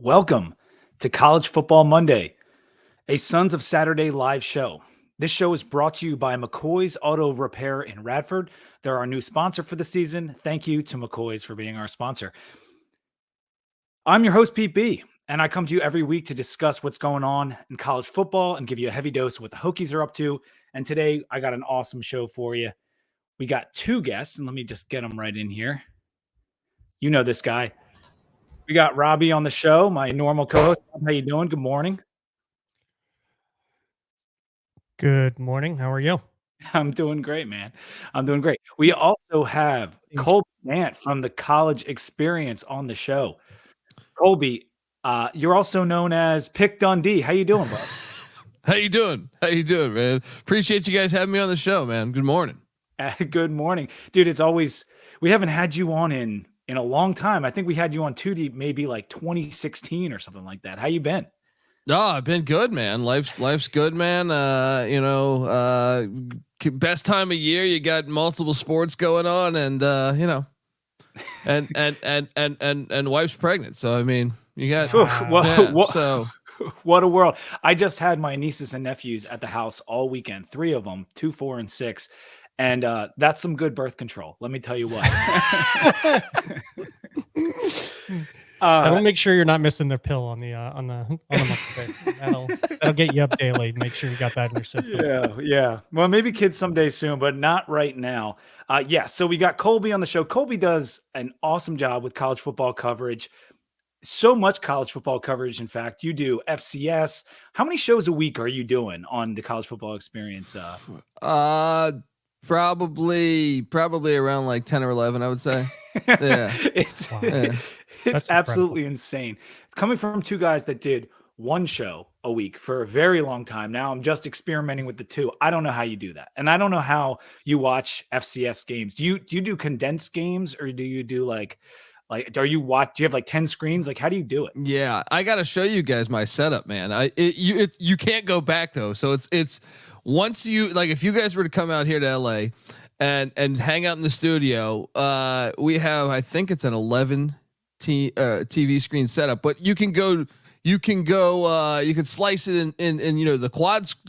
Welcome to College Football Monday, a Sons of Saturday live show. This show is brought to you by McCoy's Auto Repair in Radford. They're our new sponsor for the season. Thank you to McCoy's for being our sponsor. I'm your host, Pete B, and I come to you every week to discuss what's going on in college football and give you a heavy dose of what the Hokies are up to. And today, I got an awesome show for you. We got two guests, and let me just get them right in here. You know this guy. We got Robbie on the show, my normal co-host. How you doing? Good morning. Good morning. How are you? I'm doing great, man. I'm doing great. We also have Colby Dant from the College Experience on the show. Colby, you're also known as Pick Dundee. How you doing, bro? How you doing? How you doing, man? Appreciate you guys having me on the show, man. Good morning. Good morning, dude. It's always we haven't had you on in a long time. I think we had you on 2D maybe like 2016 or something like that. How you been? Oh, I've been good, man. Life's good, man. Best time of year. You got multiple sports going on, and and wife's pregnant. So I mean, you got what a world. I just had my nieces and nephews at the house all weekend, 3 of them, 2, 4, and 6. And that's some good birth control. Let me tell you what. That'll make sure you're not missing the pill on the monthly. That'll get you up daily. Make sure you got that in your system. Yeah. Well, maybe kids someday soon, but not right now. So we got Colby on the show. Colby does an awesome job with college football coverage. So much college football coverage. In fact, you do FCS. How many shows a week are you doing on the College Football Experience? Probably around like 10 or 11, I would say. Yeah. It's absolutely insane. Coming from two guys that did one show a week for a very long time. Now I'm just experimenting with the 2. I don't know how you do that. And I don't know how you watch FCS games. Do you do condensed games, or do you do do you have like 10 screens? Like, how do you do it? Yeah, I got to show you guys my setup, man. You can't go back though. So it's once you if you guys were to come out here to LA and hang out in the studio, we have, I think it's an 11 TV screen setup, but you can slice it in the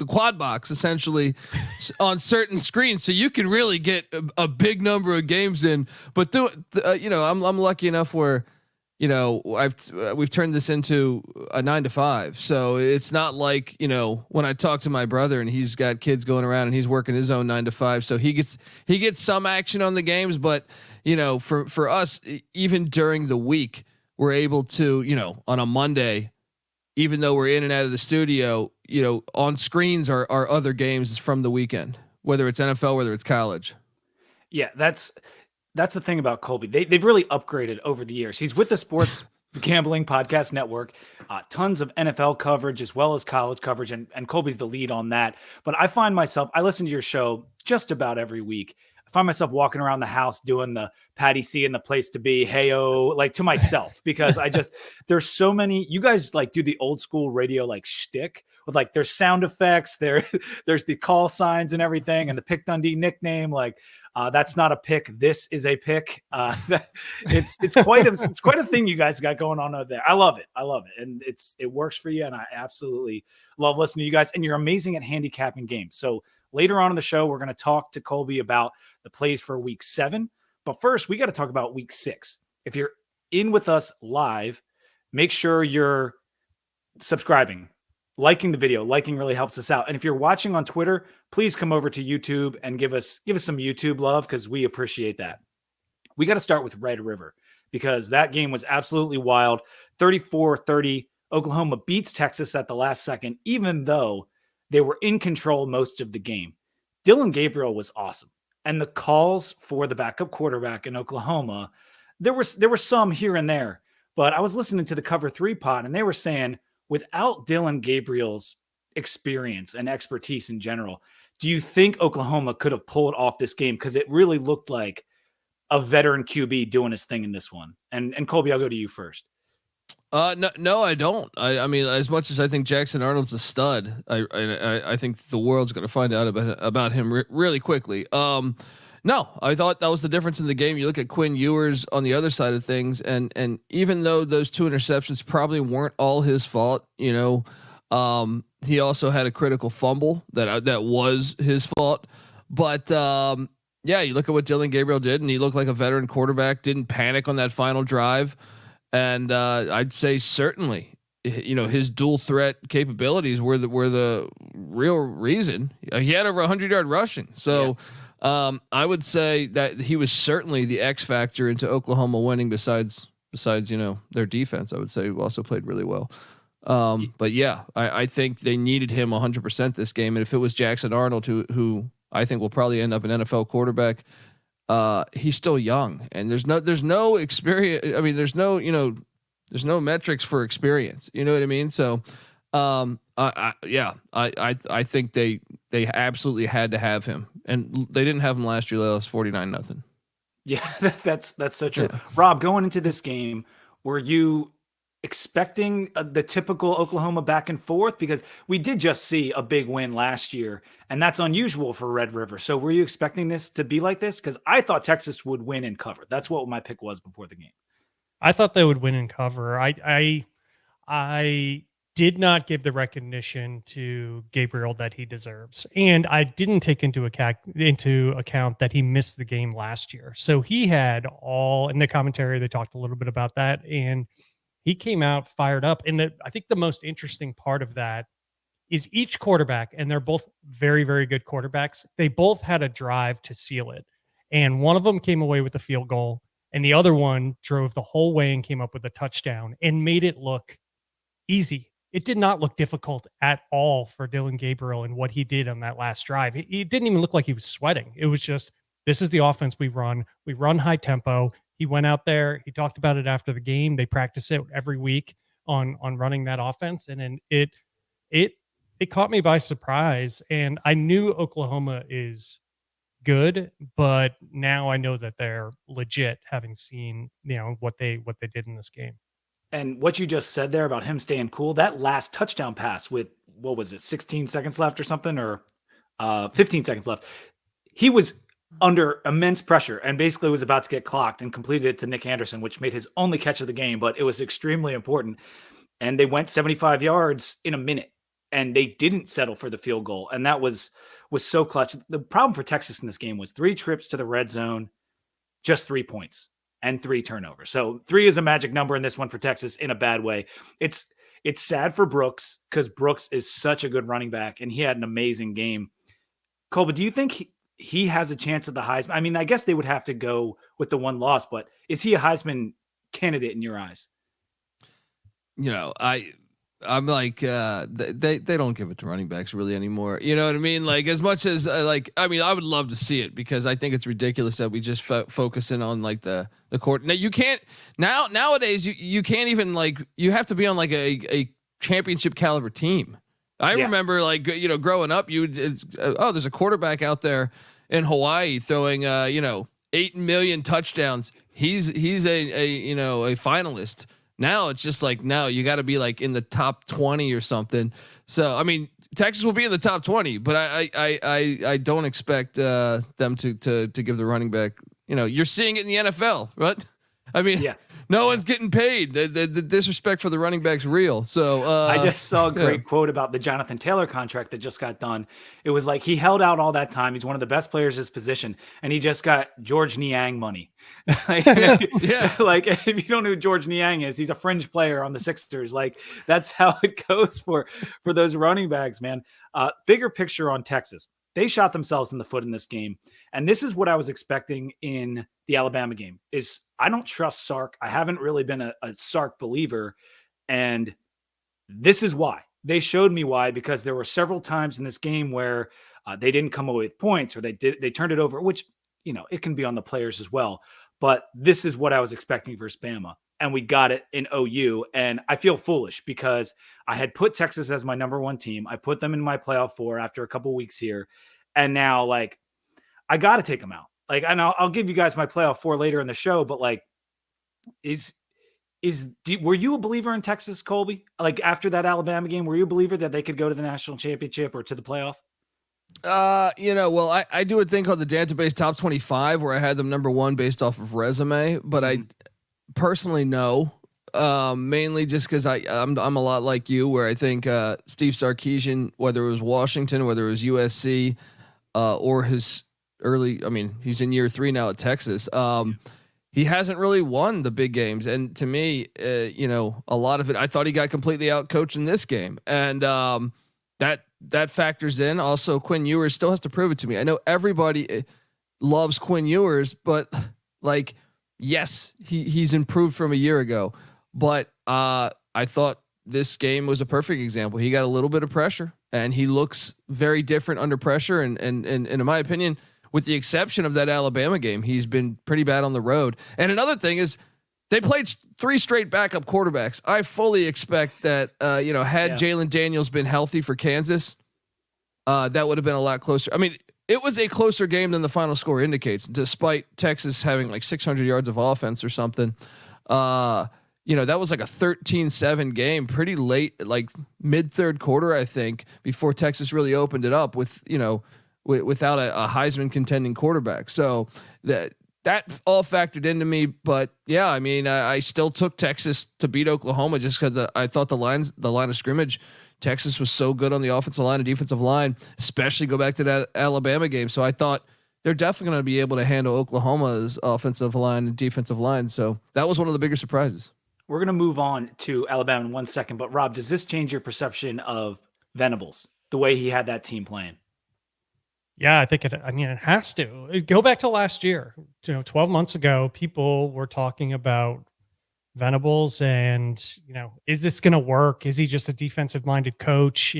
quad box essentially on certain screens, so you can really get a big number of games in. But I'm lucky enough where we've turned this into a 9 to 5, so it's not like when I talk to my brother and he's got kids going around and he's working his own 9 to 5, so he gets some action on the games. But for us, even during the week, we're able to on a Monday, even though we're in and out of the studio, on screens are other games from the weekend, whether it's NFL, whether it's college. Yeah, that's the thing about Colby. They've really upgraded over the years. He's with the Sports Gambling Podcast Network, tons of NFL coverage as well as college coverage, and Colby's the lead on that. But I find myself, I listen to your show just about every week. I find myself walking around the house doing the Patty C and the place to be, hey-o, to myself, because there's so many, you guys do the old school radio shtick with there's sound effects, there's the call signs and everything, and the Pick Dundee nickname, that's not a pick, this is a pick. It's quite a thing you guys got going on over there. I love it, and it works for you, and I absolutely love listening to you guys, and you're amazing at handicapping games. So later on in the show, we're going to talk to Colby about the plays for week 7. But first, we got to talk about week 6. If you're in with us live, make sure you're subscribing, liking the video. Liking really helps us out. And if you're watching on Twitter, please come over to YouTube and give us some YouTube love, because we appreciate that. We got to start with Red River, because that game was absolutely wild. 34-30, Oklahoma beats Texas at the last second, even though they were in control most of the game. Dillon Gabriel was awesome. And the calls for the backup quarterback in Oklahoma, there were some here and there. But I was listening to the Cover 3 pod, and they were saying, without Dillon Gabriel's experience and expertise in general, do you think Oklahoma could have pulled off this game? Because it really looked like a veteran QB doing his thing in this one. And Colby, I'll go to you first. No, I don't. I mean, as much as I think Jackson Arnold's a stud, I think the world's going to find out about him really quickly. No, I thought that was the difference in the game. You look at Quinn Ewers on the other side of things, and even though those 2 interceptions probably weren't all his fault, he also had a critical fumble that was his fault. But yeah, you look at what Dylan Gabriel did, and he looked like a veteran quarterback. Didn't panic on that final drive, and I'd say certainly, his dual threat capabilities were the real reason. He had over 100-yard rushing, so. Yeah. I would say that he was certainly the X factor into Oklahoma winning. Besides, their defense, I would say also played really well. But yeah, I think they needed him 100% this game. And if it was Jackson Arnold, who I think will probably end up an NFL quarterback, he's still young, and there's no experience. I mean, there's no metrics for experience. You know what I mean? So, I think they absolutely had to have him, and they didn't have him last year. They lost 49-0. Yeah, that's so true. Yeah. Rob, going into this game, were you expecting the typical Oklahoma back and forth? Because we did just see a big win last year, and that's unusual for Red River. So were you expecting this to be like this? Because I thought Texas would win and cover. That's what my pick was before the game. I thought they would win and cover. I did not give the recognition to Gabriel that he deserves, and I didn't take into account that he missed the game last year. So he had all in the commentary. They talked a little bit about that, and he came out fired up. And I think the most interesting part of that is each quarterback, and they're both very, very good quarterbacks. They both had a drive to seal it, and one of them came away with a field goal, and the other one drove the whole way and came up with a touchdown and made it look easy. It did not look difficult at all for Dylan Gabriel and what he did on that last drive. It didn't even look like he was sweating. It was just, this is the offense we run. We run high tempo. He went out there. He talked about it after the game. They practice it every week on running that offense. And then it caught me by surprise. And I knew Oklahoma is good, but now I know that they're legit, having seen, what they did in this game. And what you just said there about him staying cool, that last touchdown pass with, what was it, 16 seconds left or something, or 15 seconds left, he was under immense pressure and basically was about to get clocked and completed it to Nick Anderson, which made his only catch of the game, but it was extremely important. And they went 75 yards in a minute, and they didn't settle for the field goal. And that was so clutch. The problem for Texas in this game was 3 trips to the red zone, just 3 points. And 3 turnovers. So 3 is a magic number in this one for Texas in a bad way. It's sad for Brooks, because Brooks is such a good running back, and he had an amazing game. Colby, do you think he has a chance at the Heisman? I mean, I guess they would have to go with the one loss, but is he a Heisman candidate in your eyes? I'm like, they don't give it to running backs really anymore. You know what I mean? Like, as much as I would love to see it, because I think it's ridiculous that we just focus in on like the court. Now you can't nowadays you can't even, like, you have to be on like a championship caliber team. I remember, like, growing up, there's a quarterback out there in Hawaii throwing 8 million touchdowns. He's a finalist. Now it's just like, now you got to be like in the top 20 or something. So, I mean, Texas will be in the top 20, but I don't expect them to give the running back, you're seeing it in the NFL, right? I mean, no one's getting paid. The disrespect for the running back's real. So I just saw a great quote about the Jonathan Taylor contract that just got done. It was like, he held out all that time. He's one of the best players in his position, and he just got George Niang money. Like, like, if you don't know who George Niang is, he's a fringe player on the Sixers. Like, that's how it goes for those running backs, man. Bigger picture on Texas. They shot themselves in the foot in this game. And this is what I was expecting in the Alabama game. Is I don't trust Sark. I haven't really been a Sark believer. And this is why. They showed me why, because there were several times in this game where they didn't come away with points, or they turned it over, which, it can be on the players as well. But this is what I was expecting versus Bama. And we got it in OU. And I feel foolish, because I had put Texas as my number 1 team. I put them in my playoff 4 after a couple weeks here. And now, like, I got to take them out. Like, and I'll give you guys my playoff 4 later in the show, but like, were you a believer in Texas, Colby? Like, after that Alabama game, were you a believer that they could go to the national championship or to the playoff? Well, I do a thing called the database top 25 where I had them number 1 based off of resume, but I personally no. Mainly just because I'm a lot like you, where I think Steve Sarkisian, whether it was Washington, whether it was USC, or his early, I mean, he's in year 3 now at Texas. He hasn't really won the big games, and to me, a lot of it, I thought he got completely out coached in this game, and that factors in. Also, Quinn Ewers still has to prove it to me. I know everybody loves Quinn Ewers, but like, yes, he's improved from a year ago. But I thought this game was a perfect example. He got a little bit of pressure, and he looks very different under pressure. And in my opinion, with the exception of that Alabama game, he's been pretty bad on the road. And another thing is, they played 3 straight backup quarterbacks. I fully expect that, had Jalen Daniels been healthy for Kansas, that would have been a lot closer. I mean, it was a closer game than the final score indicates, despite Texas having like 600 yards of offense or something. That was like a 13-7 game pretty late, like mid third quarter, I think, before Texas really opened it up with, without a Heisman contending quarterback. So that all factored into me, but yeah, I mean, I still took Texas to beat Oklahoma just because I thought the line of scrimmage, Texas was so good on the offensive line and defensive line, especially go back to that Alabama game. So I thought they're definitely going to be able to handle Oklahoma's offensive line and defensive line. So that was one of the bigger surprises. We're going to move on to Alabama in 1 second, but Rob, does this change your perception of Venables, the way he had that team playing? Yeah, I think it has to. Go back to last year. 12 months ago, people were talking about Venables and, is this going to work? Is he just a defensive minded coach?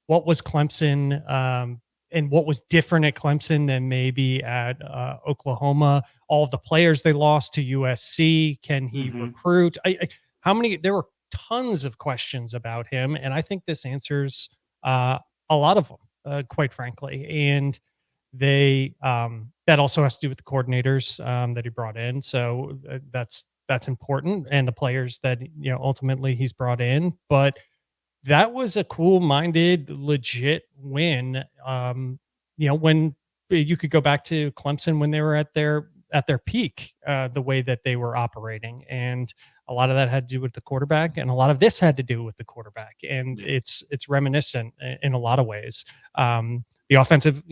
What was Clemson and what was different at Clemson than maybe at Oklahoma? All of the players they lost to USC. Can he recruit? There were tons of questions about him. And I think this answers a lot of them. Quite frankly, and they that also has to do with the coordinators that he brought in. So that's important, and the players that ultimately he's brought in. But that was a cool-minded, legit win. When you could go back to Clemson when they were at their peak, the way that they were operating, and a lot of that had to do with the quarterback, and a lot of this had to do with the quarterback, and it's reminiscent in a lot of ways. The offensive,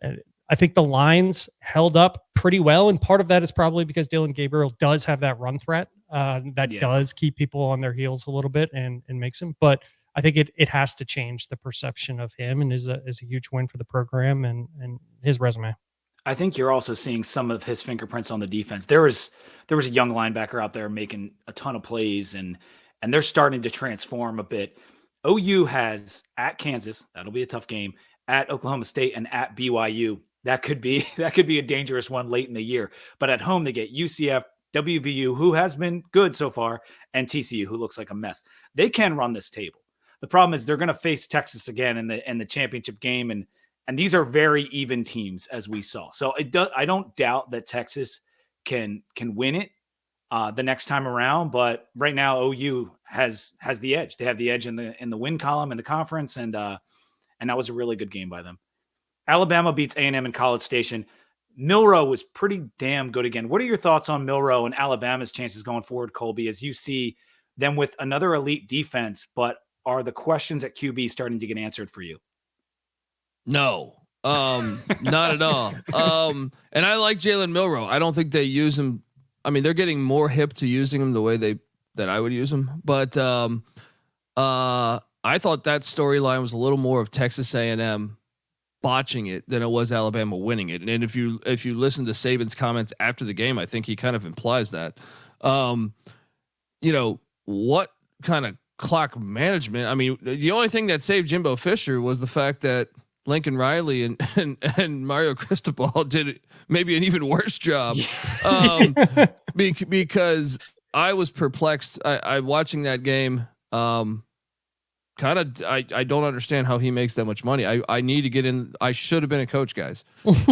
I think the lines held up pretty well, and part of that is probably because Dylan Gabriel does have that run threat that does keep people on their heels a little bit and makes him. But I think it has to change the perception of him, and is a huge win for the program and his resume. I think you're also seeing some of his fingerprints on the defense. There was a young linebacker out there making a ton of plays, and they're starting to transform a bit. OU has at Kansas, that'll be a tough game, at Oklahoma State and at BYU. That could be a dangerous one late in the year. But at home they get UCF, WVU, who has been good so far, and TCU, who looks like a mess. They can run this table. The problem is they're going to face Texas again in the championship game, and these are very even teams, as we saw. So I don't doubt that Texas can win it the next time around. But right now, OU has the edge. They have the edge in the win column in the conference, and that was a really good game by them. Alabama beats A&M in College Station. Milroe was pretty damn good again. What are your thoughts on Milroe and Alabama's chances going forward, Colby, as you see them with another elite defense, but are the questions at QB starting to get answered for you? No, not at all. And I like Jalen Milroe. I don't think they use him. I mean, they're getting more hip to using him the way that I would use him. But I thought that storyline was a little more of Texas A&M botching it than it was Alabama winning it. And if you listen to Saban's comments after the game, I think he kind of implies that. What kind of clock management? I mean, the only thing that saved Jimbo Fisher was the fact that Lincoln Riley and Mario Cristobal did maybe an even worse job. Because I was perplexed. I watching that game. I don't understand how he makes that much money. I need to get in. I should have been a coach, guys.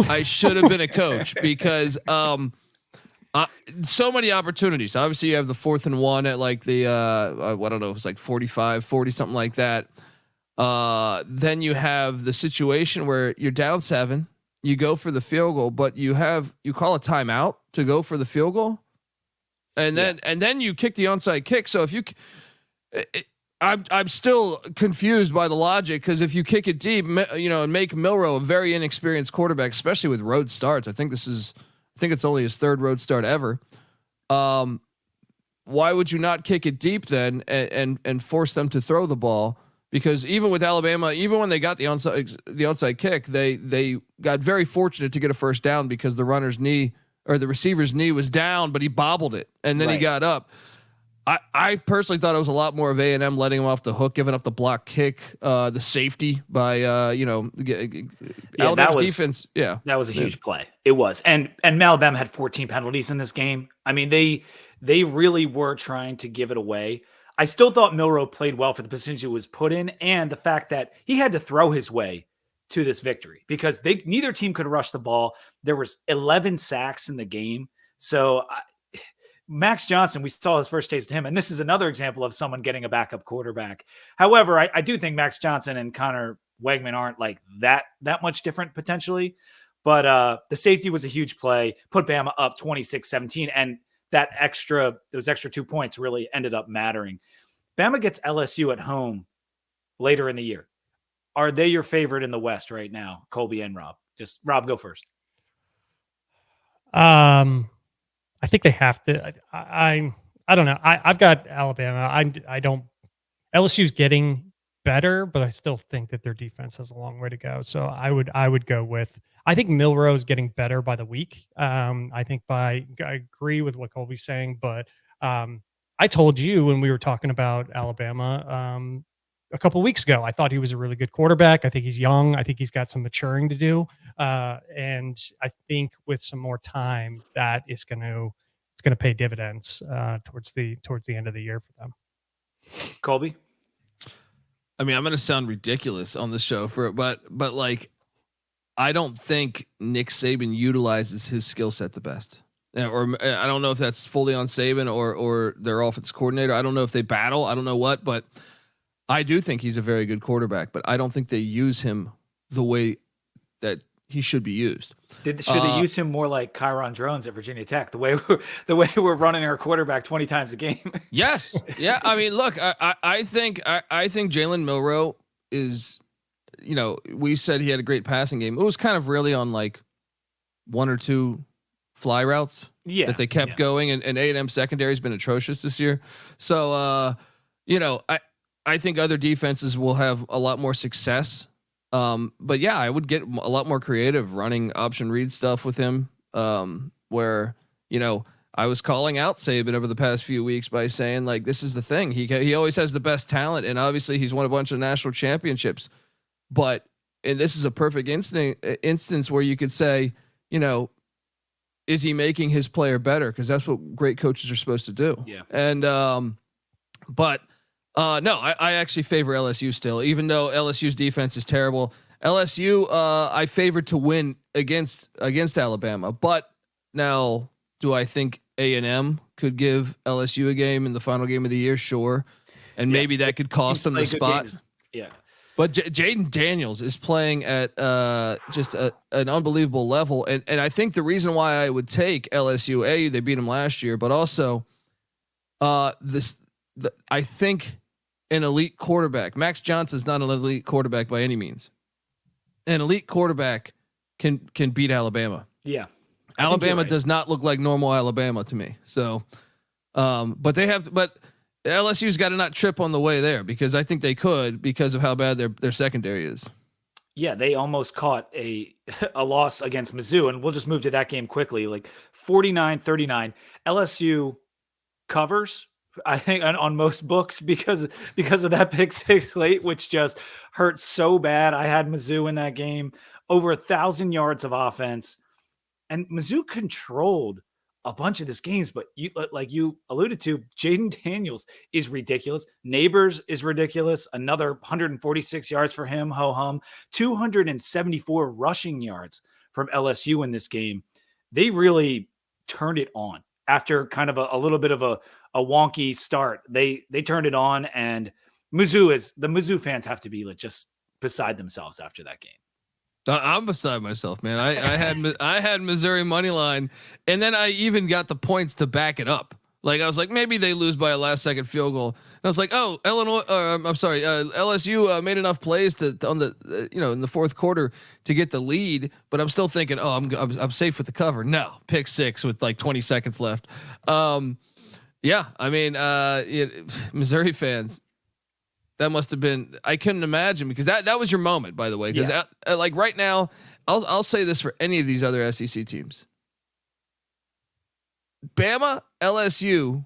I should have been a coach because so many opportunities. Obviously, you have the 4th and 1 at like the I don't know, it was like 45, 40, something like that. Then you have the situation where you're down 7, you go for the field goal, but you call a timeout to go for the field goal, and then you kick the onside kick. So if you, I'm still confused by the logic, because if you kick it deep, and make Milroe a very inexperienced quarterback, especially with road starts. I think it's only his 3rd road start ever. Why would you not kick it deep then and force them to throw the ball? Because even with Alabama, even when they got the onside kick, they got very fortunate to get a first down because the runner's knee or the receiver's knee was down, but he bobbled it and then he got up. I personally thought it was a lot more of A&M letting him off the hook, giving up the block kick, the safety by Alabama's defense. Yeah, that was a huge play. It was, and Alabama had 14 penalties in this game. I mean, they really were trying to give it away. I still thought Milroe played well for the position he was put in, and the fact that he had to throw his way to this victory because neither team could rush the ball. There was 11 sacks in the game. So Max Johnson, we saw his first taste of him, and this is another example of someone getting a backup quarterback. However, I do think Max Johnson and Connor Wegman aren't like that much different potentially, but the safety was a huge play, put Bama up 26-17, and those extra 2 points really ended up mattering. Bama gets LSU at home later in the year. Are they your favorite in the West right now, Colby and Rob? Just Rob, go first. I think they have to. I don't know. I've got Alabama. I don't. LSU's getting better, but I still think that their defense has a long way to go. So I would go with. I think Milroe's getting better by the week. I agree with what Colby's saying, but I told you when we were talking about Alabama a couple of weeks ago, I thought he was a really good quarterback. I think he's young. I think he's got some maturing to do, and I think with some more time, that is going to pay dividends towards the end of the year for them. Colby, I mean, I'm going to sound ridiculous on the show but like, I don't think Nick Saban utilizes his skill set the best. Or I don't know if that's fully on Saban or their offense coordinator. I don't know if they battle. I don't know what, but I do think he's a very good quarterback, but I don't think they use him the way that he should be used. Should they use him more like Kyron Drones at Virginia Tech, the way we're running our quarterback 20 times a game? Yes. Yeah. I mean, look, I think Jalen Milroe is, we said he had a great passing game. It was kind of really on like 1 or 2 fly routes that they kept going, and A&M secondary has been atrocious this year. So, I think other defenses will have a lot more success. But yeah, I would get a lot more creative running option read stuff with him. Where, I was calling out Saban over the past few weeks by saying like, this is the thing. He always has the best talent, and obviously he's won a bunch of national championships, and this is a perfect instance where you could say, is he making his player better? Cause that's what great coaches are supposed to do. Yeah. And, no, I actually favor LSU still, even though LSU's defense is terrible. LSU, I favored to win against Alabama, but now do I think A&M could give LSU a game in the final game of the year? Sure. And maybe that could cost them the spot. Games. Yeah. But Jaden Daniels is playing at just an unbelievable level. And I think the reason why I would take LSU, they beat them last year, but also I think an elite quarterback. Max Johnson's not an elite quarterback by any means. An elite quarterback can beat Alabama. Yeah. Alabama does not look like normal Alabama to me. So, but LSU's got to not trip on the way there, because I think they could, because of how bad their secondary is. Yeah, they almost caught a loss against Mizzou, and we'll just move to that game quickly. Like 49-39, LSU covers, I think, on most books because of that pick six late, which just hurt so bad. I had Mizzou in that game, over 1,000 yards of offense, and Mizzou controlled a bunch of this games. But like you alluded to, Jaden Daniels is ridiculous. Neighbors is ridiculous. Another 146 yards for him. Ho hum. 274 rushing yards from LSU in this game. They really turned it on after kind of a little bit of a wonky start. They turned it on, and Mizzou fans have to be like just beside themselves after that game. I'm beside myself, man. I had Missouri money line, and then I even got the points to back it up. Like I was like, maybe they lose by a last second field goal. And I was like, oh, LSU made enough plays to on the in the fourth quarter to get the lead, but I'm still thinking, oh, I'm safe with the cover. No, pick six with like 20 seconds left. Yeah, I mean, Missouri fans. That must have been. I couldn't imagine because that was your moment, by the way. Because like right now, I'll say this for any of these other SEC teams. Bama, LSU,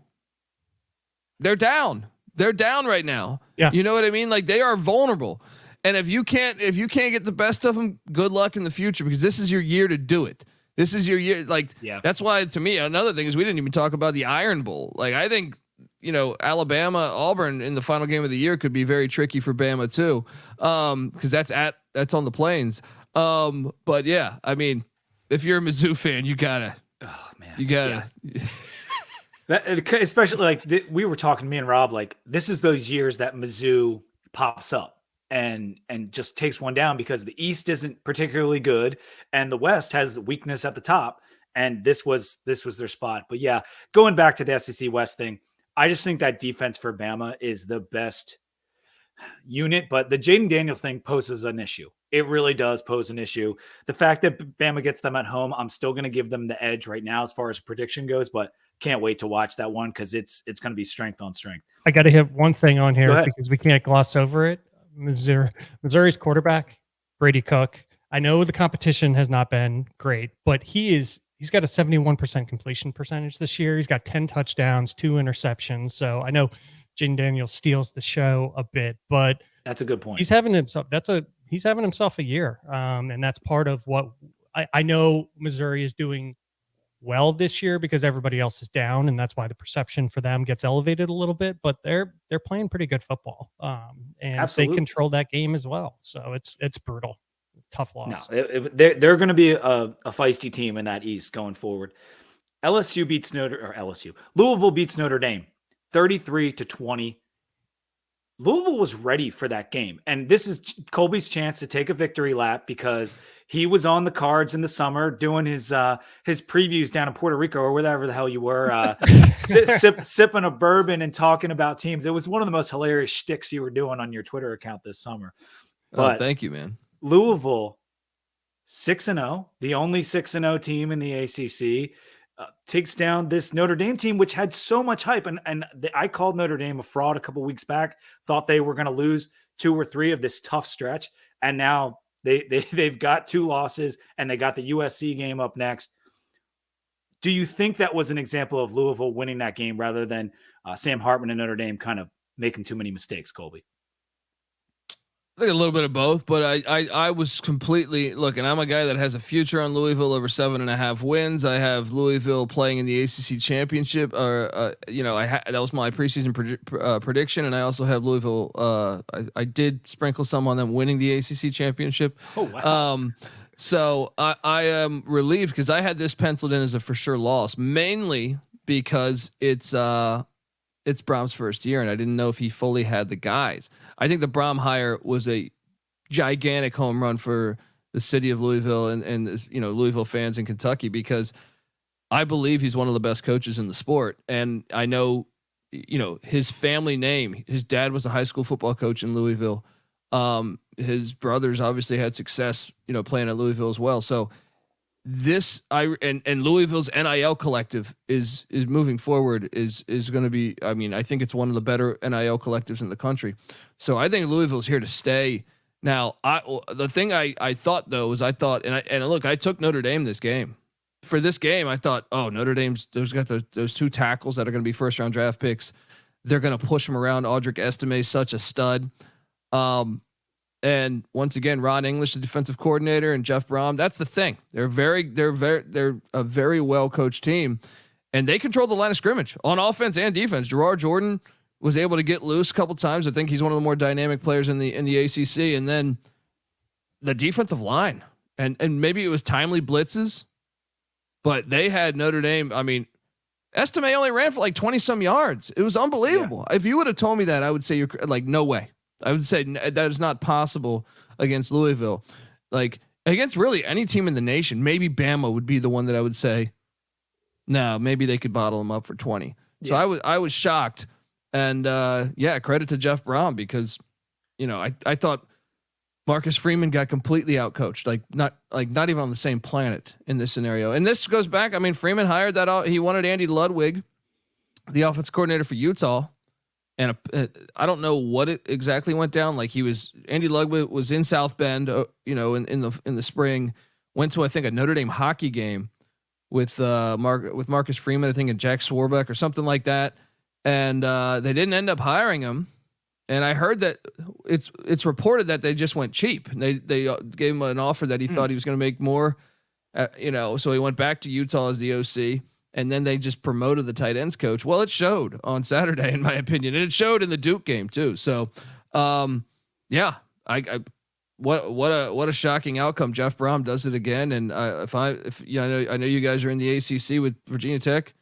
they're down. They're down right now. Yeah, you know what I mean. Like they are vulnerable, and if you can't get the best of them, good luck in the future because this is your year to do it. This is your year. Like that's why to me another thing is we didn't even talk about the Iron Bowl. Like I think. Alabama, Auburn in the final game of the year could be very tricky for Bama too. Cause that's on the plains. But yeah, I mean, if you're a Mizzou fan, you gotta, especially like we were talking to me and Rob, like this is those years that Mizzou pops up and just takes one down because the East isn't particularly good and the West has weakness at the top. And this was their spot. But yeah, going back to the SEC West thing, I just think that defense for Bama is the best unit, but the Jaden Daniels thing poses an issue. It really does pose an issue. The fact that Bama gets them at home, I'm still going to give them the edge right now as far as prediction goes, but can't wait to watch that one because it's going to be strength on strength. I got to hit one thing on here because we can't gloss over it. Missouri's quarterback, Brady Cook. I know the competition has not been great, but he's got a 71% completion percentage this year. He's got 10 touchdowns, 2 interceptions. So I know Jaden Daniels steals the show a bit, but that's a good point. He's having himself a year. And that's part of what I know Missouri is doing well this year because everybody else is down. And that's why the perception for them gets elevated a little bit, but they're playing pretty good football. And Absolutely. They control that game as well. So it's brutal. Tough loss. No, they're going to be a feisty team in that East going forward. Louisville beats Notre Dame 33-20. Louisville was ready for that game. And this is Colby's chance to take a victory lap because he was on the cards in the summer doing his previews down in Puerto Rico or wherever the hell you were, sipping a bourbon and talking about teams. It was one of the most hilarious shticks you were doing on your Twitter account this summer. But thank you, man. Louisville 6-0, the only 6-0 team in the ACC, takes down this Notre Dame team, which had so much hype. I called Notre Dame a fraud a couple weeks back, thought they were going to lose 2 or 3 of this tough stretch. And now they've got 2 losses and they got the USC game up next. Do you think that was an example of Louisville winning that game rather than Sam Hartman and Notre Dame kind of making too many mistakes, Colby? I think a little bit of both, but I was completely and I'm a guy that has a future on Louisville over 7.5 wins. I have Louisville playing in the ACC championship, that was my preseason prediction, and I also have Louisville. I did sprinkle some on them winning the ACC championship. Oh wow! So I am relieved because I had this penciled in as a for sure loss, mainly because it's Brom's first year, and I didn't know if he fully had the guys. I think the Brom hire was a gigantic home run for the city of Louisville and Louisville fans in Kentucky because I believe he's one of the best coaches in the sport. And I know, his family name, his dad was a high school football coach in Louisville. His brothers obviously had success, playing at Louisville as well. So and Louisville's NIL collective is moving forward is going to be, I think it's one of the better NIL collectives in the country. So I think Louisville's here to stay. Now, the thing I thought though was I took Notre Dame this game. For this game, I thought, Notre Dame's got those 2 tackles that are going to be first round draft picks. They're going to push them around. Audric Estime is such a stud. And once again, Ron English, the defensive coordinator, and Jeff Brom. That's the thing. They're a very well coached team, and they control the line of scrimmage on offense and defense. Gerard Jordan was able to get loose a couple times. I think he's one of the more dynamic players in the ACC. And then the defensive line, and maybe it was timely blitzes, but they had Notre Dame. Estime only ran for like 20 some yards. It was unbelievable. Yeah. If you would have told me that, I would say you're like, no way. I would say that is not possible against Louisville. Like against really any team in the nation, maybe Bama would be the one that I would say, no, maybe they could bottle them up for 20. So I was shocked. And credit to Jeff Brom because, I thought Marcus Freeman got completely outcoached, not even on the same planet in this scenario. And this goes back. I mean, Freeman hired he wanted Andy Ludwig, the offense coordinator for Utah. And I don't know what it exactly went down. Like Andy Ludwig was in South Bend, in the spring, went to, I think, a Notre Dame hockey game with Marcus Freeman, I think, and Jack Swarbeck or something like that. And they didn't end up hiring him. And I heard that it's reported that they just went cheap. They gave him an offer that he thought he was going to make more, so he went back to Utah as the OC, and then they just promoted the tight ends coach. Well, it showed on Saturday, in my opinion, and it showed in the Duke game too. So, what a shocking outcome. Jeff Brom does it again. And I know you guys are in the ACC with Virginia Tech.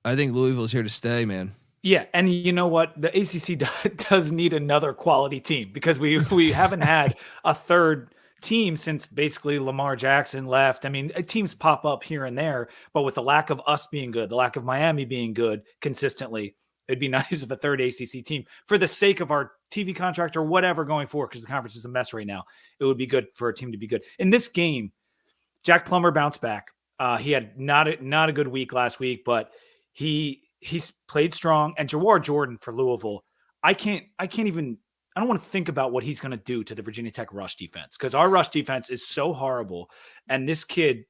I think Louisville's here to stay, man. Yeah, and you know what? The ACC does need another quality team because we haven't had a third team since basically Lamar Jackson left. I mean, teams pop up here and there, but with the lack of us being good, the lack of Miami being good consistently, it'd be nice if a third ACC team, for the sake of our TV contract or whatever going forward, because the conference is a mess right now, it would be good for a team to be good. In this game, Jack Plummer bounced back. He had not a good week last week, but he's played strong. And Jawar Jordan for Louisville, I don't want to think about what he's going to do to the Virginia Tech rush defense because our rush defense is so horrible. And this kid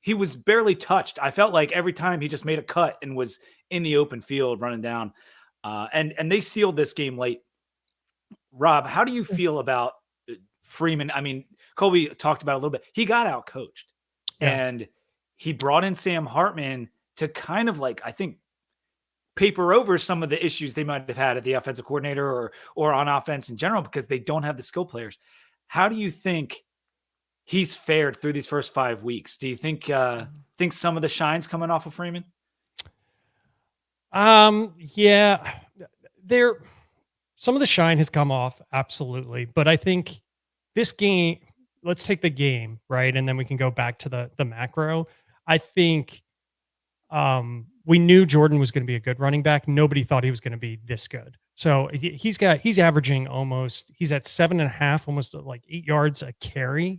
he was barely touched. I felt like every time he just made a cut and was in the open field running down. And they sealed this game late. Rob, how do you feel about Freeman? I mean, Colby talked about it a little bit. He got out coached and he brought in Sam Hartman to kind of I think, paper over some of the issues they might have had at the offensive coordinator or on offense in general because they don't have the skill players. How do you think he's fared through these first 5 weeks? Do you think some of the shine's coming off of Freeman? Yeah, some of the shine has come off, absolutely. But I think this game, let's take the game, right? And then we can go back to the macro. I think we knew Jordan was going to be a good running back. Nobody thought he was going to be this good. So he's averaging he's at 7.5, almost 8 yards a carry.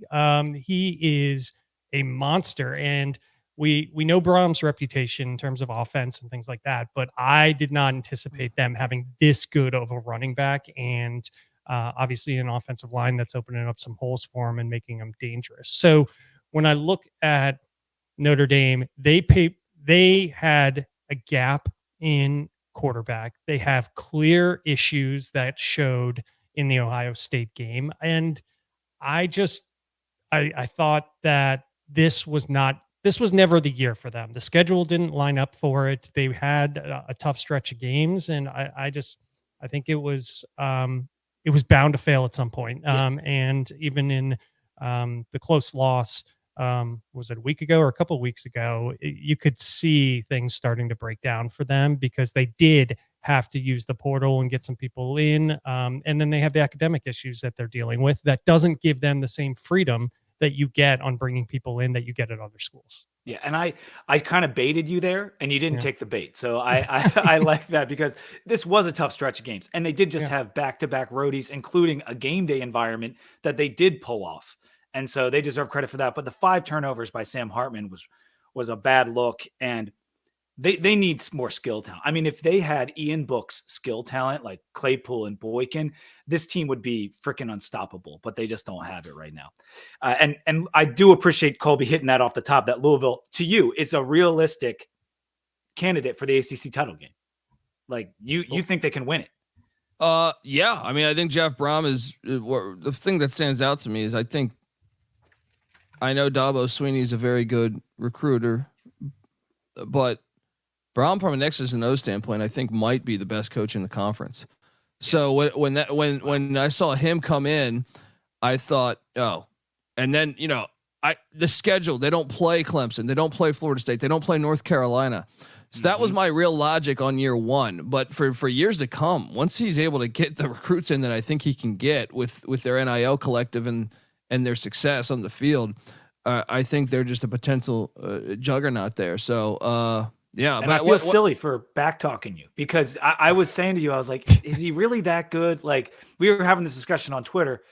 He is a monster. And we know Brom's reputation in terms of offense and things like that, but I did not anticipate them having this good of a running back and obviously an offensive line that's opening up some holes for him and making him dangerous. So when I look at Notre Dame, they had a gap in quarterback. They have clear issues that showed in the Ohio State game. And I thought that this was never the year for them. The schedule didn't line up for it. They had a tough stretch of games. And I think it was bound to fail at some point. And even in the close loss, was it a week ago or a couple of weeks ago, you could see things starting to break down for them because they did have to use the portal and get some people in. And then they have the academic issues that they're dealing with that doesn't give them the same freedom that you get on bringing people in that you get at other schools. Yeah. And I kind of baited you there and you didn't take the bait. So I like that because this was a tough stretch of games and they did just have back-to-back roadies, including a game day environment that they did pull off. And so they deserve credit for that. But the 5 turnovers by Sam Hartman was a bad look. And they need more skill talent. I mean, if they had Ian Book's skill talent like Claypool and Boykin, this team would be freaking unstoppable. But they just don't have it right now. And I do appreciate Colby hitting that off the top, that Louisville, to you, is a realistic candidate for the ACC title game. Like, you think they can win it? Yeah. I mean, I think Jeff Brom is the thing that stands out to me is I know Dabo Sweeney is a very good recruiter, but Brom from an X's and O's standpoint, I think might be the best coach in the conference. So when I saw him come in, I thought, and then, the schedule, they don't play Clemson. They don't play Florida State. They don't play North Carolina. So that was my real logic on year one. But for years to come, once he's able to get the recruits in that I think he can get with their NIL collective and their success on the field, I think they're just a potential juggernaut there. So yeah, and but I feel silly for back talking you, because I was saying to you, I was like, is he really that good? Like, we were having this discussion on Twitter.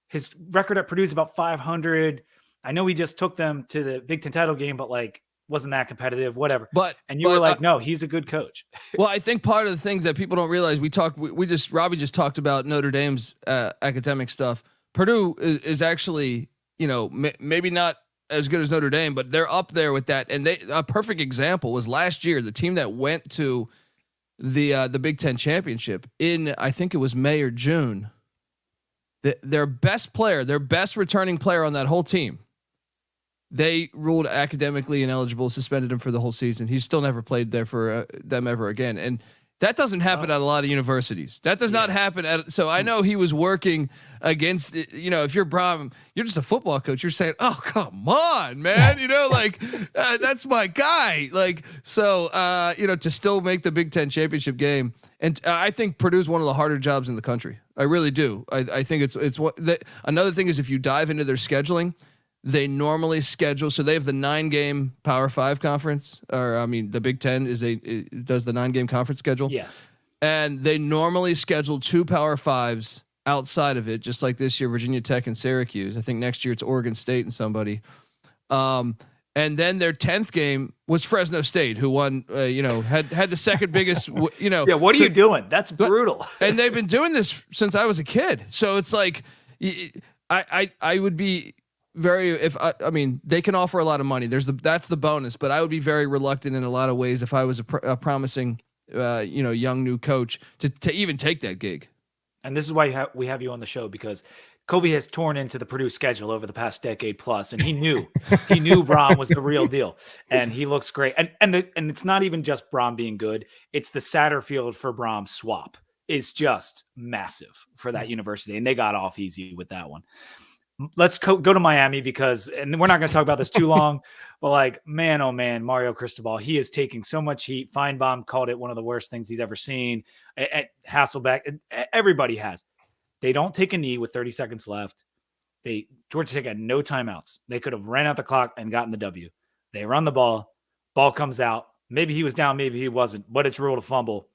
His record at Purdue is about 500. I know he just took them to the Big Ten title game, but like, wasn't that competitive, whatever. And you were like, no, he's a good coach. Well, I think part of the things that people don't realize, Robbie just talked about Notre Dame's academic stuff. Purdue is actually, maybe not as good as Notre Dame, but they're up there with that. And a perfect example was last year, the team that went to the Big Ten championship in, I think it was May or June. Their best player, their best returning player on that whole team, they ruled academically ineligible, suspended him for the whole season. He's still never played there for them ever again. And that doesn't happen at a lot of universities. That does not happen so I know he was working against it. If you're Bram, you're just a football coach. You're saying, oh, come on, man. That's my guy. To still make the Big Ten championship game. And I think Purdue's one of the harder jobs in the country. I really do. I think it's what another thing is, if you dive into their scheduling, they normally schedule, so they have the 9-game Power 5 conference, the Big Ten does the 9-game conference schedule. Yeah. And they normally schedule 2 Power 5s outside of it, just like this year, Virginia Tech and Syracuse. I think next year it's Oregon State and somebody. And then their 10th game was Fresno State, who won, had the second biggest, Yeah, what are you doing? That's brutal. And they've been doing this since I was a kid. So it's like, I would be very, they can offer a lot of money. That's the bonus, but I would be very reluctant in a lot of ways if I was a promising, young new coach to even take that gig. And this is why we have you on the show, because Colby has torn into the Purdue schedule over the past decade plus, and he knew Brom was the real deal, and he looks great. And it's not even just Brom being good; it's the Satterfield for Brom swap is just massive for that university, and they got off easy with that one. Let's go to Miami, and we're not going to talk about this too long, but man, oh man, Mario Cristobal, he is taking so much heat. Feinbaum called it one of the worst things he's ever seen. At Hasselbeck, everybody has. They don't take a knee with 30 seconds left. Georgia Tech had no timeouts. They could have ran out the clock and gotten the W. They run the ball comes out. Maybe he was down, maybe he wasn't, but it's ruled a fumble.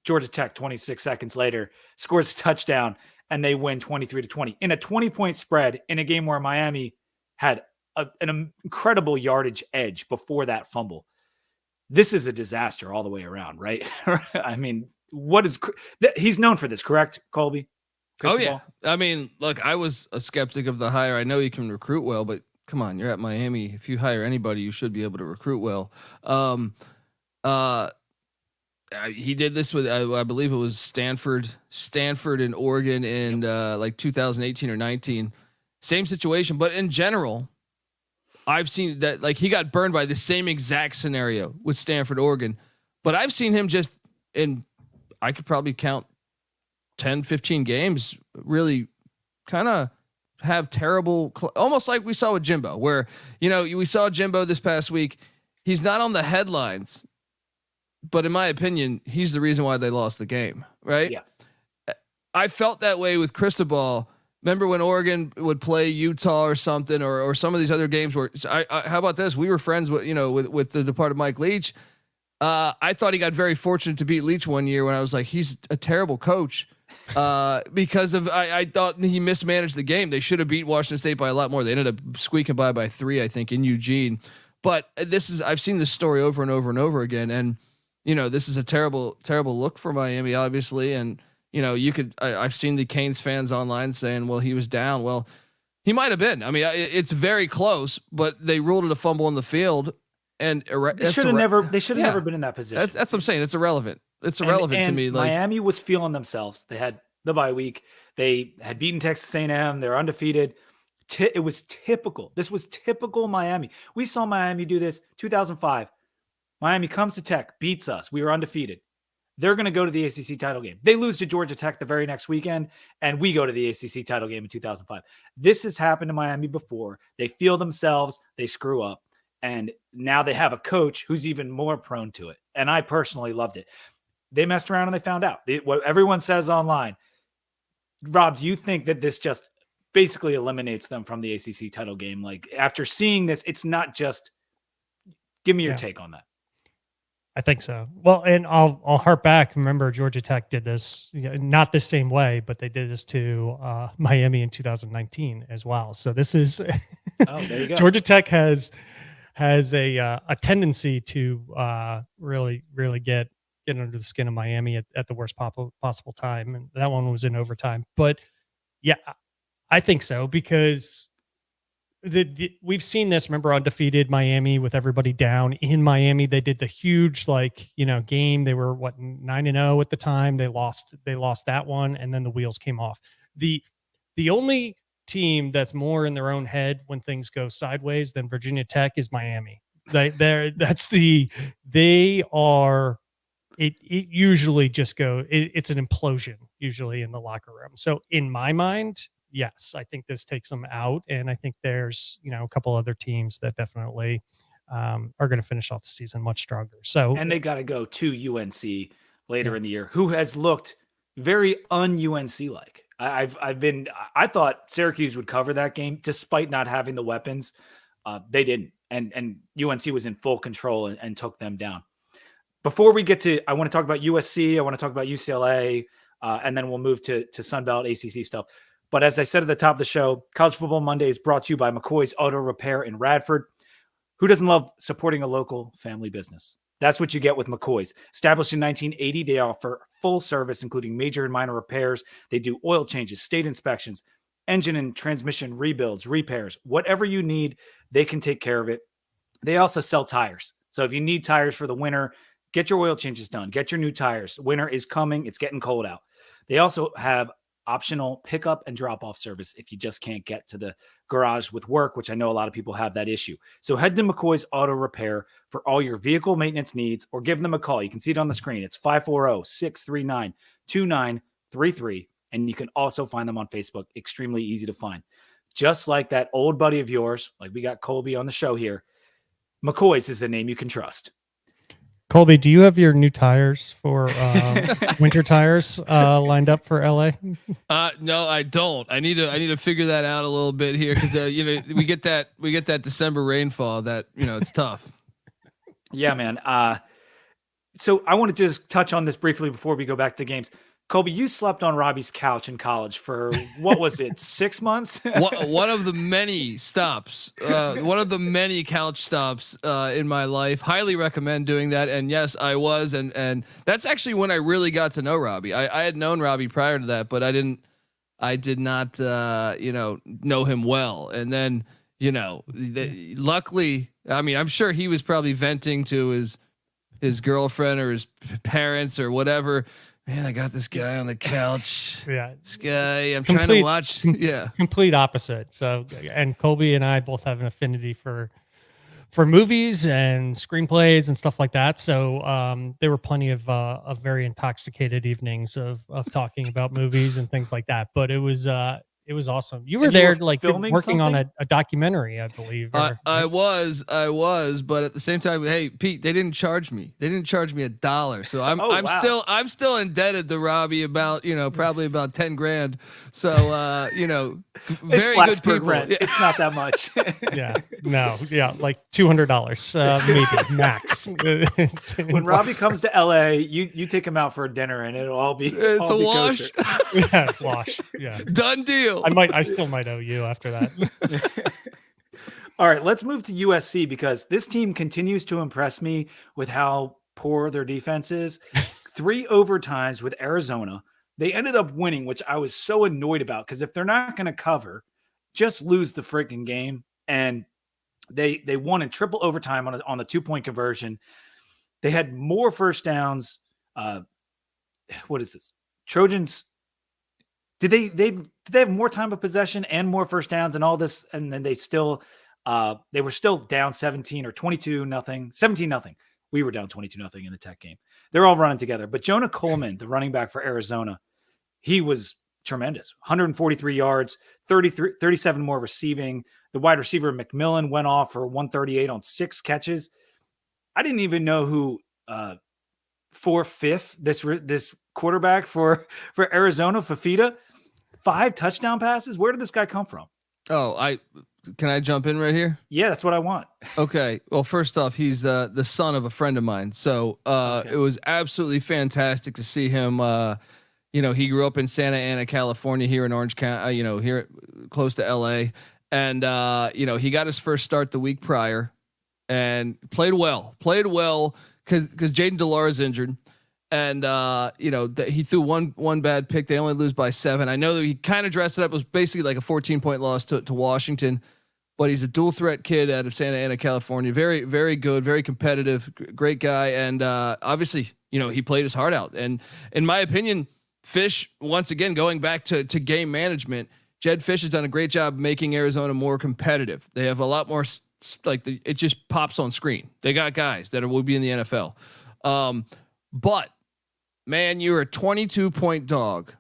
Georgia Tech, 26 seconds later, scores a touchdown, and they win 23-20 in a 20-point spread in a game where Miami had an incredible yardage edge before that fumble. This is a disaster all the way around, right? I mean, he's known for this, correct, Colby? Cristobal? Oh yeah. Look, I was a skeptic of the hire. I know you can recruit well, but come on, you're at Miami. If you hire anybody, you should be able to recruit well. He did this with, I believe it was Stanford and Oregon in 2018 or 19. Same situation, but in general, I've seen that he got burned by the same exact scenario with Stanford, Oregon. But I've seen him just I could probably count 10, 15 games really kind of have terrible, almost like we saw with Jimbo, where, we saw Jimbo this past week. He's not on the headlines, but in my opinion, he's the reason why they lost the game, right? Yeah. I felt that way with Cristobal. Remember when Oregon would play Utah or something, or some of these other games where how about this? We were friends with the departed Mike Leach. I thought he got very fortunate to beat Leach one year when I was like, he's a terrible coach because of I thought he mismanaged the game. They should have beat Washington State by a lot more. They ended up squeaking by 3, I think, in Eugene. But I've seen this story over and over and over again, and this is a terrible look for Miami, obviously. And I've seen the Canes fans online saying, well, he was down. Well, he might've been. It's very close, but they ruled it a fumble in the field. And they should have never been in that position. That's what I'm saying. It's irrelevant. It's irrelevant to me. Miami was feeling themselves. They had the bye week. They had beaten Texas A&M. They're undefeated. It was typical. This was typical Miami. We saw Miami do this 2005. Miami comes to Tech, beats us. We were undefeated. They're going to go to the ACC title game. They lose to Georgia Tech the very next weekend, and we go to the ACC title game in 2005. This has happened to Miami before. They feel themselves. They screw up. And now they have a coach who's even more prone to it. And I personally loved it. They messed around and they found out. What everyone says online. Rob, do you think that this just basically eliminates them from the ACC title game? Like, after seeing this, it's not just – give me your take on that. I think so. Well, and I'll harp back. Remember, Georgia Tech did this, not the same way, but they did this to Miami in 2019 as well. So this is there you go. Georgia Tech has a tendency to really get under the skin of Miami at the worst possible time, and that one was in overtime. But yeah, I think so, because we've seen this. Remember, undefeated Miami with everybody down in Miami, they did the huge game. They were 9-0 at the time. They lost that one, and then the wheels came off. The only team that's more in their own head when things go sideways than Virginia Tech is Miami. It usually just it's an implosion usually in the locker room. So in my mind, yes, I think this takes them out. And I think there's, a couple other teams that definitely are going to finish off the season much stronger. So, and they got to go to UNC later in the year, who has looked very un-UNC like. I thought Syracuse would cover that game despite not having the weapons. They didn't. And UNC was in full control and took them down. Before we get to, I want to talk about USC. I want to talk about UCLA, and then we'll move to Sunbelt ACC stuff. But as I said at the top of the show, College Football Monday is brought to you by McCoy's Auto Repair in Radford. Who doesn't love supporting a local family business? That's what you get with McCoy's. Established in 1980, they offer full service, including major and minor repairs. They do oil changes, state inspections, engine and transmission rebuilds, repairs. Whatever you need, they can take care of it. They also sell tires. So if you need tires for the winter, get your oil changes done. Get your new tires. Winter is coming. It's getting cold out. They also have optional pickup and drop-off service if you just can't get to the garage with work, which I know a lot of people have that issue. So head to McCoy's Auto Repair for all your vehicle maintenance needs, or give them a call. You can see it on the screen. It's 540-639-2933, and you can also find them on Facebook. Extremely easy to find. Just like that old buddy of yours, like we got Colby on the show here, McCoy's is a name you can trust. Colby, do you have your new tires for winter tires lined up for LA? No, I don't. I need to figure that out a little bit here, because we get that December rainfall that it's tough. Yeah, man. So I want to just touch on this briefly before we go back to the games. Colby, you slept on Robbie's couch in college for, what was it, 6 months? One of the many stops, one of the many couch stops in my life. Highly recommend doing that. And yes, I was. And that's actually when I really got to know Robbie. I had known Robbie prior to that, but I did not, know him well. And then, luckily, I mean, I'm sure he was probably venting to his girlfriend or his parents or whatever. Man, I got this guy on the couch. Yeah, this guy. I'm trying to watch. Yeah, complete opposite. So, and Colby and I both have an affinity for movies and screenplays and stuff like that. So, there were plenty of very intoxicated evenings of talking about movies and things like that. But it was awesome. You were there, like working on a documentary, I believe. I was, but at the same time, hey, Pete, they didn't charge me. They didn't charge me $1. So I'm still indebted to Robbie about, probably about 10 grand. So, very good people. Rent. It's not that much. Like $200, maybe max. When Robbie comes to LA, you take him out for a dinner and it'll all be, it's all a wash. Yeah, wash. Yeah. Done deal. I still might owe you after that. All right, let's move to USC, because this team continues to impress me with how poor their defense is. 3 overtimes with Arizona. They ended up winning, which I was so annoyed about, because if they're not going to cover, just lose the freaking game. And they won in triple overtime on the 2-point conversion. They had more first downs. What is this? Trojans. Did they have more time of possession and more first downs and all this? And then they were still down 17 or 22-0, 17-0. We were down 22-0 in the Tech game. They're all running together. But Jonah Coleman, the running back for Arizona, he was tremendous. 143 yards, 37 more receiving. The wide receiver McMillan went off for 138 on 6 catches. I didn't even know who 4/5 this quarterback for Arizona, Fafita, 5 touchdown passes. Where did this guy come from? Can I jump in right here? Yeah, that's what I want. Okay. Well, first off, he's the son of a friend of mine. So It was absolutely fantastic to see him. He grew up in Santa Ana, California, here in Orange County, here close to LA. And, he got his first start the week prior and played well because Jaden Dellar is injured. And, he threw one bad pick. They only lose by 7. I know that he kind of dressed it up. It was basically like a 14-point loss to Washington. But he's a dual threat kid out of Santa Ana, California. Very, very good, very competitive, great guy. And obviously, he played his heart out. And in my opinion, Fish, once again, going back to game management, Jed Fish has done a great job making Arizona more competitive. They have a lot more, it just pops on screen. They got guys that will be in the NFL. But, man, you're a 22-point dog.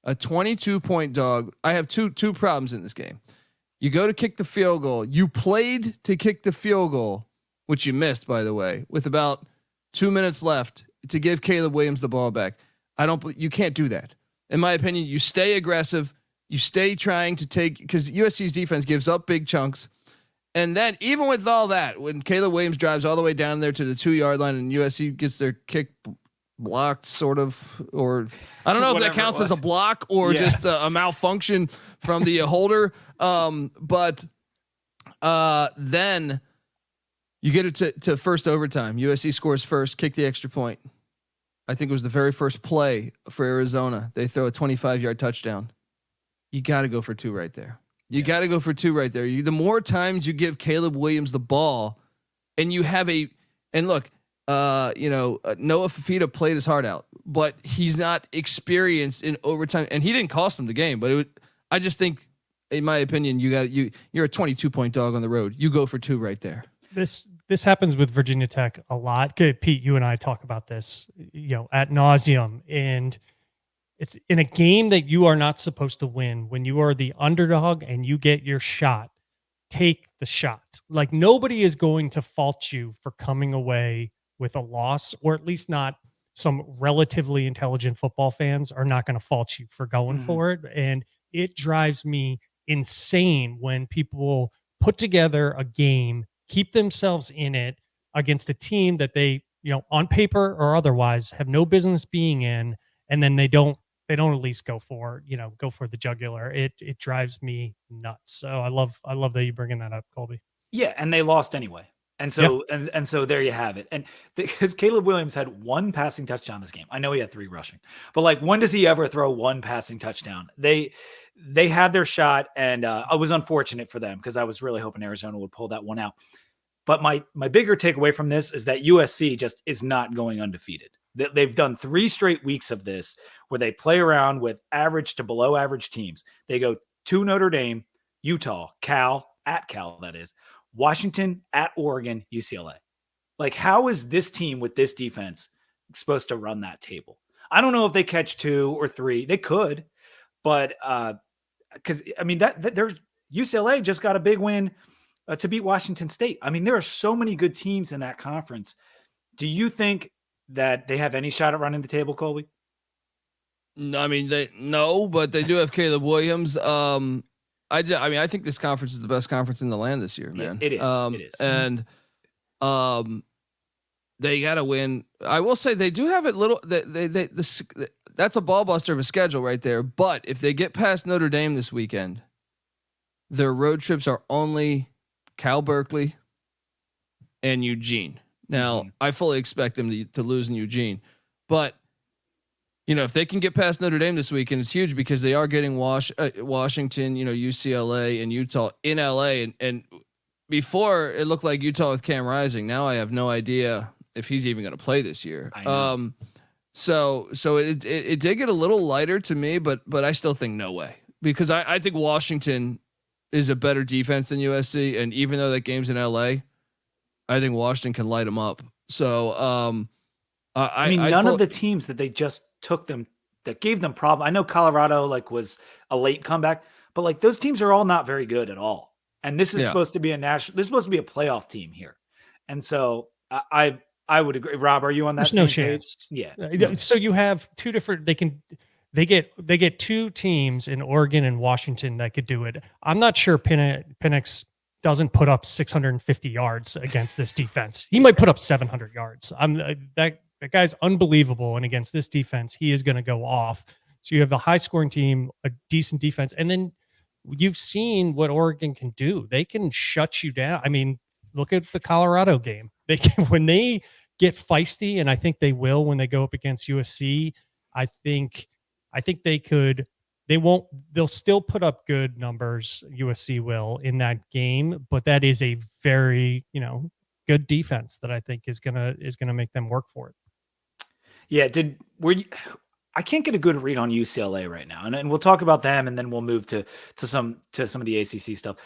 A 22-point dog. I have two problems in this game. You go to kick the field goal. You played to kick the field goal, which you missed, by the way, with about 2 minutes left to give Caleb Williams the ball back. You can't do that. In my opinion, you stay aggressive. You stay trying to take, because USC's defense gives up big chunks. And then even with all that, when Caleb Williams drives all the way down there to the 2-yard line and USC gets their kick blocked, sort of, or I don't know if that counts as a block or just a malfunction from the holder. But then you get it to first overtime. USC scores first, kick the extra point. I think it was the very first play for Arizona. They throw a 25-yard touchdown. You got to go for 2 right there. Got to go for 2 right there. The more times you give Caleb Williams the ball, and you have look, Noah Fafita played his heart out, but he's not experienced in overtime, and he didn't cost him the game. But I just think, in my opinion, you're a 22-point dog on the road. You go for 2 right there. This happens with Virginia Tech a lot. Good, Pete, you and I talk about this, ad nauseum, and it's in a game that you are not supposed to win. When you are the underdog and you get your shot, take the shot. Like, nobody is going to fault you for coming away with a loss, or at least not some relatively intelligent football fans are not going to fault you for going for it. And it drives me insane when people put together a game, keep themselves in it against a team that they, on paper or otherwise have no business being in. And then they don't at least go for the jugular. It drives me nuts. So I love that you're bringing that up, Colby. Yeah. And they lost anyway. And so, and so there you have it. And because Caleb Williams had 1 passing touchdown this game. I know he had 3 rushing, but like, when does he ever throw 1 passing touchdown? They had their shot, and I was unfortunate for them because I was really hoping Arizona would pull that one out. But my bigger takeaway from this is that USC just is not going undefeated. They've done 3 straight weeks of this where they play around with average to below average teams. They go to Notre Dame, Utah, Cal, that is, Washington, at Oregon, UCLA. Like, how is this team with this defense supposed to run that table? I don't know if they catch 2 or 3. They could, but because there's UCLA just got a big win to beat Washington State. I mean, there are so many good teams in that conference. Do you think that they have any shot at running the table, Colby? No, but they do have Caleb Williams. I think this conference is the best conference in the land this year, man. It is. It is. And they got to win. I will say they do have it little. That's a ball buster of a schedule right there. But if they get past Notre Dame this weekend, their road trips are only Cal Berkeley and Eugene. Now, I fully expect them to lose in Eugene, but if they can get past Notre Dame this weekend, it's huge because they are getting Washington, UCLA and Utah in LA. And before it looked like Utah with Cam Rising. Now I have no idea if he's even going to play this year. So it did get a little lighter to me, but I still think no way, because I think Washington is a better defense than USC. And even though that game's in LA, I think Washington can light them up. So, none of the teams that they just took them that gave them problem. I know Colorado was a late comeback, but those teams are all not very good at all. and this is supposed to be this is supposed to be a playoff team here. And so I would agree. Rob, are you on that There's same no page? chance. Yeah. So you have two different. They get two teams in Oregon and Washington that could do it. I'm not sure Penix doesn't put up 650 yards against this defense. He might put up 700 yards. That guy's unbelievable, and against this defense, he is going to go off. So you have a high scoring team, a decent defense, and then you've seen what Oregon can do. They can shut you down. I mean, look at the Colorado game. They can, when they get feisty, and I think they will when they go up against USC. I think they could. They won't. They'll still put up good numbers. USC will in that game, but that is a very good defense that I think is gonna make them work for it. Yeah. I can't get a good read on UCLA right now, and we'll talk about them, and then we'll move to some of the ACC stuff.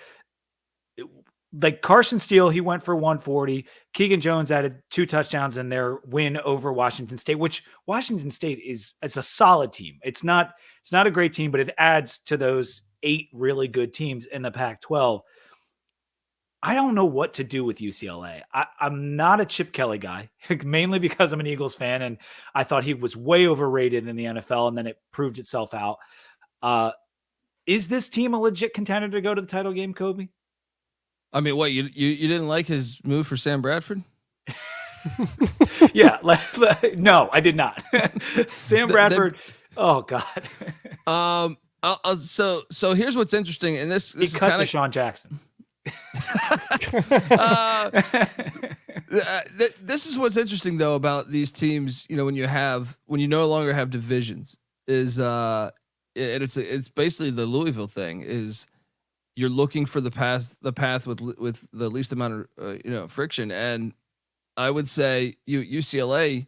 Like Carson Steele, he went for 140. Keegan Jones added 2 touchdowns in their win over Washington State, which Washington State is a solid team. It's not a great team, but it adds to those 8 really good teams in the Pac-12. I don't know what to do with UCLA. I'm not a Chip Kelly guy, mainly because I'm an Eagles fan, and I thought he was way overrated in the NFL, and then it proved itself out. Is this team a legit contender to go to the title game, Kobe? I mean, what you didn't like his move for Sam Bradford? Yeah, no, I did not. Sam Bradford. Oh God. So here's what's interesting, and this he cut Deshaun Jackson. This is what's interesting though about these teams. When you no longer have divisions, is it's basically the Louisville thing. Is you're looking for the path with the least amount of friction, and I would say UCLA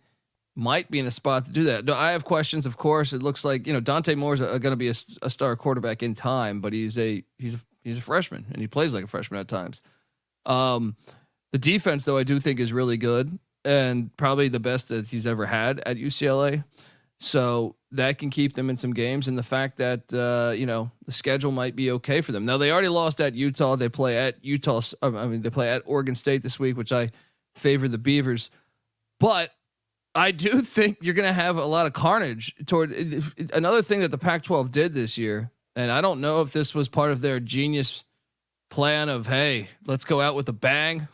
might be in a spot to do that. No, I have questions, of course. It looks like Dante Moore's going to be a star quarterback in time, but he's a freshman and he plays like a freshman at times. The defense, though, I do think is really good and probably the best that he's ever had at UCLA. So that can keep them in some games, and the fact that the schedule might be okay for them. Now they already lost at Utah. They play at Utah. They play at Oregon State this week, which I favor the Beavers. But I do think you're going to have a lot of carnage toward another thing that the Pac-12 did this year, and I don't know if this was part of their genius plan of, hey, let's go out with a bang.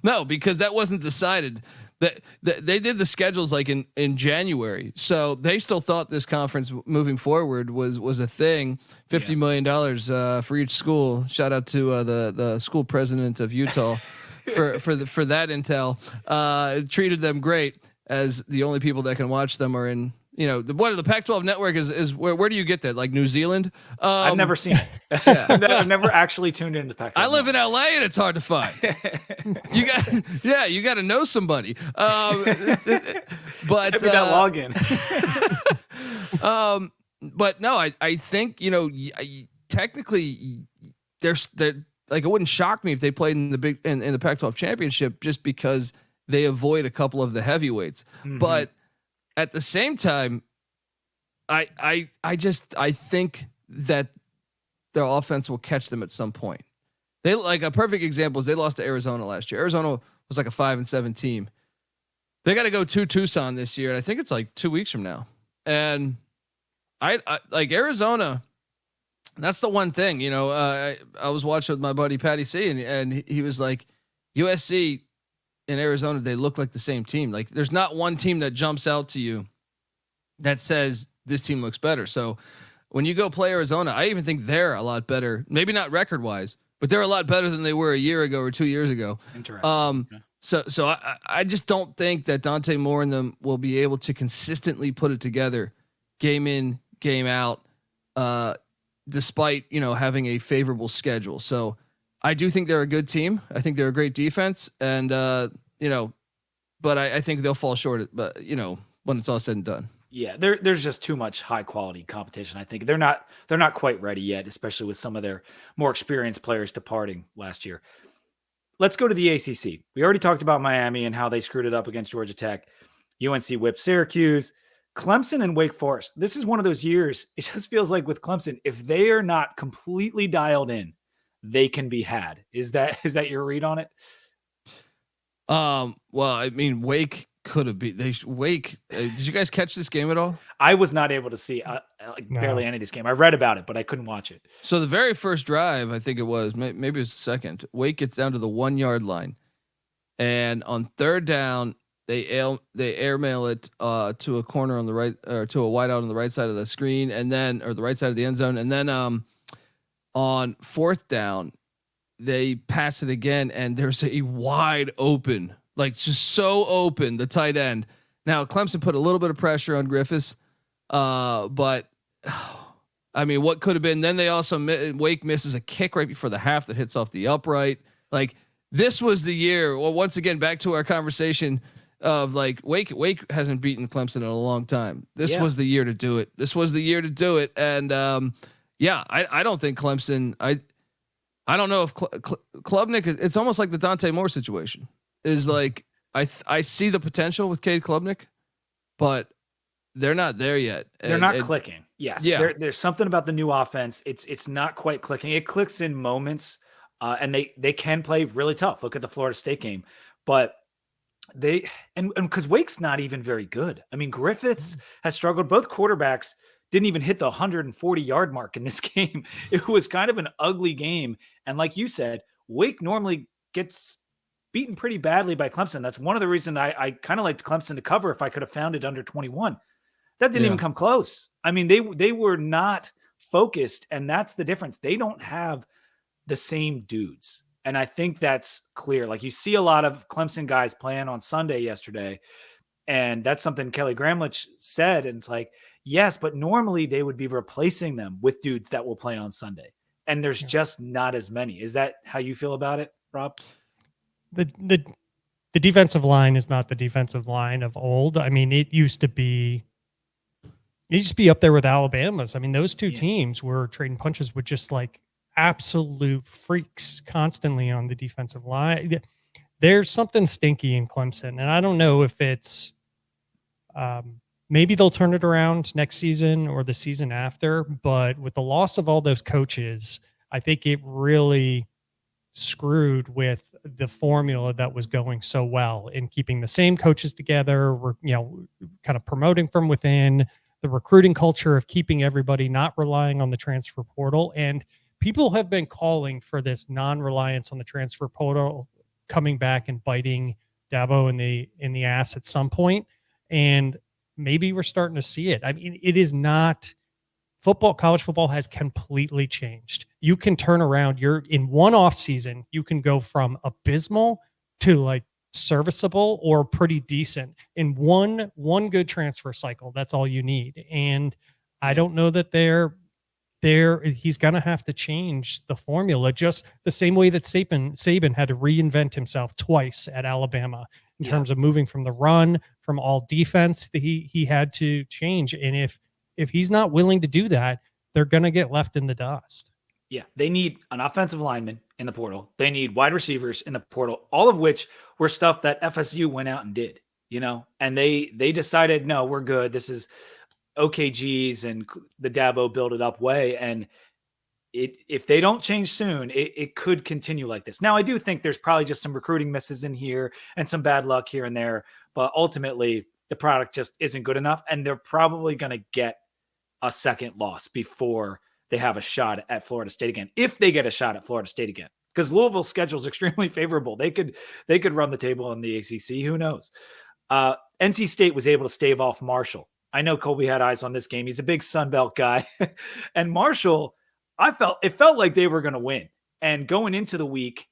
No, because that wasn't decided. That they did the schedules like in January, so they still thought this conference moving forward was a thing. $50 million for each school. Shout out to the school president of Utah for that intel. Treated them great, as the only people that can watch them are in the Pac-12 network is where do you get that? Like New Zealand? I've never seen it. Yeah. I've never actually tuned into Pac-12. I live in LA and it's hard to find. You got to know somebody. But that login. But no, I think technically there's like, it wouldn't shock me if they played in the Pac-12 championship, just because they avoid a couple of the heavyweights. Mm-hmm. But at the same time, I think that their offense will catch them at some point. They, like, a perfect example is they lost to Arizona last year. Arizona was like a 5-7 team. They got to go to Tucson this year, and I think it's like 2 weeks from now. And I like Arizona. That's the one thing, I was watching with my buddy Patty C, and he was like, USC in Arizona, they look like the same team. Like, there's not one team that jumps out to you that says this team looks better. So when you go play Arizona, I even think they're a lot better. Maybe not record wise, but they're a lot better than they were a year ago or 2 years ago. Interesting. So I just don't think that Dante Moore and them will be able to consistently put it together, game in, game out, despite having a favorable schedule. So I do think they're a good team. I think they're a great defense, and but I think they'll fall short. But when it's all said and done. Yeah, there's just too much high quality competition. I think they're not quite ready yet, especially with some of their more experienced players departing last year. Let's go to the ACC. We already talked about Miami and how they screwed it up against Georgia Tech. UNC whipped Syracuse, Clemson, and Wake Forest. This is one of those years. It just feels like with Clemson, if they are not completely dialed in, they can be had. Is that your read on it? Well, I mean, Wake could have beat Wake. Did you guys catch this game at all? I was not able to see barely any of this game. I read about it, but I couldn't watch it. So the very first drive, I think it was, maybe it was the second, Wake gets down to the 1 yard line, and on third down, they airmail it to a corner on the right, or to a wideout on the right side of the screen, and then, or the right side of the end zone, and then on fourth down, they pass it again, and there's a wide open, like just so open, the tight end. Now Clemson put a little bit of pressure on Griffiths, but I mean, what could have been? Then they also Wake misses a kick right before the half that hits off the upright. Like, this was the year. Well, once again, back to our conversation of like Wake hasn't beaten Clemson in a long time. This was the year to do it. This was the year to do it. And I don't think Clemson. I don't know if Klubnik is. It's almost like the Dante Moore situation. Is like I see the potential with Cade Klubnik, but they're not there yet. They're not clicking. Yes. Yeah. There's something about the new offense. It's not quite clicking. It clicks in moments, and they can play really tough. Look at the Florida State game, but they and because Wake's not even very good. I mean, Griffiths has struggled. Both quarterbacks didn't even hit the 140-yard mark in this game. It was kind of an ugly game, and like you said, Wake normally gets beaten pretty badly by Clemson. That's one of the reasons I kind of liked Clemson to cover if I could have found it under 21. That didn't even come close. I mean, they were not focused, and that's the difference. They don't have the same dudes. And I think that's clear. Like, you see a lot of Clemson guys playing on Sunday yesterday, and that's something Kelly Gramlich said. And it's like, yes, but normally they would be replacing them with dudes that will play on Sunday. And there's just not as many. Is that how you feel about it, Rob? The defensive line is not the defensive line of old. I mean, it used to be up there with Alabama's. I mean, those two teams were trading punches with just like absolute freaks constantly on the defensive line. There's something stinky in Clemson, and I don't know if it's maybe they'll turn it around next season or the season after, but with the loss of all those coaches, I think it really screwed with the formula that was going so well in keeping the same coaches together, kind of promoting from within, the recruiting culture of keeping everybody not relying on the transfer portal. And people have been calling for this non-reliance on the transfer portal coming back and biting Dabo in the ass at some point. And maybe we're starting to see it. I mean, it is not football. College football has completely changed. You can turn around. You're in one off season. You can go from abysmal to like serviceable or pretty decent in one good transfer cycle. That's all you need. And I don't know that he's going to have to change the formula just the same way that Saban had to reinvent himself twice at Alabama in terms of moving from the run, from all defense. He had to change. And if he's not willing to do that, they're going to get left in the dust. Yeah, they need an offensive lineman in the portal. They need wide receivers in the portal, all of which were stuff that FSU went out and did, and they decided, no, we're good. This is OKGs and the Dabo build it up way. And if they don't change soon, it could continue like this. Now, I do think there's probably just some recruiting misses in here and some bad luck here and there, but ultimately the product just isn't good enough. And they're probably going to get a second loss before they have a shot at Florida State again. If they get a shot at Florida State again, because Louisville's schedule is extremely favorable. They could run the table in the ACC. Who knows? NC State was able to stave off Marshall. I know Colby had eyes on this game. He's a big Sun Belt guy. And Marshall, it felt like they were going to win. And going into the week,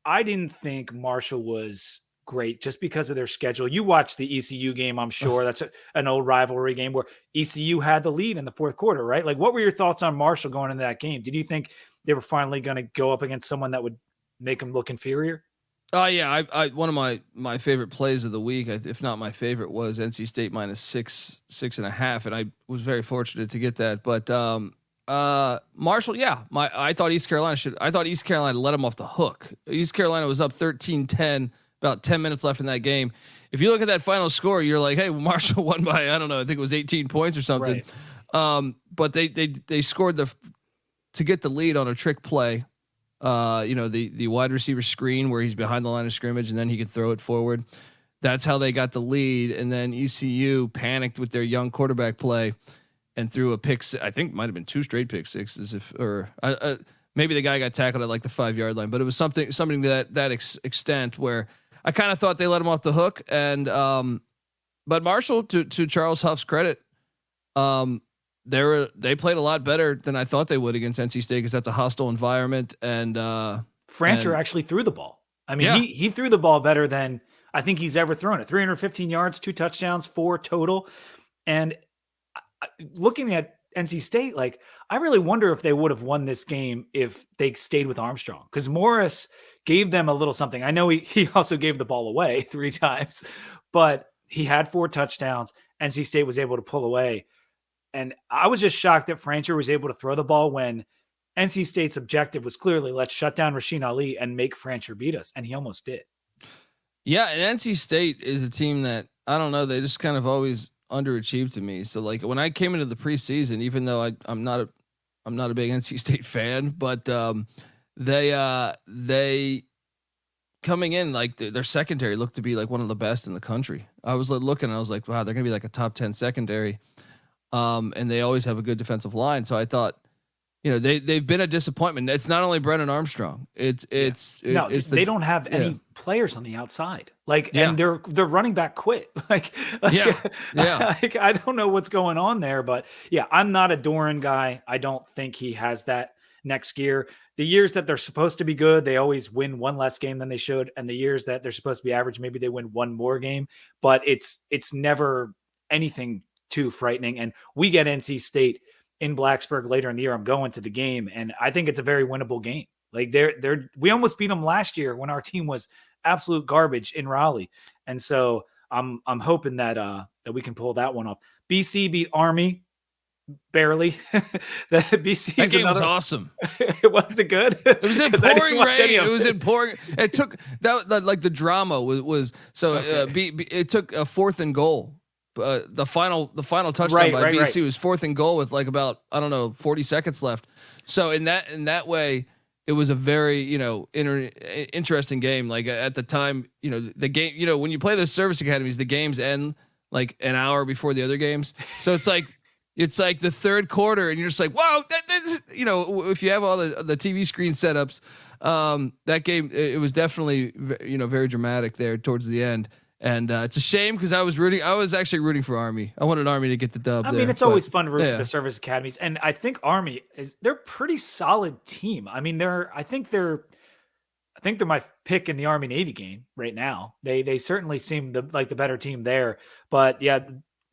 I didn't think Marshall was great just because of their schedule. You watched the ECU game, I'm sure. That's an old rivalry game where ECU had the lead in the fourth quarter, right? Like, what were your thoughts on Marshall going into that game? Did you think they were finally going to go up against someone that would make them look inferior? Yeah. I one of my favorite plays of the week, if not my favorite, was NC State minus 6.5. And I was very fortunate to get that. But Marshall, I thought East Carolina let them off the hook. East Carolina was up 13-10, about 10 minutes left in that game. If you look at that final score, you're like, hey, Marshall won by, I don't know, I think it was 18 points or something. Right. But they scored to get the lead on a trick play. The wide receiver screen where he's behind the line of scrimmage and then he could throw it forward. That's how they got the lead. And then ECU panicked with their young quarterback play and threw a pick. I think might have been 2 straight pick sixes maybe the guy got tackled at like the 5-yard line, but it was something to that extent where I kind of thought they let him off the hook. And, but Marshall, to Charles Huff's credit, they played a lot better than I thought they would against NC State because that's a hostile environment. And Francher actually threw the ball. I mean, he threw the ball better than I think he's ever thrown it. 315 yards, 2 touchdowns, 4 total. And looking at NC State, like, I really wonder if they would have won this game if they stayed with Armstrong, because Morris gave them a little something. I know he also gave the ball away 3 times, but he had 4 touchdowns. NC State was able to pull away. And I was just shocked that Francher was able to throw the ball when NC State's objective was clearly, let's shut down Rasheen Ali and make Francher beat us. And he almost did. Yeah. And NC State is a team that, I don't know, they just kind of always underachieved to me. So like when I came into the preseason, even though I'm not a big NC State fan, but they coming in, like their secondary looked to be like one of the best in the country. I was looking, I was like, wow, they're gonna be like a top 10 secondary. And they always have a good defensive line. So I thought, they've been a disappointment. It's not only Brennan Armstrong. They don't have any players on the outside. And their running back quit. Like I don't know what's going on there, but I'm not a Doran guy. I don't think he has that next year. The years that they're supposed to be good, they always win 1 less game than they should. And the years that they're supposed to be average, maybe they win 1 more game, but it's never anything too frightening. And we get NC State in Blacksburg later in the year. I'm going to the game, and I think it's a very winnable game. Like we almost beat them last year when our team was absolute garbage in Raleigh. And so I'm hoping that we can pull that one off. BC beat Army barely. That game was awesome. It wasn't good. It was in pouring rain. It was in pouring. It took that like the drama was so it took a 4th and goal. The final touchdown by BC was 4th and goal with like about 40 seconds left. So in that way, it was a very interesting game. Like at the time, the game, when you play those service academies, the games end like an hour before the other games. So it's like the 3rd quarter, and you're just like, wow, that's if you have all the TV screen setups, that game it was definitely very dramatic there towards the end. And it's a shame because I was actually rooting for Army. I wanted Army to get the dub. I mean, it's always fun to root for the service academies. And I think Army they're a pretty solid team. I mean, I think they're my pick in the Army Navy game right now. They certainly seem like the better team there. But yeah,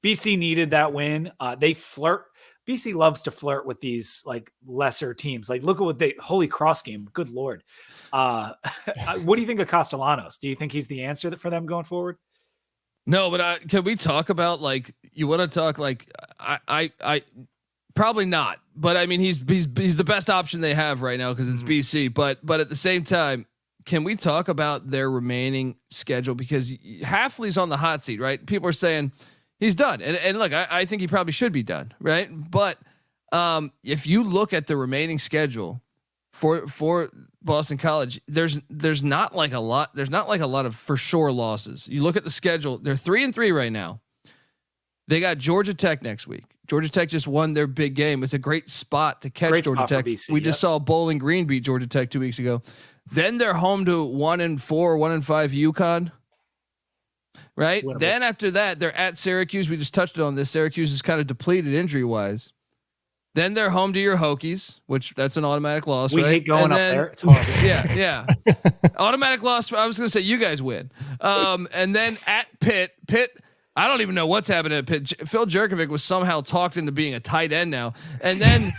BC needed that win. They flirt. BC loves to flirt with these like lesser teams. Like look at what Holy Cross game. Good Lord. What do you think of Castellanos? Do you think he's the answer for them going forward? No, but can we talk about like, you want to talk like, I probably not, but I mean, he's the best option they have right now because it's BC, but at the same time, can we talk about their remaining schedule? Because Hafley's on the hot seat, right? People are saying he's done. And look, I think he probably should be done. Right. But if you look at the remaining schedule for Boston College, there's not like a lot of for sure losses. You look at the schedule, they're 3-3 right now. They got Georgia Tech next week. Georgia Tech just won their big game. It's a great spot to catch Georgia Tech. BC, we just saw Bowling Green beat Georgia Tech 2 weeks ago. Then they're home to 1-4, 1-5 UConn. Right. Winnable. Then after that, they're at Syracuse. We just touched on this. Syracuse is kind of depleted injury wise. Then they're home to your Hokies, which that's an automatic loss. We right? hate going up there. It's horrible. Yeah. Automatic loss. I was going to say you guys win. And then at Pitt, I don't even know what's happening at Pitt. Phil Jerkovic was somehow talked into being a tight end now. And then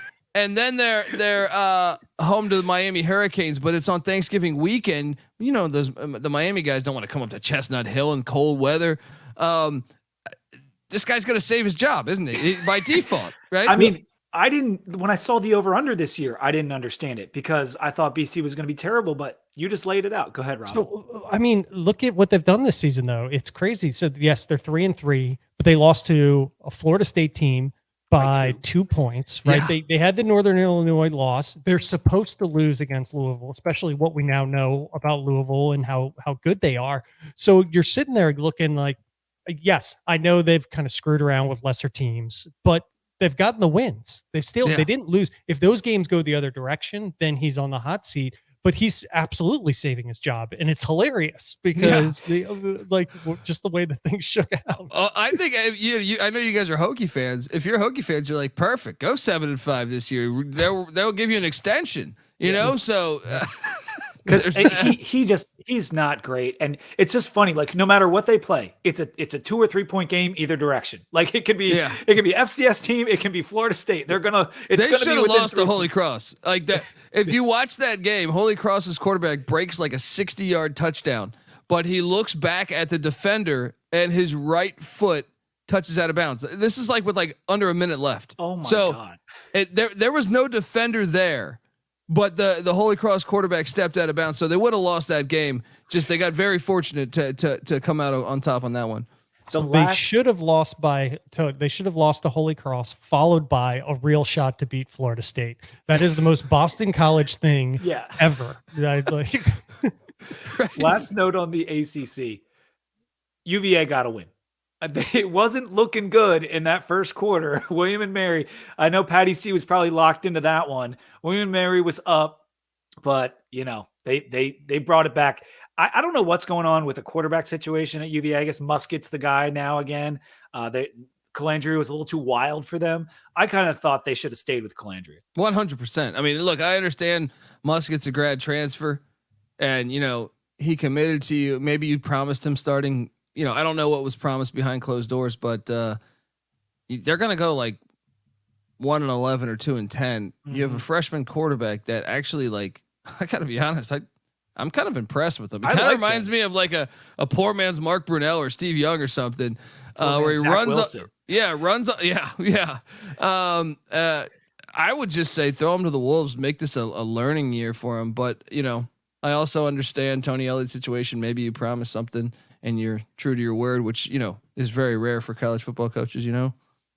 they're home to the Miami Hurricanes, but it's on Thanksgiving weekend. The Miami guys don't want to come up to Chestnut Hill in cold weather. This guy's going to save his job, isn't he? By default, right? I mean, when I saw the over under this year, I didn't understand it because I thought BC was going to be terrible, but you just laid it out. Go ahead, Rob. So, I mean, look at what they've done this season, though. It's crazy. So yes, they're 3-3, but they lost to a Florida State team, by 2 points, right? Yeah. They had the Northern Illinois loss. They're supposed to lose against Louisville, especially what we now know about Louisville and how good they are. So you're sitting there looking like, yes, I know they've kind of screwed around with lesser teams, but they've gotten the wins. They didn't lose. If those games go the other direction, then he's on the hot seat. But he's absolutely saving his job, and it's hilarious because just the way that things shook out. I think I know you guys are Hokie fans. If you're Hokie fans, you're like, perfect. Go 7-5 this year. They'll give you an extension. You know, so because he's not great, and it's just funny. Like no matter what they play, it's a 2 or 3 point game either direction. Like it could be FCS team, it can be Florida State. They should have lost to Holy Cross like that. If you watch that game, Holy Cross's quarterback breaks like a 60-yard touchdown, but he looks back at the defender and his right foot touches out of bounds. This is like with like under a minute left. Oh my God! There was no defender there. But the Holy Cross quarterback stepped out of bounds, so they would have lost that game. Just they got very fortunate to come out on top on that one. So they should have lost to Holy Cross, followed by a real shot to beat Florida State. That is the most Boston College thing ever. Last note on the ACC: UVA got a win. It wasn't looking good in that first quarter. William and Mary, I know Patty C was probably locked into that one. William and Mary was up, but they brought it back. I don't know what's going on with the quarterback situation at UVA. I guess Muskett's the guy now again. Calandria was a little too wild for them. I kind of thought they should have stayed with Calandria. 100%. I mean, look, I understand Muskett's a grad transfer, and he committed to you. Maybe you promised him starting. I don't know what was promised behind closed doors, but they're going to go like 1-11 or 2-10. Mm-hmm. You have a freshman quarterback that actually, like, I got to be honest, I'm kind of impressed with him. It kind of reminds me of like a poor man's Mark Brunell or Steve Young or something, where he runs up. Yeah. I would just say throw him to the wolves, make this a learning year for him. But I also understand Tony Elliott's situation. Maybe you promised something and you're true to your word, which is very rare for college football coaches.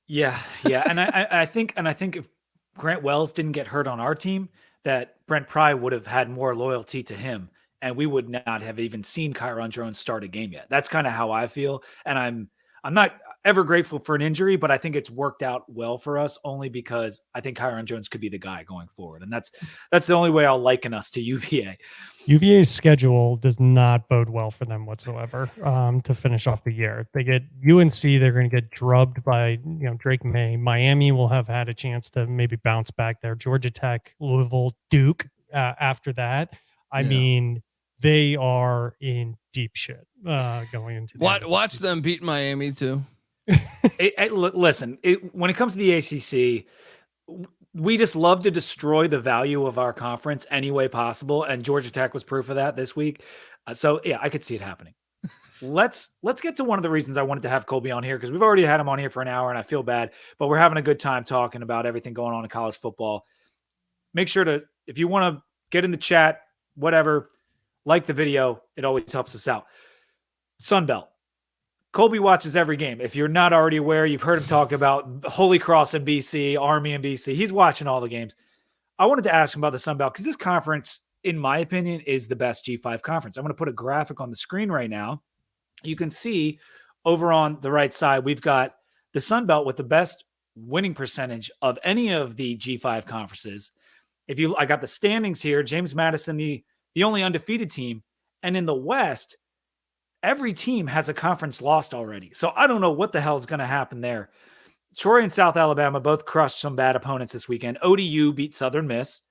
Yeah, and I think if Grant Wells didn't get hurt on our team, that Brent Pry would have had more loyalty to him, and we would not have even seen Kyron Jones start a game yet. That's kind of how I feel, and I'm not ever grateful for an injury, but I think it's worked out well for us only because I think Kyron Jones could be the guy going forward, and that's the only way I'll liken us to UVA. UVA's schedule does not bode well for them whatsoever to finish off the year. They get UNC, they're going to get drubbed by Drake May. Miami will have had a chance to maybe bounce back there. Georgia Tech, Louisville, Duke after that. I mean, they are in deep shit going into watch them beat Miami too. Listen, when it comes to the ACC, we just love to destroy the value of our conference any way possible, and Georgia Tech was proof of that this week. So yeah, I could see it happening. Let's get to one of the reasons I wanted to have Colby on here, because we've already had him on here for an hour, and I feel bad, but we're having a good time talking about everything going on in college football. Make sure to, if you want to get in the chat, whatever, like the video. It always helps us out. Sunbelt. Colby watches every game. If you're not already aware, you've heard him talk about Holy Cross in BC, Army in BC. He's watching all the games. I wanted to ask him about the Sun Belt because this conference, in my opinion, is the best G5 conference. I'm going to put a graphic on the screen right now. You can see over on the right side, we've got the Sun Belt with the best winning percentage of any of the G5 conferences. I got the standings here. James Madison, the only undefeated team. And in the West, every team has a conference lost already. So I don't know what the hell is going to happen there. Troy and South Alabama both crushed some bad opponents this weekend. ODU beat Southern Miss,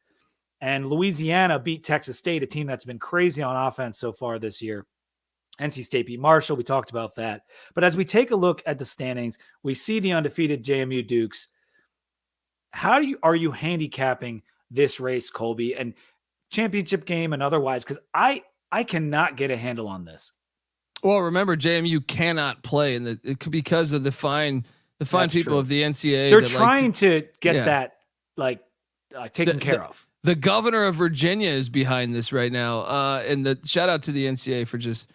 and Louisiana beat Texas State, a team that's been crazy on offense so far this year. NC State beat Marshall. We talked about that. But as we take a look at the standings, we see the undefeated JMU Dukes. How are you handicapping this race, Colby, and championship game and otherwise? Because I cannot get a handle on this. Well, remember JMU cannot play, and because of the fine people true. Of the NCAA. They're trying to get that taken care of. The governor of Virginia is behind this right now, and the shout out to the NCAA for just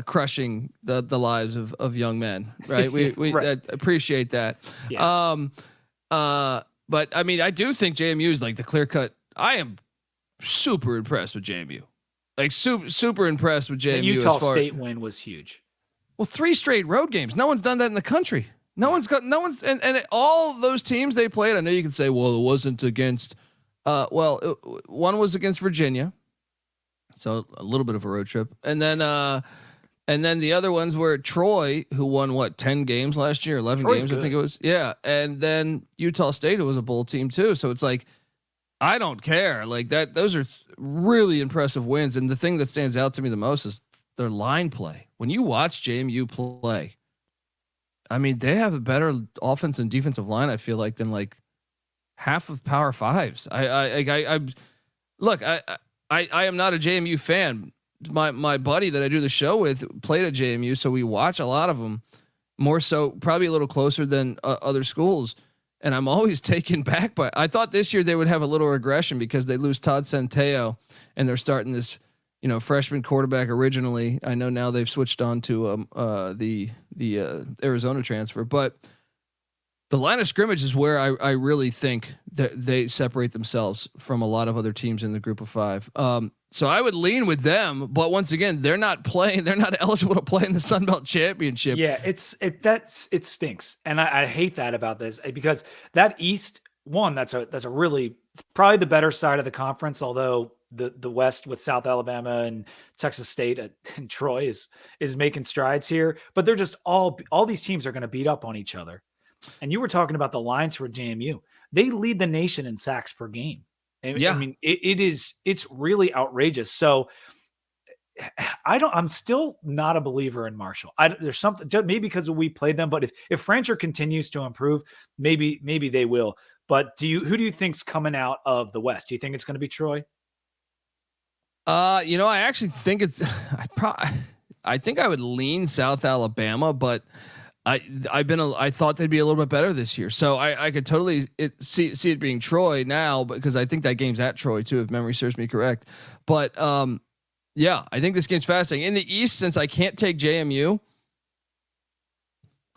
crushing the lives of young men. Right, we right. Appreciate that. Yeah. But I mean, I do think JMU is like the clear cut. I am super impressed with JMU. Like super impressed with JMU. The Utah State win was huge. Well, 3 straight road games. No one's done that in the country. No one's and all those teams they played. I know you can say, well, it wasn't against. One was against Virginia, so a little bit of a road trip, and then the other ones were Troy, who won 10 games last year, 11 Troy's games, good. I think it was. Yeah, and then Utah State, who was a bowl team too. So it's like, I don't care. Like that, those are really impressive wins. And the thing that stands out to me the most is their line play. When you watch JMU play, I mean, they have a better offense and defensive line, I feel like, than like half of Power Fives. I am not a JMU fan. My buddy that I do the show with played at JMU, so we watch a lot of them, more so probably a little closer than other schools. And I'm always taken back by. I thought this year they would have a little regression because they lose Todd Centeio, and they're starting this, freshman quarterback originally. I know now they've switched on to the Arizona transfer, but the line of scrimmage is where I really think that they separate themselves from a lot of other teams in the group of 5. So I would lean with them, but once again, they're not eligible to play in the Sun Belt Championship. Yeah, it stinks. And I hate that about this because that East one, that's a really, it's probably the better side of the conference, although the West with South Alabama and Texas State and Troy is making strides here, but they're just all these teams are going to beat up on each other. And you were talking about the lines for JMU. They lead the nation in sacks per game. Yeah. I mean, it's really outrageous. So I'm still not a believer in Marshall. There's something, maybe because we played them, but if Francher continues to improve, maybe they will. But who do you think's coming out of the West? Do you think it's going to be Troy? I actually think I think I would lean South Alabama, but I thought they'd be a little bit better this year. So I could totally see it being Troy now, because I think that game's at Troy too, if memory serves me correct. But yeah, I think this game's fascinating. In the East, since I can't take JMU,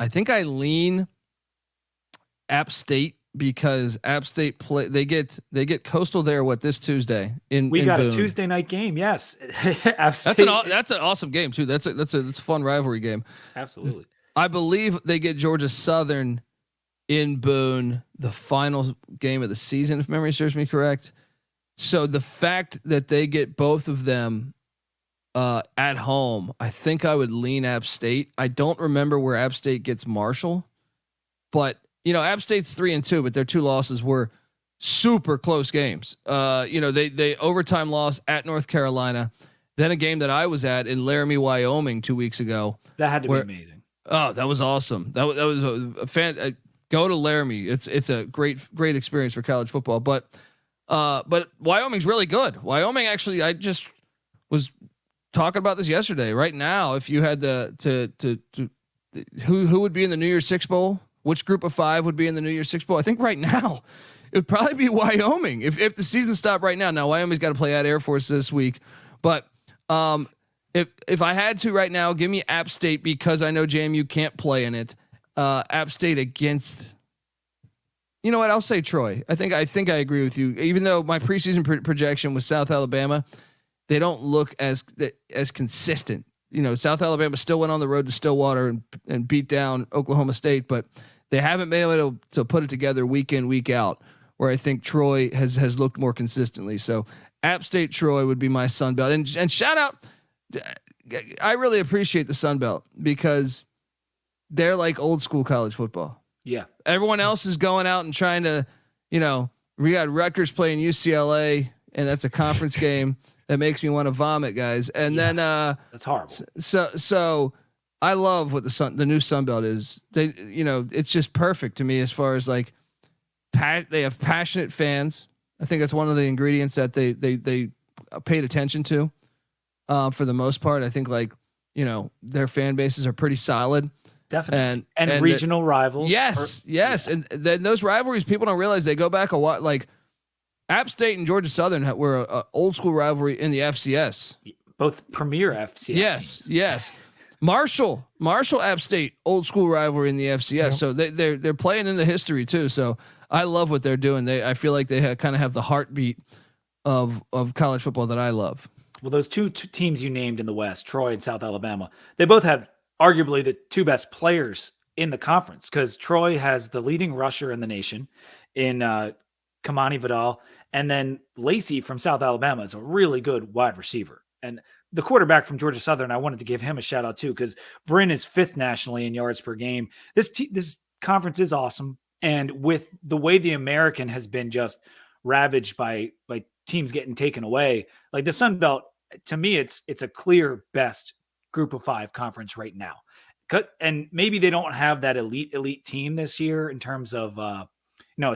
I think I lean App State, because App State they get Coastal there this Tuesday in got Boone. a Tuesday night game. Yes. App State. That's an awesome game too. That's a fun rivalry game. Absolutely. I believe they get Georgia Southern in Boone, the final game of the season, if memory serves me correct. So the fact that they get both of them at home, I think I would lean App State. I don't remember where App State gets Marshall, but App State's 3-2, but their 2 losses were super close games. They overtime loss at North Carolina, then a game that I was at in Laramie, Wyoming 2 weeks ago. That had to be amazing. Oh, that was awesome. That was a fan. Go to Laramie. It's a great experience for college football. But Wyoming's really good. Wyoming, actually, I just was talking about this yesterday. Right now, if you had to who would be in the New Year's Six Bowl, which group of 5 would be in the New Year's Six Bowl? I think right now it would probably be Wyoming. If the season stopped right now. Now Wyoming's got to play at Air Force this week, but if I had to right now, give me App State, because I know JMU can't play in it. App State against, you know what? I'll say Troy. I think I agree with you. Even though my preseason projection was South Alabama, they don't look as consistent. South Alabama still went on the road to Stillwater and beat down Oklahoma State, but they haven't been able to put it together week in, week out, where I think Troy has looked more consistently. So App State, Troy would be my Sun Belt. And shout out, I really appreciate the Sun Belt, because they're like old school college football. Yeah. Everyone else is going out and trying to, we got Rutgers playing UCLA, and that's a conference game that makes me want to vomit, guys. And then that's horrible. So I love what the new Sun Belt is. They, it's just perfect to me as far as like they have passionate fans. I think that's one of the ingredients that they paid attention to. For the most part, I think their fan bases are pretty solid. Definitely. And regional rivals. Yes. Yeah. And then those rivalries, people don't realize they go back a lot. Like App State and Georgia Southern were an old school rivalry in the FCS. Both premier FCS. Yes. teams. Yes. Marshall, App State, old school rivalry in the FCS. Yep. So they're playing into history too. So I love what they're doing. I feel like they kind of have the heartbeat of college football that I love. Well, those two teams you named in the West, Troy and South Alabama, they both have arguably the two best players in the conference, because Troy has the leading rusher in the nation in Kamani Vidal, and then Lacey from South Alabama is a really good wide receiver. And the quarterback from Georgia Southern, I wanted to give him a shout out too, because Bryn is 5th nationally in yards per game. This conference is awesome. And with the way the American has been just ravaged by teams getting taken away, like the Sun Belt, to me, it's a clear best group of 5 conference right now. And maybe they don't have that elite team this year in terms of, a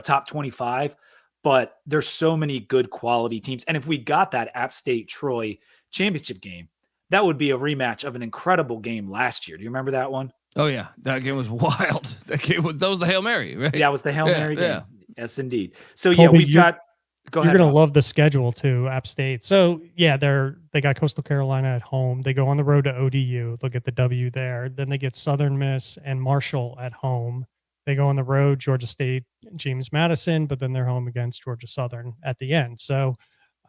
top 25, but there's so many good quality teams. And if we got that App State Troy championship game, that would be a rematch of an incredible game last year. Do you remember that one? Oh yeah. That game was wild. That was the Hail Mary, right? Yeah, it was the Hail Mary game. Yeah. Yes, indeed. So Colby, yeah, we've got, go ahead. You're going to love the schedule too, App State. So yeah, they got Coastal Carolina at home. They go on the road to ODU. They'll get the W there. Then they get Southern Miss and Marshall at home. They go on the road, Georgia State, James Madison, but then they're home against Georgia Southern at the end. So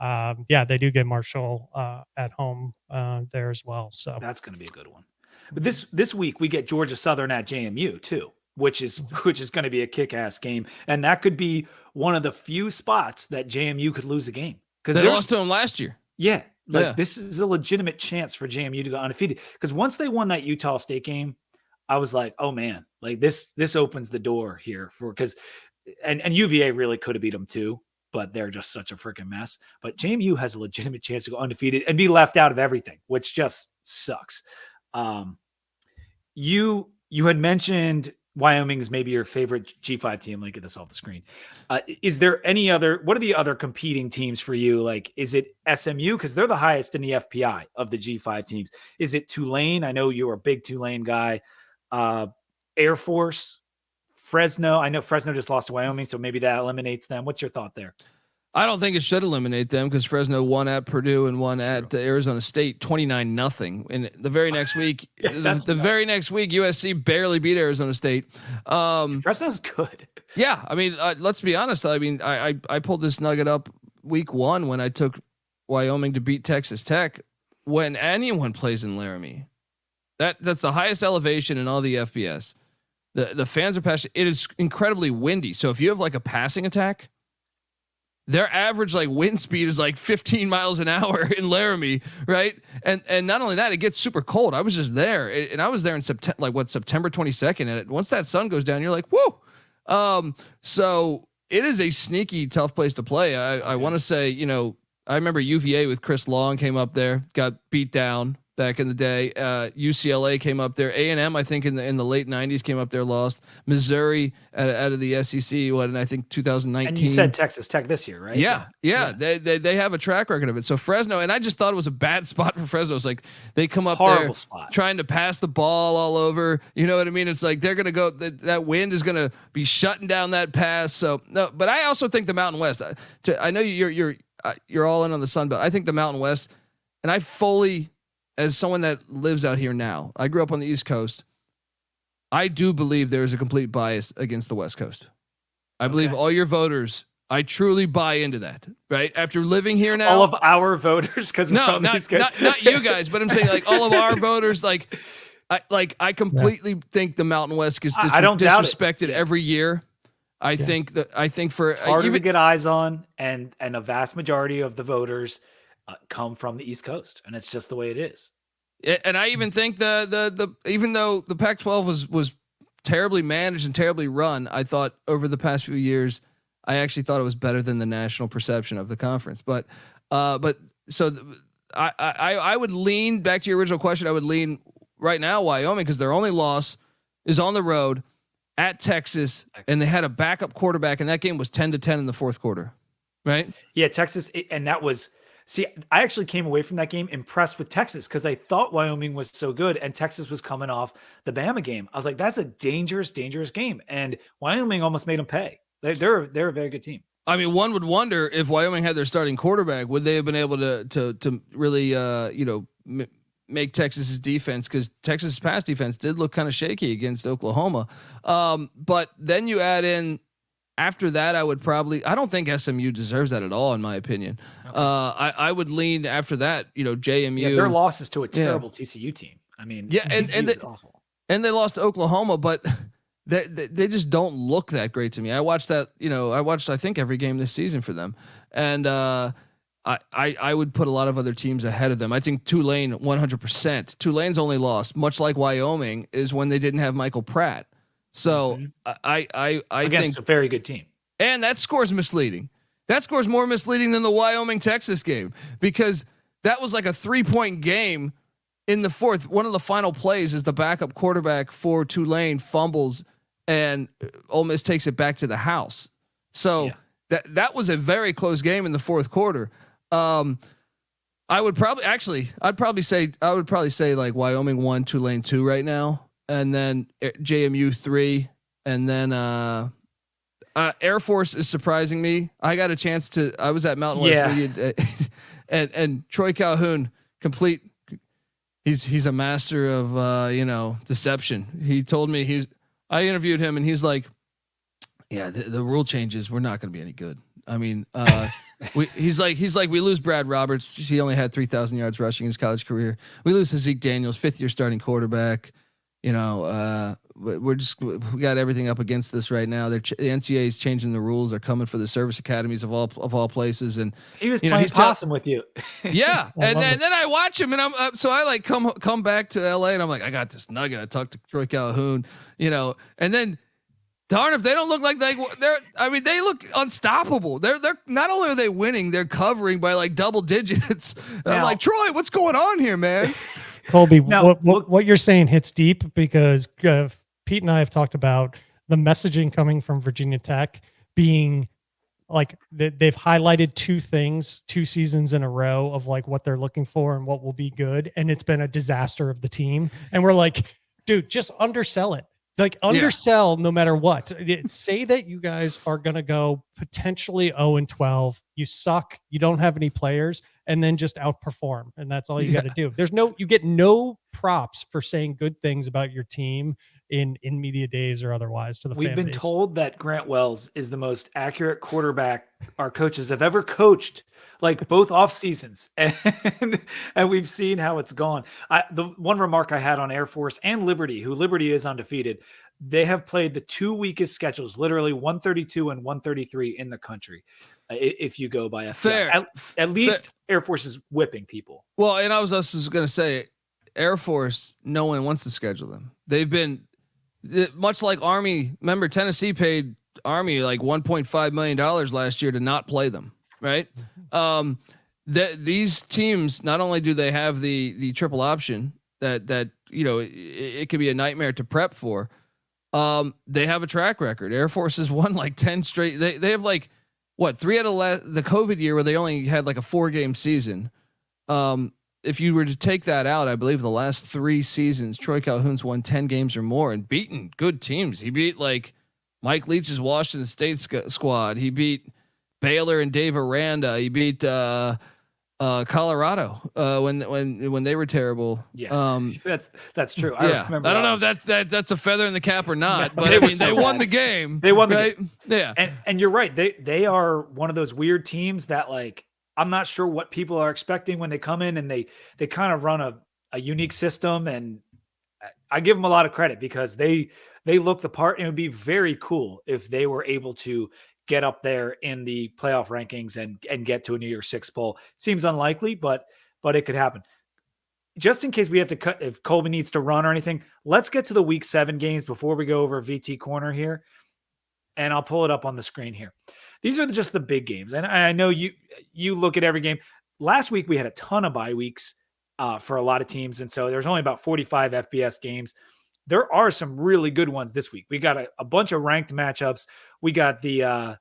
they do get Marshall at home there as well. So that's going to be a good one. But this week we get Georgia Southern at JMU too, which is going to be a kick-ass game, and that could be one of the few spots that JMU could lose a game, because they lost to them last year. Yeah, this is a legitimate chance for JMU to go undefeated, because once they won that Utah State game, I was like, oh man, like this opens the door here and UVA really could have beat them too, but they're just such a freaking mess. But JMU has a legitimate chance to go undefeated and be left out of everything, which just sucks. You had mentioned Wyoming is maybe your favorite G5 team. Let me get this off the screen. Is there any other, what are the other competing teams for you? Like, is it SMU? Because they're the highest in the FPI of the G5 teams. Is it Tulane? I know you're a big Tulane guy. Air Force, Fresno. I know Fresno just lost to Wyoming, so maybe that eliminates them. What's your thought there? I don't think it should eliminate them, because Fresno won at Purdue and won at Arizona State 29-0. And the very next week, very next week, USC barely beat Arizona State. Fresno's good. Yeah, I mean, let's be honest. I mean, I pulled this nugget up week 1 when I took Wyoming to beat Texas Tech. When anyone plays in Laramie, that's the highest elevation in all the FBS. The fans are passionate. It is incredibly windy. So if you have like a passing attack, their average like wind speed is like 15 miles an hour in Laramie, right? And not only that, it gets super cold. I was just there, and I was there in September 22nd. And once that sun goes down, you're like, whoa. So it is a sneaky tough place to play. I want to say, I remember UVA with Chris Long came up there, got beat down back in the day. UCLA came up there. A&M, I think in the late 90s came up there, lost. Missouri out of the SEC, I think 2019. And you said Texas Tech this year, right? Yeah. They have a track record of it. So Fresno, and I just thought it was a bad spot for Fresno. It's like they come up horrible there spot, trying to pass the ball all over. You know what I mean? It's like they're going to go, that wind is going to be shutting down that pass. So no, but I also think the Mountain West, I know you're all in on the Sun Belt. I think the Mountain West, and I fully, as someone that lives out here now, I grew up on the East Coast. I do believe there is a complete bias against the West Coast. I believe all your voters, I truly buy into that, right? After living here now. All of our voters, because not you guys, but I'm saying like all of our voters, I completely think the Mountain West gets disrespected every year. I think for it's harder to get eyes on, and a vast majority of the voters come from the East Coast, and it's just the way it is. And I even think even though the Pac-12 was terribly managed and terribly run, I thought over the past few years, I actually thought it was better than the national perception of the conference. But so I would lean back to your original question. I would lean right now Wyoming, because their only loss is on the road at Texas, and they had a backup quarterback, and that game was 10-10 in the fourth quarter, right? Yeah, Texas, and that was. See, I actually came away from that game impressed with Texas, because I thought Wyoming was so good, and Texas was coming off the Bama game. I was like, that's a dangerous, dangerous game, and Wyoming almost made them pay. They're a very good team. I mean, one would wonder if Wyoming had their starting quarterback, would they have been able to really make Texas's defense, because Texas's pass defense did look kind of shaky against Oklahoma. But then you add in after that, I don't think SMU deserves that at all, in my opinion. Okay. I would lean after that, JMU. Yeah, their losses to a terrible TCU team. I mean, and is awful. And they lost to Oklahoma, but they just don't look that great to me. I watched that, I think every game this season for them. And I would put a lot of other teams ahead of them. I think Tulane 100%. Tulane's only loss, much like Wyoming, is when they didn't have Michael Pratt. So I against think a very good team. And that score's misleading. That score's more misleading than the Wyoming Texas game, because that was like a 3-point game in the fourth. One of the final plays is the backup quarterback for Tulane fumbles and Ole Miss takes it back to the house. So that was a very close game in the fourth quarter. I'd probably say like Wyoming 1, Tulane 2 right now. And then JMU 3, and then Air Force is surprising me. I got a chance I was at Mountain West Media, and Troy Calhoun, he's a master of deception. He told me I interviewed him, and he's like, yeah, the rule changes, we're not going to be any good. I mean, he's like we lose Brad Roberts. He only had 3,000 yards rushing in his college career. We lose Zeke Daniels, 5th-year starting quarterback. We got everything up against this right now. The NCAA is changing the rules. They're coming for the service academies of all places. And he was playing possum with you. Yeah. And then I watch him, and so I like come back to LA, and I'm like, I got this nugget. I talked to Troy Calhoun, and then darn if they don't look like they look unstoppable. They're not only are they winning, they're covering by like double digits. I'm like, Troy, what's going on here, man? Colby, what you're saying hits deep, because Pete and I have talked about the messaging coming from Virginia Tech being like they've highlighted 2 seasons in a row of like what they're looking for and what will be good, and it's been a disaster of the team. And we're like, dude, just undersell it. Like undersell no matter what. Say that you guys are going to go potentially 0-12. You suck. You don't have any players, and then just outperform. And that's all you got to do. You get no props for saying good things about your team in media days or otherwise to the fan base. We've been told that Grant Wells is the most accurate quarterback our coaches have ever coached, like both off seasons. And we've seen how it's gone. The one remark I had on Air Force and Liberty, who Liberty is undefeated, they have played the 2 weakest schedules, literally 132 and 133 in the country. If you go by FPI. At least Air Force is whipping people. Well, and I was also going to say, Air Force, no one wants to schedule them. They've been much like Army. Remember, Tennessee paid Army like $1.5 million last year to not play them. Right. These teams, not only do they have the triple option that it could be a nightmare to prep for. They have a track record. Air Force has won like 10 straight. They have like 3 out of the COVID year where they only had like a 4-game season. If you were to take that out, I believe the last 3 seasons, Troy Calhoun's won 10 games or more and beaten good teams. He beat like Mike Leach's Washington State squad. He beat Baylor and Dave Aranda. He beat Colorado when they were terrible. Yes, that's true. I don't know if that's a feather in the cap or not, but I mean, they won the game. They won the game. Yeah, and you're right. They are one of those weird teams that like I'm not sure what people are expecting when they come in, and they kind of run a unique system, and I give them a lot of credit because they look the part, and it would be very cool if they were able to get up there in the playoff rankings and get to a New Year's Six bowl. Seems unlikely, but it could happen. Just in case we have to cut, if Colby needs to run or anything, let's get to the week 7 games before we go over VT corner here. And I'll pull it up on the screen here. These are just the big games. And I know you look at every game. Last week we had a ton of bye weeks for a lot of teams. And so there's only about 45 FBS games. There are some really good ones this week. We got a bunch of ranked matchups. We got the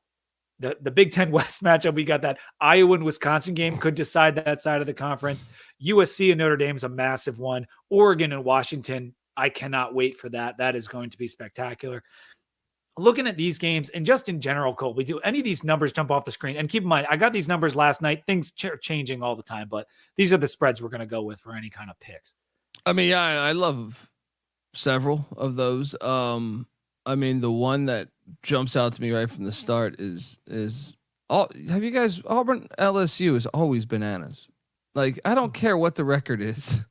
Big Ten West matchup. We got that Iowa and Wisconsin game could decide that side of the conference. USC and Notre Dame is a massive one. Oregon and Washington, I cannot wait for that. That is going to be spectacular. looking at these games and just in general, Colby, do any of these numbers jump off the screen? And keep in mind, I got these numbers last night. Things are changing all the time, but these are the spreads we're going to go with for any kind of picks. I mean, I love several of those. I mean, the one that jumps out to me right from the start is have you guys Auburn LSU is always bananas. Like, I don't care what the record is.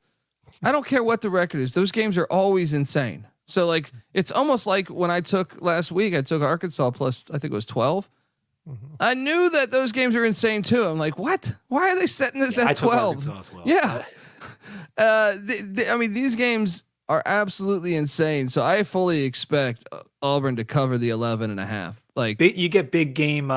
I don't care what the record is. Those games are always insane. So like, it's almost like when I took last week, I took Arkansas plus, I think it was 12. Mm-hmm. I knew that those games are insane too. I'm like, what? Why are they setting this at 12? Well. Yeah. I mean, these games are absolutely insane. So I fully expect Auburn to cover the 11.5. Like, you get big game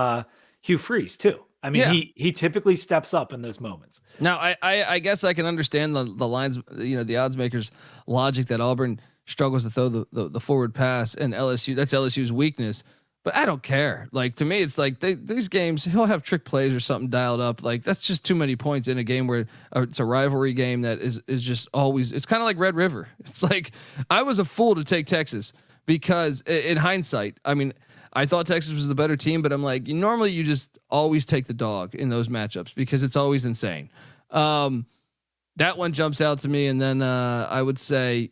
Hugh Freeze too. I mean, he typically steps up in those moments. Now, I guess I can understand the lines, the odds makers' logic that Auburn struggles to throw the forward pass, and that's LSU's weakness. But I don't care. Like, to me, it's like these games, he'll have trick plays or something dialed up. Like, that's just too many points in a game where it's a rivalry game that is just always. It's kind of like Red River. It's like, I was a fool to take Texas because in hindsight, I mean, I thought Texas was the better team, but I'm like, normally you just always take the dog in those matchups because it's always insane. That one jumps out to me, and then I would say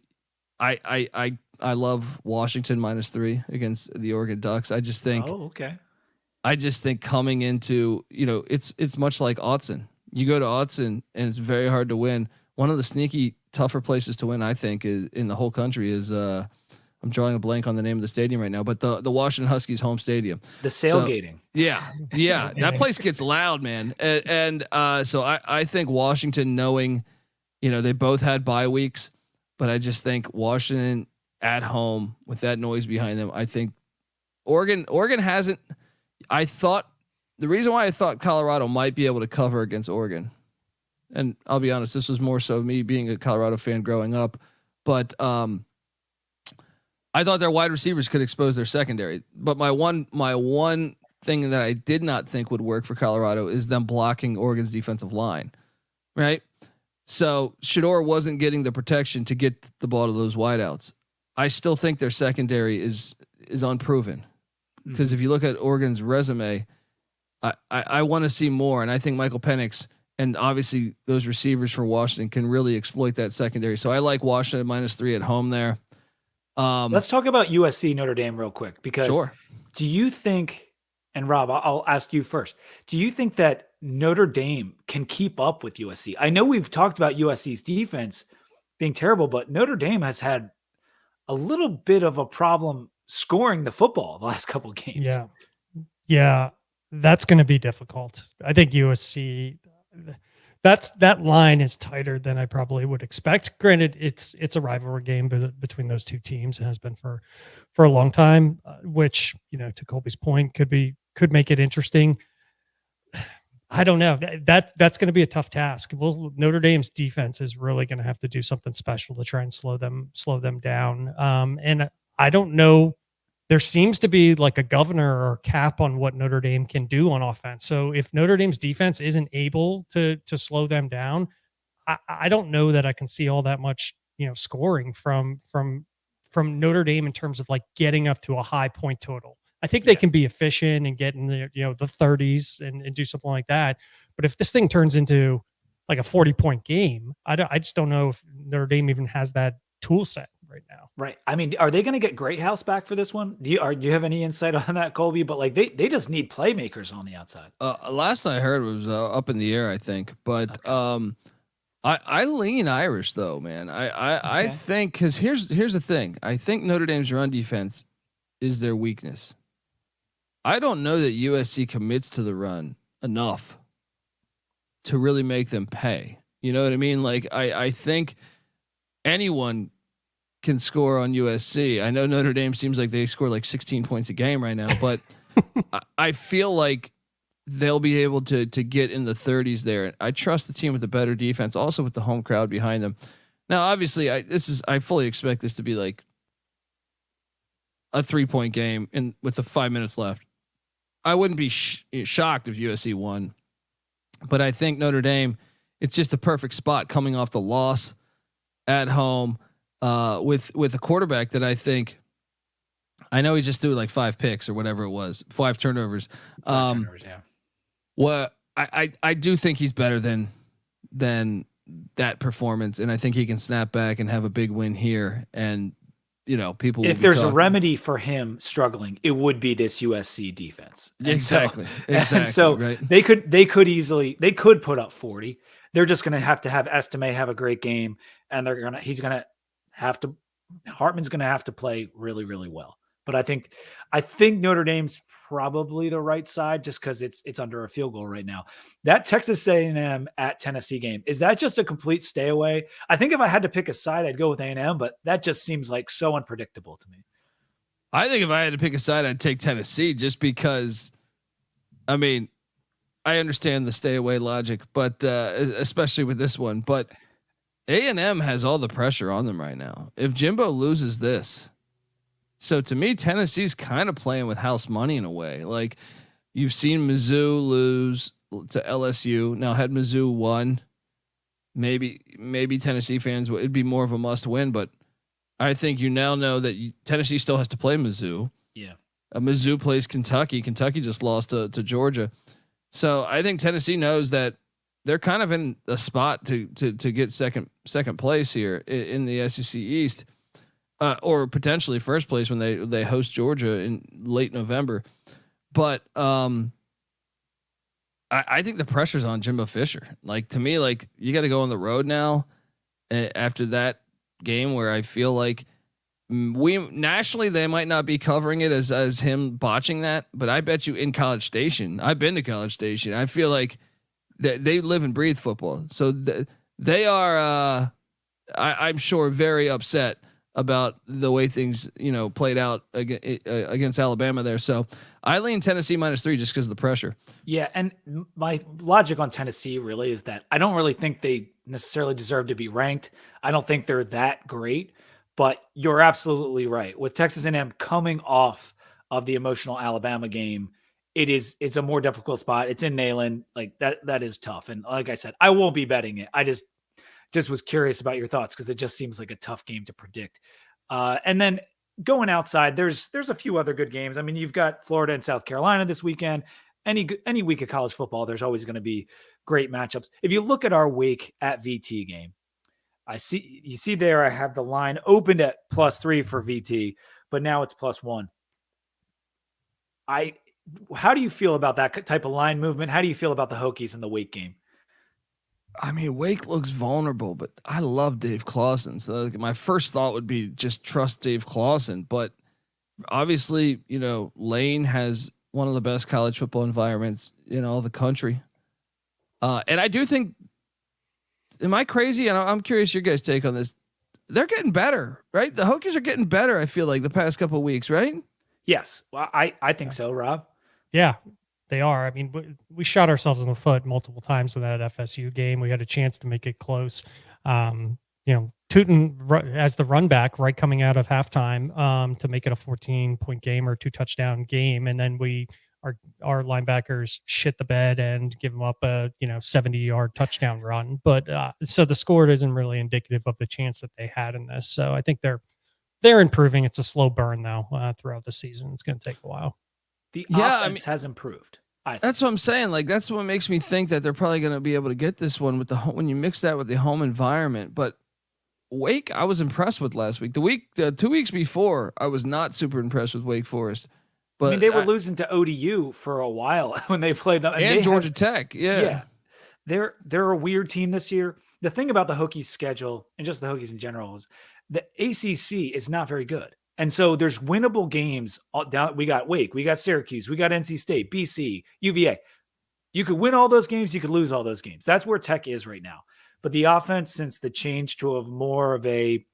I love Washington -3 against the Oregon Ducks. I just think. Oh, okay. I just think coming into, it's much like Autzen. You go to Autzen and it's very hard to win. One of the sneaky tougher places to win, I think, is in the whole country is I'm drawing a blank on the name of the stadium right now, but the Washington Huskies home stadium. The sailgating. So, yeah, that place gets loud, man. And so I think Washington, knowing, they both had bye weeks, but I just think Washington at home with that noise behind them. I think Oregon hasn't. I thought the reason why I thought Colorado might be able to cover against Oregon, and I'll be honest, this was more so me being a Colorado fan growing up, but I thought their wide receivers could expose their secondary. But my one thing that I did not think would work for Colorado is them blocking Oregon's defensive line, right? So Shador wasn't getting the protection to get the ball to those wideouts. I still think their secondary is unproven, because if you look at Oregon's resume, I want to see more, and I think Michael Penix and obviously those receivers for Washington can really exploit that secondary. So I like Washington -3 at home there. Let's talk about USC Notre Dame real quick, because do you think, and Rob, I'll ask you first, do you think that Notre Dame can keep up with USC? I know we've talked about USC's defense being terrible, but Notre Dame has had a little bit of a problem scoring the football the last couple of games. Yeah, that's going to be difficult. I think USC, that line is tighter than I probably would expect. Granted, it's a rivalry game between those two teams. It has been for a long time, which, to Colby's point, could make it interesting. I don't know. That's going to be a tough task. Well, Notre Dame's defense is really going to have to do something special to try and slow them down. And I don't know. There seems to be like a governor or cap on what Notre Dame can do on offense. So if Notre Dame's defense isn't able to slow them down, I don't know that I can see all that much, scoring from Notre Dame in terms of like getting up to a high point total. I think they can be efficient and get in the 30s and do something like that. But if this thing turns into like a 40-point game, I just don't know if Notre Dame even has that tool set right now. Right. I mean, are they going to get Greathouse back for this one? Do you have any insight on that, Colby? But like they just need playmakers on the outside. Last I heard was up in the air, I think. But I lean Irish though, man. I think, because here's the thing. I think Notre Dame's run defense is their weakness. I don't know that USC commits to the run enough to really make them pay. You know what I mean? Like I think anyone can score on USC. I know Notre Dame seems like they score like 16 points a game right now, but I feel like they'll be able to get in the 30s there. I trust the team with the better defense, also with the home crowd behind them. Now, obviously, I fully expect this to be like a 3-point game with the 5 minutes left. I wouldn't be shocked if USC won, but I think Notre Dame, it's just a perfect spot coming off the loss at home with a quarterback that I think I know he just threw like 5 picks or whatever it was, 5 turnovers. Yeah. What I do think he's better than that performance, and I think he can snap back and have a big win here. And people. If there's a remedy for him struggling, it would be this USC defense. Exactly. And so right. they could put up 40. They're just going to have Estime have a great game, and Hartman's going to have to play really, really well. But I think Notre Dame's probably the right side just because it's under a field goal right now. That Texas A&M at Tennessee game, is that just a complete stay away? I think if I had to pick a side, I'd go with A&M, but that just seems like so unpredictable to me. I think if I had to pick a side, I'd take Tennessee just because, I mean, I understand the stay away logic, but especially with this one, but A&M has all the pressure on them right now. If Jimbo loses this, so to me, Tennessee's kind of playing with house money in a way. Like you've seen Mizzou lose to LSU. Now had Mizzou won, maybe Tennessee fans it'd be more of a must win. But I think you now know that Tennessee still has to play Mizzou. Yeah, Mizzou plays Kentucky. Kentucky just lost to Georgia. So I think Tennessee knows that they're kind of in a spot to get second place here in the SEC East. Or potentially first place when they host Georgia in late November. But I think the pressure's on Jimbo Fisher. Like to me, like you got to go on the road now after that game where I feel like we nationally they might not be covering it as him botching that, but I bet you in College Station, I've been to College Station. I feel like they live and breathe football, so they are. I'm sure very upset about the way things, played out against Alabama there. So I lean Tennessee -3 just because of the pressure. Yeah. And my logic on Tennessee really is that I don't really think they necessarily deserve to be ranked. I don't think they're that great, but you're absolutely right. With Texas A&M coming off of the emotional Alabama game, it's a more difficult spot. It's in Neyland. Like that is tough. And like I said, I won't be betting it. I just was curious about your thoughts because it just seems like a tough game to predict. And then going outside, there's a few other good games. I mean, you've got Florida and South Carolina this weekend. Any week of college football, there's always going to be great matchups. If you look at our Wake at VT game, you see there I have the line opened at +3 for VT, but now it's +1. How do you feel about that type of line movement? How do you feel about the Hokies in the Wake game? I mean, Wake looks vulnerable, but I love Dave Clawson. So my first thought would be just trust Dave Clawson. But obviously, Lane has one of the best college football environments in all the country. And I do think, am I crazy? And I'm curious your guys' take on this. They're getting better, right? The Hokies are getting better, I feel like, the past couple of weeks, right? Yes. Well, I think so, Rob. Yeah. They are. I mean, we shot ourselves in the foot multiple times in that FSU game. We had a chance to make it close. Tootin as the run back right coming out of halftime to make it a 14-point game or 2-touchdown game, and then our linebackers shit the bed and give them up a 70-yard touchdown run. But so the score isn't really indicative of the chance that they had in this. So I think they're improving. It's a slow burn though throughout the season. It's going to take a while. The offense has improved. That's what I'm saying. Like that's what makes me think that they're probably going to be able to get this one with when you mix that with the home environment. But Wake, I was impressed with last week. 2 weeks before, I was not super impressed with Wake Forest. But I mean, they were losing to ODU for a while when they played them, and Georgia Tech. Yeah, they're a weird team this year. The thing about the Hokies schedule and just the Hokies in general is the ACC is not very good. And so there's winnable games down. We got Wake, we got Syracuse, we got NC State, BC, UVA. You could win all those games. You could lose all those games. That's where Tech is right now. But the offense, since the change to a more of a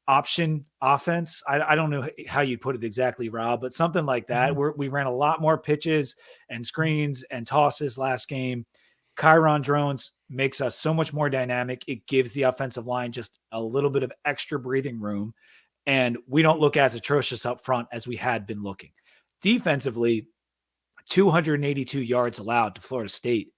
option offense, I don't know how you put it exactly, Rob, but something like that, where we ran a lot more pitches and screens and tosses last game. Chiron drones makes us so much more dynamic. It gives the offensive line just a little bit of extra breathing room. And we don't look as atrocious up front as we had been looking. Defensively, 282 yards allowed to Florida State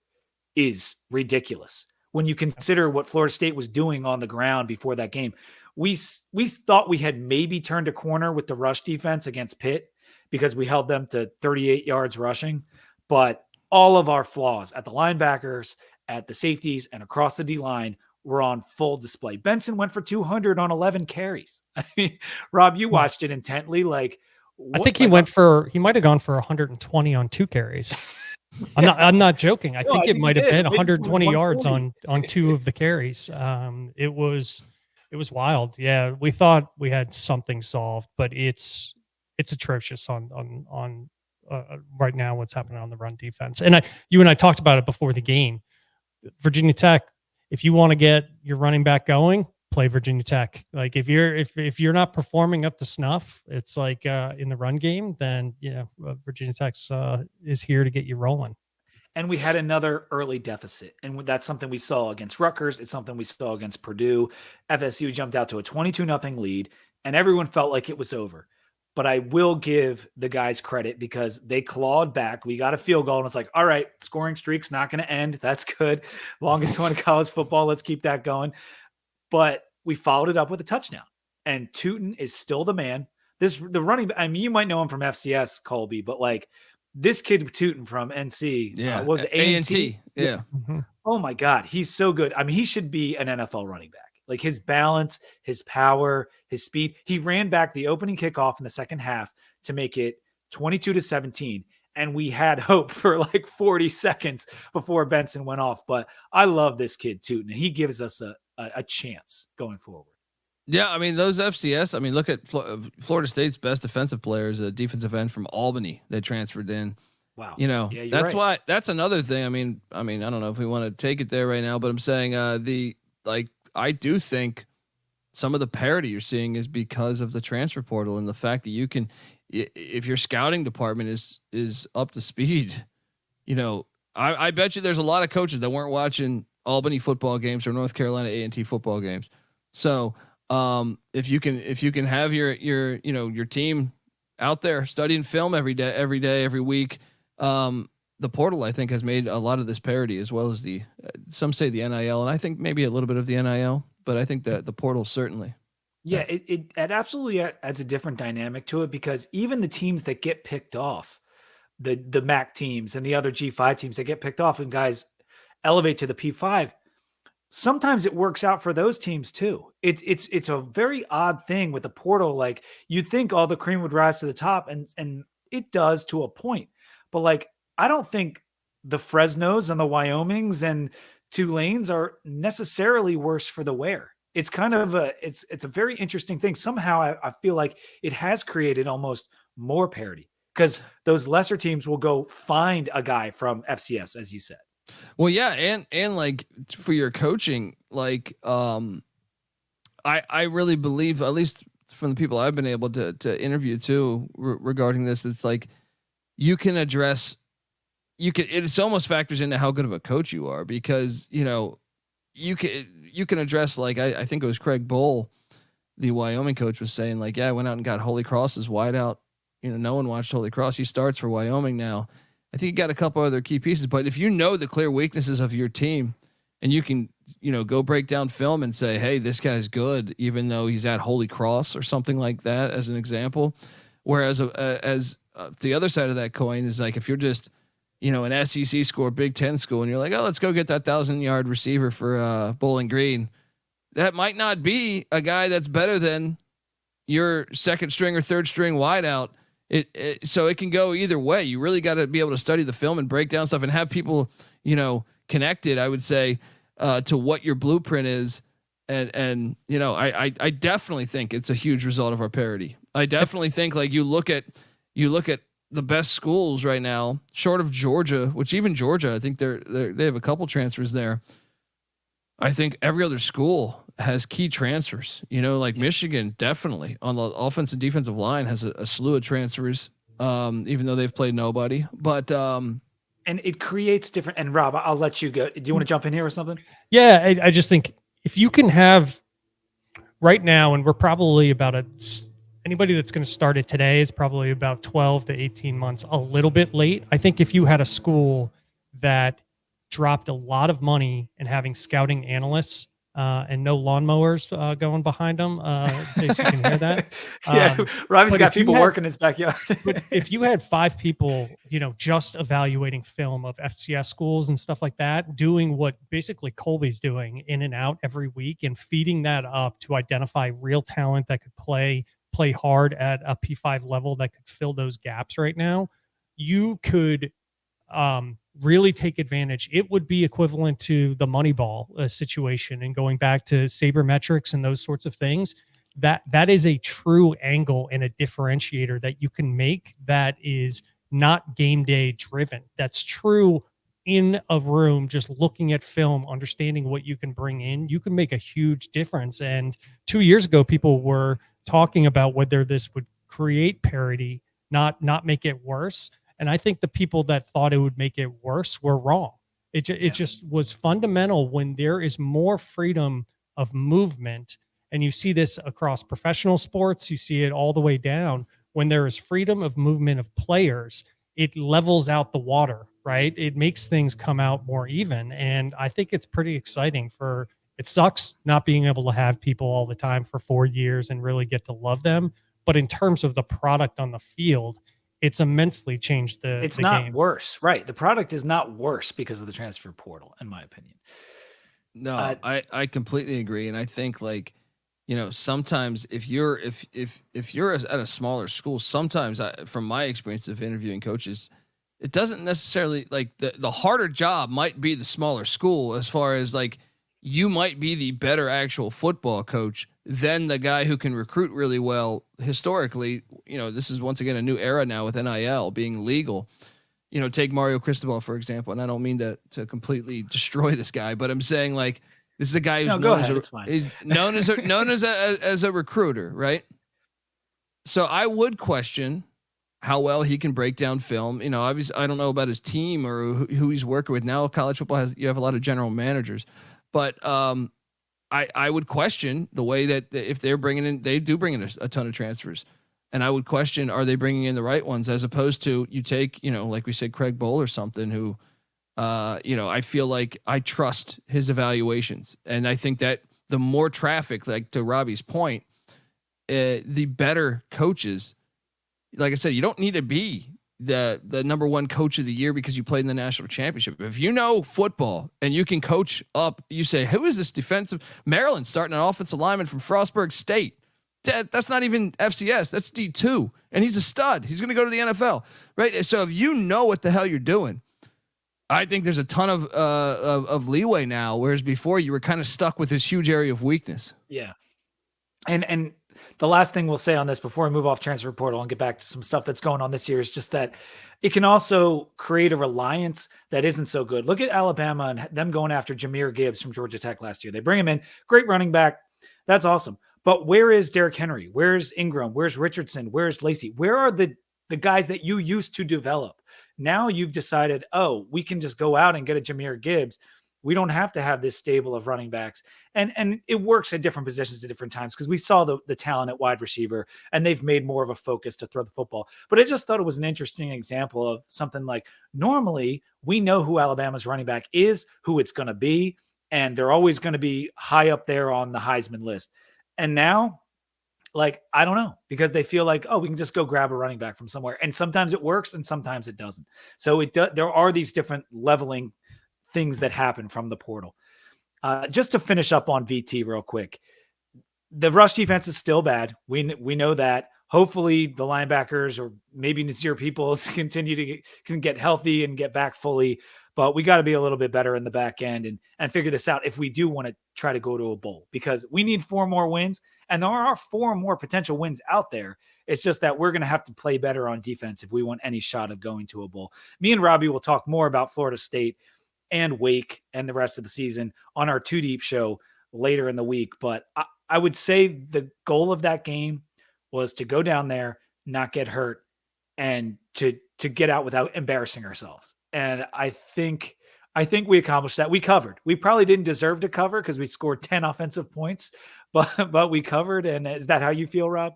is ridiculous. When you consider what Florida State was doing on the ground before that game, we thought we had maybe turned a corner with the rush defense against Pitt because we held them to 38 yards rushing, but all of our flaws at the linebackers, at the safeties, and across the D-line were on full display. Benson went for 200 on 11 carries. I mean, Rob, you watched it intently. Like, I think he might have gone for 120 on 2 carries. I'm not joking. I think it might have been 120 yards on 2 of the carries. It was wild. Yeah, we thought we had something solved, but it's atrocious on right now what's happening on the run defense. And you and I talked about it before the game. Virginia Tech, if you want to get your running back going, play Virginia Tech. Like if you're not performing up to snuff, it's like in the run game, then Virginia Tech is here to get you rolling. And we had another early deficit, and that's something we saw against Rutgers. It's something we saw against Purdue. FSU jumped out to a 22-0 lead, and everyone felt like it was over. But I will give the guys credit because they clawed back. We got a field goal, and it's like, all right, scoring streak's not going to end. That's good. Longest one in college football. Let's keep that going. But we followed it up with a touchdown, and Tootin is still the man. The running, I mean, you might know him from FCS, Colby, but like this kid Tootin from NC, was it A&T? Yeah. Mm-hmm. Oh my God, he's so good. I mean, he should be an NFL running back. Like his balance, his power, his speed. He ran back the opening kickoff in the second half to make it 22-17. And we had hope for like 40 seconds before Benson went off. But I love this kid, Tootin, and he gives us a chance going forward. Yeah, I mean, those FCS, I mean, look at Florida State's best defensive player is a defensive end from Albany. They transferred in. Wow. That's right. Why that's another thing. I mean, I don't know if we want to take it there right now, but I'm saying I do think some of the parity you're seeing is because of the transfer portal and the fact that you can, if your scouting department is up to speed, I bet you there's a lot of coaches that weren't watching Albany football games or North Carolina A&T football games. So if you can have your team out there studying film every day, every week, the portal, I think, has made a lot of this parity, as well as some say the NIL, and I think maybe a little bit of the NIL, but I think that the portal certainly. Yeah, it absolutely adds a different dynamic to it because even the teams that get picked off, the MAC teams and the other G5 teams that get picked off and guys elevate to the P5, sometimes it works out for those teams too. It's a very odd thing with the portal. Like you'd think all the cream would rise to the top, and it does to a point, but like I don't think the Fresnos and the Wyomings and Tulanes are necessarily worse for the wear. It's kind of it's a very interesting thing. Somehow I feel like it has created almost more parity because those lesser teams will go find a guy from FCS, as you said. Well, yeah. And like for your coaching, like, I really believe, at least from the people I've been able to interview too, regarding this, it's like it's almost factors into how good of a coach you are because, you can address, like, I think it was Craig Bull, the Wyoming coach, was saying like, yeah, I went out and got Holy Cross's wide out. No one watched Holy Cross. He starts for Wyoming now. I think he got a couple other key pieces, but if you know the clear weaknesses of your team and you can, go break down film and say, hey, this guy's good, even though he's at Holy Cross or something like that, as an example. Whereas the other side of that coin is like, if you're just, an SEC school, Big Ten school, and you're like, oh, let's go get that 1,000-yard receiver for Bowling Green. That might not be a guy that's better than your second string or third string wideout. So it can go either way. You really got to be able to study the film and break down stuff and have people, connected, I would say, to what your blueprint is. And I definitely think it's a huge result of our parity. I definitely think, like, you look at the best schools right now, short of Georgia, which even Georgia, I think they have a couple transfers there. I think every other school has key transfers, like Michigan definitely on the offense and defensive line has a slew of transfers, even though they've played nobody, but, and it creates different, and Rob, I'll let you go. Do you want to jump in here or something? Yeah. I just think if you can have right now, and we're probably about anybody that's going to start it today is probably about 12 to 18 months, a little bit late. I think if you had a school that dropped a lot of money in having scouting analysts and no lawnmowers going behind them. In case you can hear that. Yeah, Robbie's but got if you people had- working in his backyard. But if you had 5 people, just evaluating film of FCS schools and stuff like that, doing what basically Colby's doing in and out every week and feeding that up to identify real talent that could play hard at a P5 level that could fill those gaps right now, you could really take advantage. It would be equivalent to the Moneyball situation and going back to sabermetrics and those sorts of things. That is a true angle and a differentiator that you can make that is not game day driven. That's true in a room, just looking at film, understanding what you can bring in. You can make a huge difference. And 2 years ago, people were talking about whether this would create parity, not make it worse. And I think the people that thought it would make it worse were wrong. It just was fundamental when there is more freedom of movement. And you see this across professional sports. You see it all the way down. When there is freedom of movement of players, it levels out the water, right? It makes things come out more even. And I think it's pretty exciting. It sucks not being able to have people all the time for 4 years and really get to love them. But in terms of the product on the field, it's immensely changed the It's the not game. worse, right? The product is not worse because of the transfer portal, in my opinion. No, I completely agree, and I think sometimes if you're at a smaller school, sometimes from my experience of interviewing coaches, it doesn't necessarily the harder job might be the smaller school as far as you might be the better actual football coach than the guy who can recruit really well. Historically, this is once again a new era now with NIL being legal. Take Mario Cristobal, for example, and I don't mean to completely destroy this guy, but I'm saying this is a guy who's known as a recruiter, right? So I would question how well he can break down film. Obviously I don't know about his team or who he's working with now. College football you have a lot of general managers, but I would question the way that if they do bring in a ton of transfers. And I would question, are they bringing in the right ones, as opposed to you take, like we said, Craig Bowl or something who, I feel like I trust his evaluations. And I think that the more traffic, to Robbie's point, the better coaches, like I said, you don't need to be the number one coach of the year because you played in the national championship. If you know football and you can coach up, you say, who is this defensive Maryland starting an offensive lineman from Frostburg State? That's not even FCS. That's D2. And he's a stud. He's going to go to the NFL, right? So if you know what the hell you're doing, I think there's a ton of leeway now, whereas before you were kind of stuck with this huge area of weakness. Yeah. And the last thing we'll say on this before we move off transfer portal and get back to some stuff that's going on this year is just that it can also create a reliance that isn't so good. Look at Alabama and them going after Jahmyr Gibbs from Georgia Tech last year. They bring him in, great running back. That's awesome. But where is Derrick Henry? Where's Ingram? Where's Richardson? Where's Lacey? Where are the guys that you used to develop? Now you've decided, we can just go out and get a Jahmyr Gibbs. We don't have to have this stable of running backs. And it works at different positions at different times because we saw the talent at wide receiver and they've made more of a focus to throw the football. But I just thought it was an interesting example of something like normally we know who Alabama's running back is, who it's going to be, and they're always going to be high up there on the Heisman list. And now, I don't know, because they feel like, we can just go grab a running back from somewhere. And sometimes it works and sometimes it doesn't. So there are these different leveling things that happen from the portal. Just to finish up on VT real quick, the rush defense is still bad. We know that. Hopefully the linebackers or maybe Nasir Peoples can get healthy and get back fully. But we got to be a little bit better in the back end and figure this out if we do want to try to go to a bowl, because we need 4 more wins. And there are 4 more potential wins out there. It's just that we're going to have to play better on defense if we want any shot of going to a bowl. Me and Robbie will talk more about Florida State and Wake and the rest of the season on our 2 Deep show later in the week. But I would say the goal of that game was to go down there, not get hurt, and to get out without embarrassing ourselves. And I think we accomplished that. We covered. We probably didn't deserve to cover because we scored 10 offensive points, but we covered. And is that how you feel, Rob?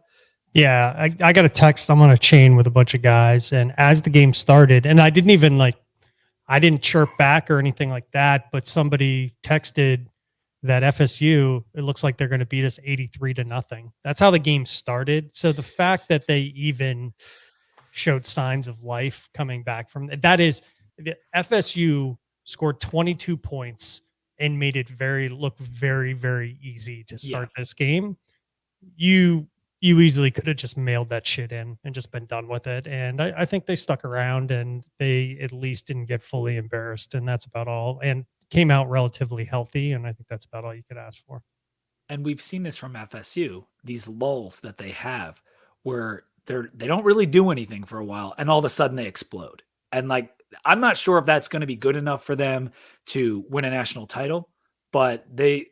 Yeah, I got a text. I'm on a chain with a bunch of guys. And as the game started, and I didn't chirp back or anything like that, but somebody texted, that FSU, it looks like they're going to beat us 83-0. That's how the game started. So the fact that they even showed signs of life coming back from that is the FSU scored 22 points and made it look very, very easy to start this game. You easily could have just mailed that shit in and just been done with it. And I think they stuck around and they at least didn't get fully embarrassed. And that's about all. And came out relatively healthy. And I think that's about all you could ask for. And we've seen this from FSU, these lulls that they have where they don't really do anything for a while. And all of a sudden they explode. And like, I'm not sure if that's going to be good enough for them to win a national title, but their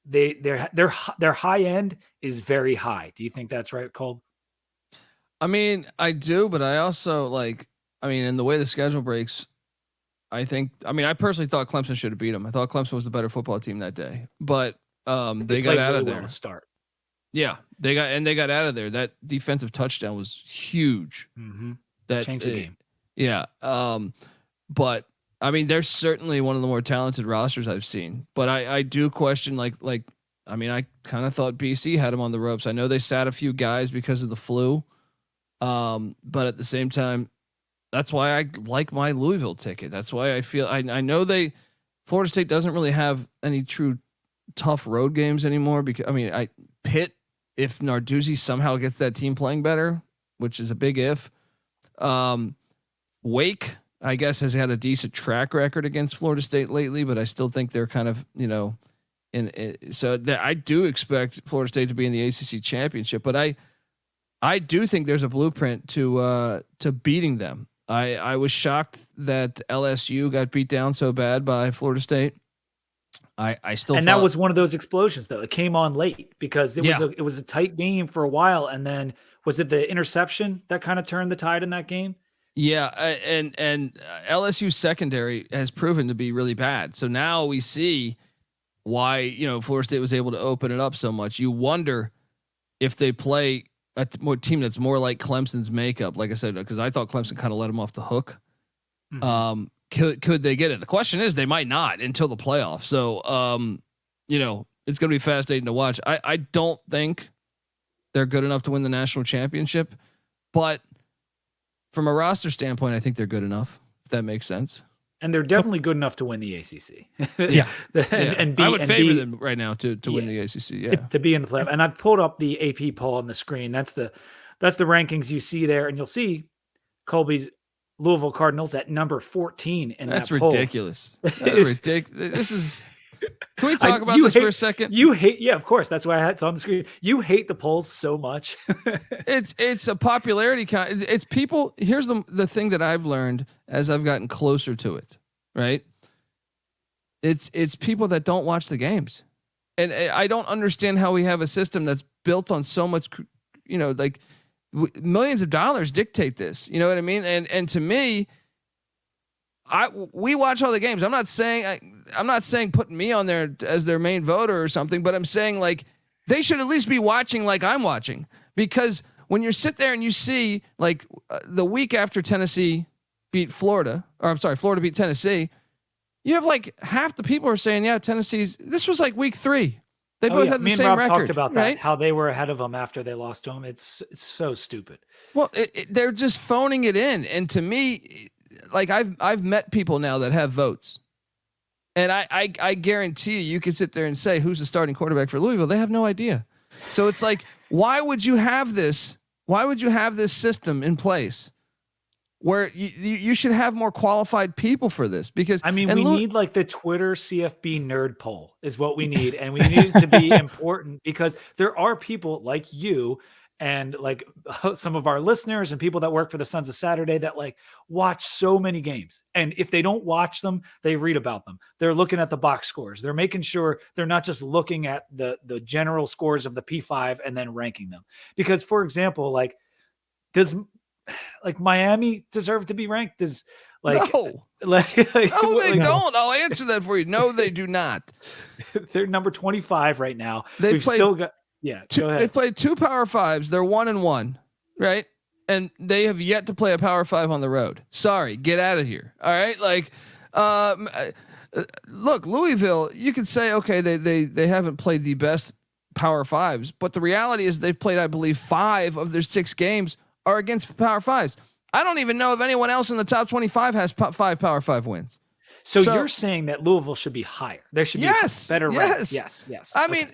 high end is very high. Do you think that's right, Cole? I mean, I do, but I also in the way the schedule breaks, I personally thought Clemson should have beat them. I thought Clemson was the better football team that day, but they got out of there. To start. Yeah, they got out of there. That defensive touchdown was huge. Mm-hmm. That changed the game. Yeah. But I mean, they're certainly one of the more talented rosters I've seen, but I do question I kind of thought BC had them on the ropes. I know they sat a few guys because of the flu. But at the same time, that's why I like my Louisville ticket. That's why I feel I know Florida State doesn't really have any true tough road games anymore because Pitt, if Narduzzi somehow gets that team playing better, which is a big if, Wake, I guess, has had a decent track record against Florida State lately, but I still think they're kind of, I do expect Florida State to be in the ACC championship, but I do think there's a blueprint to beating them. I was shocked that LSU got beat down so bad by Florida State. That was one of those explosions though. It came on late because it was a tight game for a while. And then was it the interception that kind of turned the tide in that game? Yeah. And LSU secondary has proven to be really bad. So now we see why, Florida State was able to open it up so much. You wonder if they play a team that's more like Clemson's makeup. Like I said, because I thought Clemson kind of let them off the hook. Mm-hmm. Could they get it? The question is they might not until the playoffs. So, it's going to be fascinating to watch. I don't think they're good enough to win the national championship, but from a roster standpoint, I think they're good enough, if that makes sense. And they're definitely good enough to win the ACC. Yeah. I would favor them right now to win the ACC. Yeah. To be in the playoff. And I've pulled up the AP poll on the screen. That's the rankings you see there. And you'll see Colby's Louisville Cardinals at number 14 in That's that poll. Ridiculous. That's ridiculous. This is. Can we talk about this for a second? You hate, yeah, of course. That's why it's on the screen. You hate the polls so much. It's a popularity count. It's people. Here's the thing that I've learned as I've gotten closer to it. Right. It's people that don't watch the games, and I don't understand how we have a system that's built on so much, millions of dollars dictate this. You know what I mean? And to me, we watch all the games. I'm not saying putting me on there as their main voter or something, but I'm saying like they should at least be watching like I'm watching, because when you sit there and you see like the week after Tennessee beat Florida, or I'm sorry, Florida beat Tennessee, you have like half the people are saying, yeah, this was like week 3. They both had the same record. Me and Rob talked about right? that, how they were ahead of them after they lost to them. It's so stupid. Well, they're just phoning it in. And to me, like I've met people now that have votes, and I guarantee you can sit there and say, who's the starting quarterback for Louisville? They have no idea. So it's like, why would you have this? Why would you have this system in place where you should have more qualified people for this? Because we need like the Twitter CFB nerd poll is what we need. And we need it to be important because there are people like you and like some of our listeners and people that work for the Sons of Saturday that like watch so many games. And if they don't watch them, they read about them. They're looking at the box scores. They're making sure they're not just looking at the general scores of the P5 and then ranking them. Because for example, like does like Miami deserve to be ranked? Does like no, no, they don't. I'll answer that for you. No, they do not. They're number 25 right now. We've still got go ahead. They played 2 Power 5s. They're 1-1, right? And they have yet to play a Power 5 on the road. Sorry, get out of here. All right, like look, Louisville, you could say, okay, they haven't played the best Power Fives, but the reality is they've played, I believe, 5 of their 6 games are against Power Fives. I don't even know if anyone else in the top 25 has 5 Power 5 wins. So you're saying that Louisville should be higher. There should be better ranked. Yes. I mean,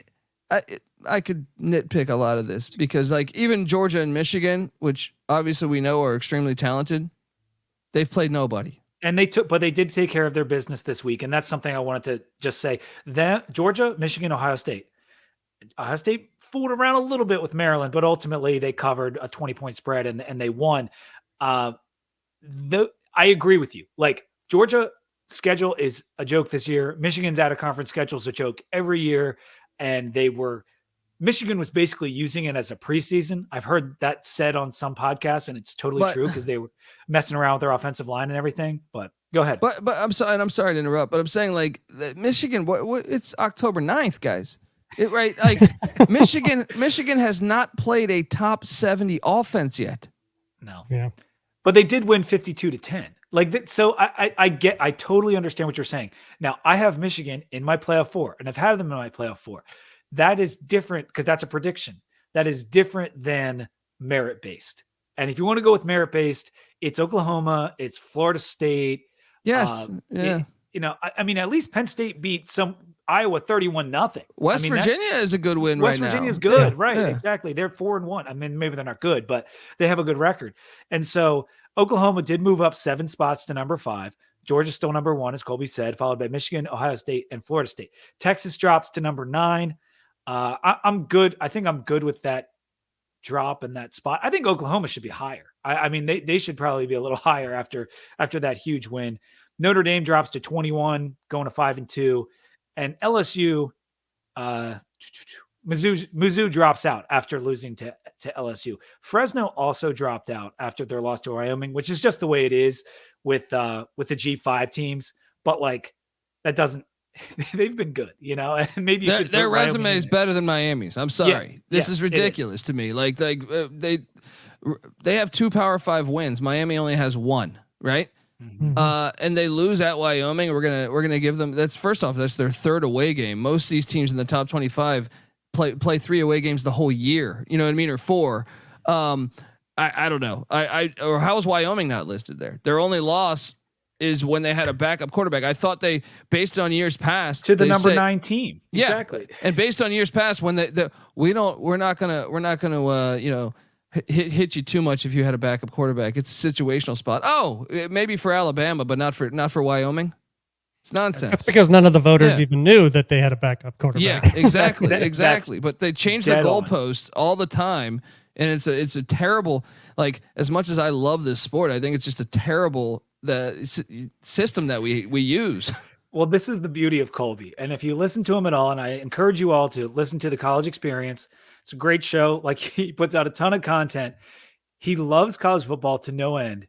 I could nitpick a lot of this because like even Georgia and Michigan, which obviously we know are extremely talented, they've played nobody. And they did take care of their business this week. And that's something I wanted to just say. That Georgia, Michigan, Ohio State. Ohio State fooled around a little bit with Maryland, but ultimately they covered a 20-point spread and they won. I agree with you. Like Georgia schedule is a joke this year. Michigan's out of conference schedule is a joke every year. And Michigan was basically using it as a preseason. I've heard that said on some podcasts, and it's totally true because they were messing around with their offensive line and everything. But go ahead. But I'm sorry to interrupt, but I'm saying like Michigan, it's October 9th, guys. Right? Like Michigan has not played a top 70 offense yet. No. Yeah. But they did win 52-10. So I totally understand what you're saying. Now I have Michigan in my playoff 4, and I've had them in my playoff 4. That is different because that's a prediction. That is different than merit-based. And if you want to go with merit-based, it's Oklahoma, it's Florida State. Yes. I mean, at least Penn State beat Iowa 31-0. West Virginia is a good win right now. West Virginia is good, right? Yeah. Exactly. They're 4-1. I mean, maybe they're not good, but they have a good record. And so Oklahoma did move up 7 spots to number 5. Georgia's still number 1, as Colby said, followed by Michigan, Ohio State, and Florida State. Texas drops to number 9. I'm good. I think I'm good with that drop in that spot. I think Oklahoma should be higher. I mean, they should probably be a little higher after that huge win. Notre Dame drops to 21, going to 5-2, and LSU, Mizzou drops out after losing to LSU. Fresno also dropped out after their loss to Wyoming, which is just the way it is with the G5 teams. But like that doesn't. They've been good, and maybe their resume is better than Miami's. I'm sorry, this is ridiculous to me. Like they have 2 Power 5 wins. Miami only has 1, right? Mm-hmm. And they lose at Wyoming. We're gonna give them. That's first off. That's their 3rd away game. Most of these teams in the top 25 play 3 away games the whole year. You know what I mean, or 4. I don't know. Or how is Wyoming not listed there? Their only loss is when they had a backup quarterback. I thought they, based on years past, to the number 9 team. Yeah, exactly. And based on years past, when we're not gonna hit you too much if you had a backup quarterback. It's a situational spot. Oh, maybe for Alabama, but not for Wyoming. It's nonsense. That's because none of the voters even knew that they had a backup quarterback. Yeah, exactly, exactly. But they change the goalpost all the time, and it's a terrible. Like, as much as I love this sport, I think it's just a terrible system that we use. Well, this is the beauty of Colby. And if you listen to him at all, and I encourage you all to listen to the College Experience, it's a great show. Like, he puts out a ton of content. He loves college football to no end,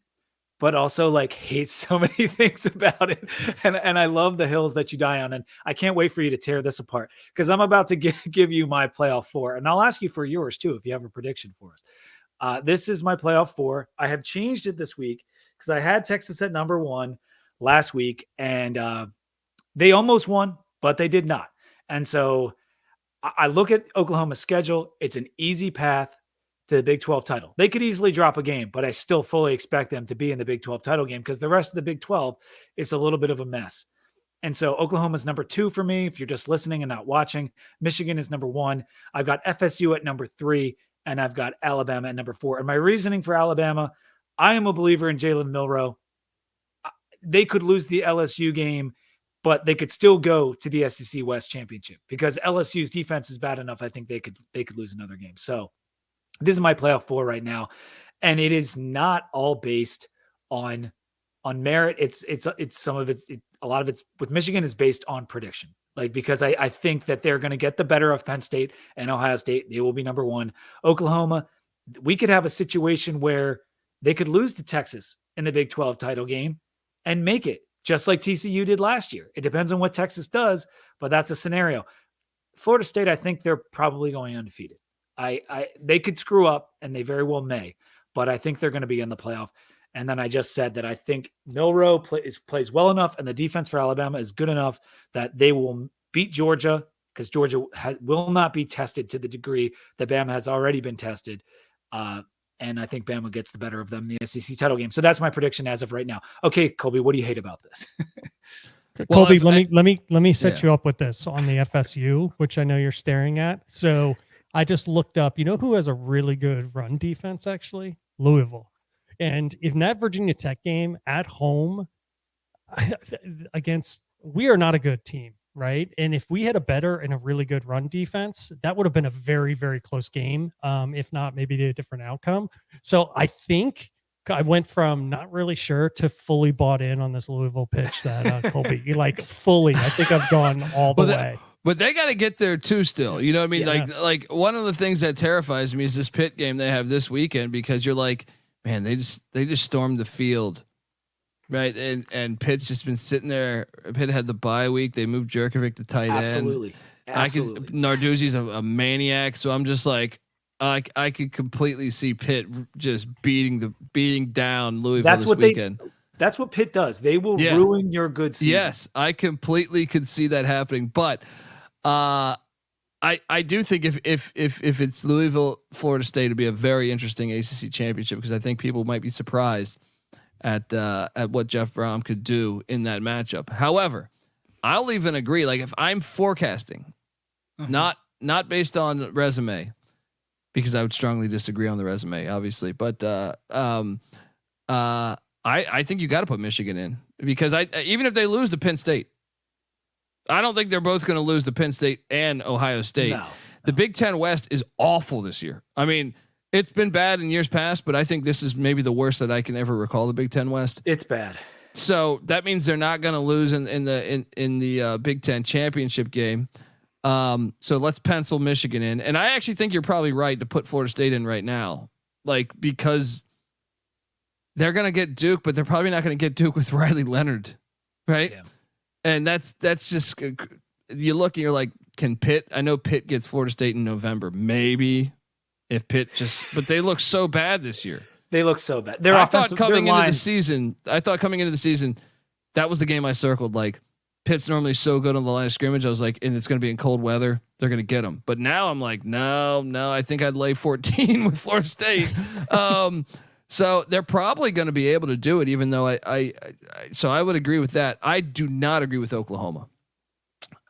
but also like hates so many things about it. And I love the hills that you die on. And I can't wait for you to tear this apart because I'm about to give you my playoff 4. And I'll ask you for yours too, if you have a prediction for us. This is my playoff 4. I have changed it this week because I had Texas at number 1 last week, and they almost won, but they did not. And so I look at Oklahoma's schedule. It's an easy path to the Big 12 title. They could easily drop a game, but I still fully expect them to be in the Big 12 title game because the rest of the Big 12 is a little bit of a mess. And so Oklahoma's number 2 for me. If you're just listening and not watching, Michigan is number 1. I've got FSU at number 3, and I've got Alabama at number 4. And my reasoning for Alabama, I am a believer in Jalen Milroe. They could lose the LSU game, but they could still go to the SEC West Championship because LSU's defense is bad enough. I think they could lose another game. So this is my playoff 4 right now, and it is not all based on merit. It's some of it's a lot of it's with Michigan is based on prediction. Like, because I think that they're going to get the better of Penn State and Ohio State. They will be number 1. Oklahoma, we could have a situation where they could lose to Texas in the Big 12 title game and make it, just like TCU did last year. It depends on what Texas does, but that's a scenario. Florida State, I think they're probably going undefeated. They could screw up, and they very well may, but I think they're going to be in the playoff. And then I just said that I think Milroe plays well enough, and the defense for Alabama is good enough that they will beat Georgia, because Georgia will not be tested to the degree that Bama has already been tested. And I think Bama gets the better of them in the SEC title game. So that's my prediction as of right now. Okay, Colby, what do you hate about this? Well, Colby, let me set you up with this on the FSU, which I know you're staring at. So I just looked up. You know who has a really good run defense? Actually, Louisville. And in that Virginia Tech game at home we are not a good team, right? And if we had a better and a really good run defense, that would have been a very, very close game. If not, maybe a different outcome. So I think I went from not really sure to fully bought in on this Louisville pitch that Colby, like fully. I think I've gone all the way. But they got to get there too still. You know what I mean? Yeah. Like one of the things that terrifies me is this Pitt game they have this weekend, because you're like, man, they just stormed the field. Right. And Pitt's just been sitting there. Pitt had the bye week. They moved Jerkovic to tight end. Absolutely. Narduzzi's a maniac. So I'm just like, I could completely see Pitt just beating down Louisville this weekend. That's what Pitt does. They will ruin your good season. Yes, I completely could see that happening. But I do think if it's Louisville, Florida State, it'd be a very interesting ACC championship, because I think people might be surprised at what Jeff Brom could do in that matchup. However, I'll even agree. Like if I'm forecasting, not based on resume, because I would strongly disagree on the resume, obviously. But I think you got to put Michigan in, because even if they lose to Penn State, I don't think they're both going to lose to Penn State and Ohio State. No. The Big Ten West is awful this year. I mean, it's been bad in years past, but I think this is maybe the worst that I can ever recall the Big Ten West. It's bad. So that means they're not going to lose in the Big Ten championship game. So let's pencil Michigan in. And I actually think you're probably right to put Florida State in right now, like, because they're going to get Duke, but they're probably not going to get Duke with Riley Leonard. Right. Yeah. And that's just, you look and you're like, can Pitt, I know Pitt gets Florida State in November, maybe if Pitt but they look so bad this year. They look so bad. I thought coming into the season, that was the game I circled. Like, Pitt's normally so good on the line of scrimmage. I was like, and it's going to be in cold weather, they're going to get them. But now I'm like, no, I think I'd lay 14 with Florida State. So they're probably going to be able to do it, even though so I would agree with that. I do not agree with Oklahoma.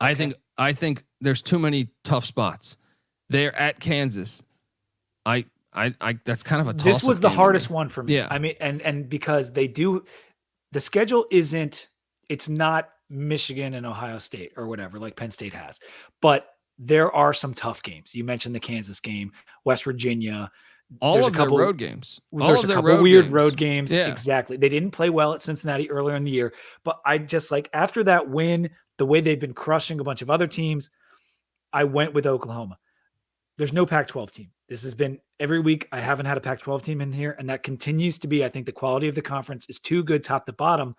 Okay. I think there's too many tough spots. They're at Kansas. That's kind of a toss. This was the hardest one for me. Yeah. I mean, and because the schedule it's not Michigan and Ohio State or whatever, like Penn State has, but there are some tough games. You mentioned the Kansas game, West Virginia, all of their road games. There's a couple weird road games. Yeah. Exactly. They didn't play well at Cincinnati earlier in the year, but I just, like, after that win, the way they've been crushing a bunch of other teams, I went with Oklahoma. There's no Pac-12 team. This has been every week. I haven't had a Pac-12 team in here, and that continues to be, I think the quality of the conference is too good top to bottom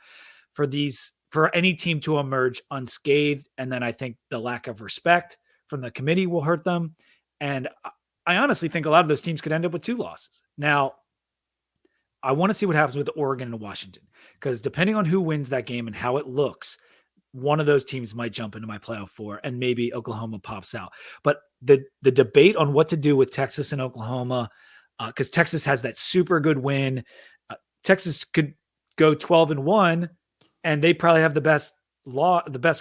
for any team to emerge unscathed. And then I think the lack of respect from the committee will hurt them. And I honestly think a lot of those teams could end up with 2 losses. Now, I want to see what happens with Oregon and Washington, because depending on who wins that game and how it looks, one of those teams might jump into my playoff 4, and maybe Oklahoma pops out. But the debate on what to do with Texas and Oklahoma, because Texas has that super good win. Texas could go 12-1, and they probably have the best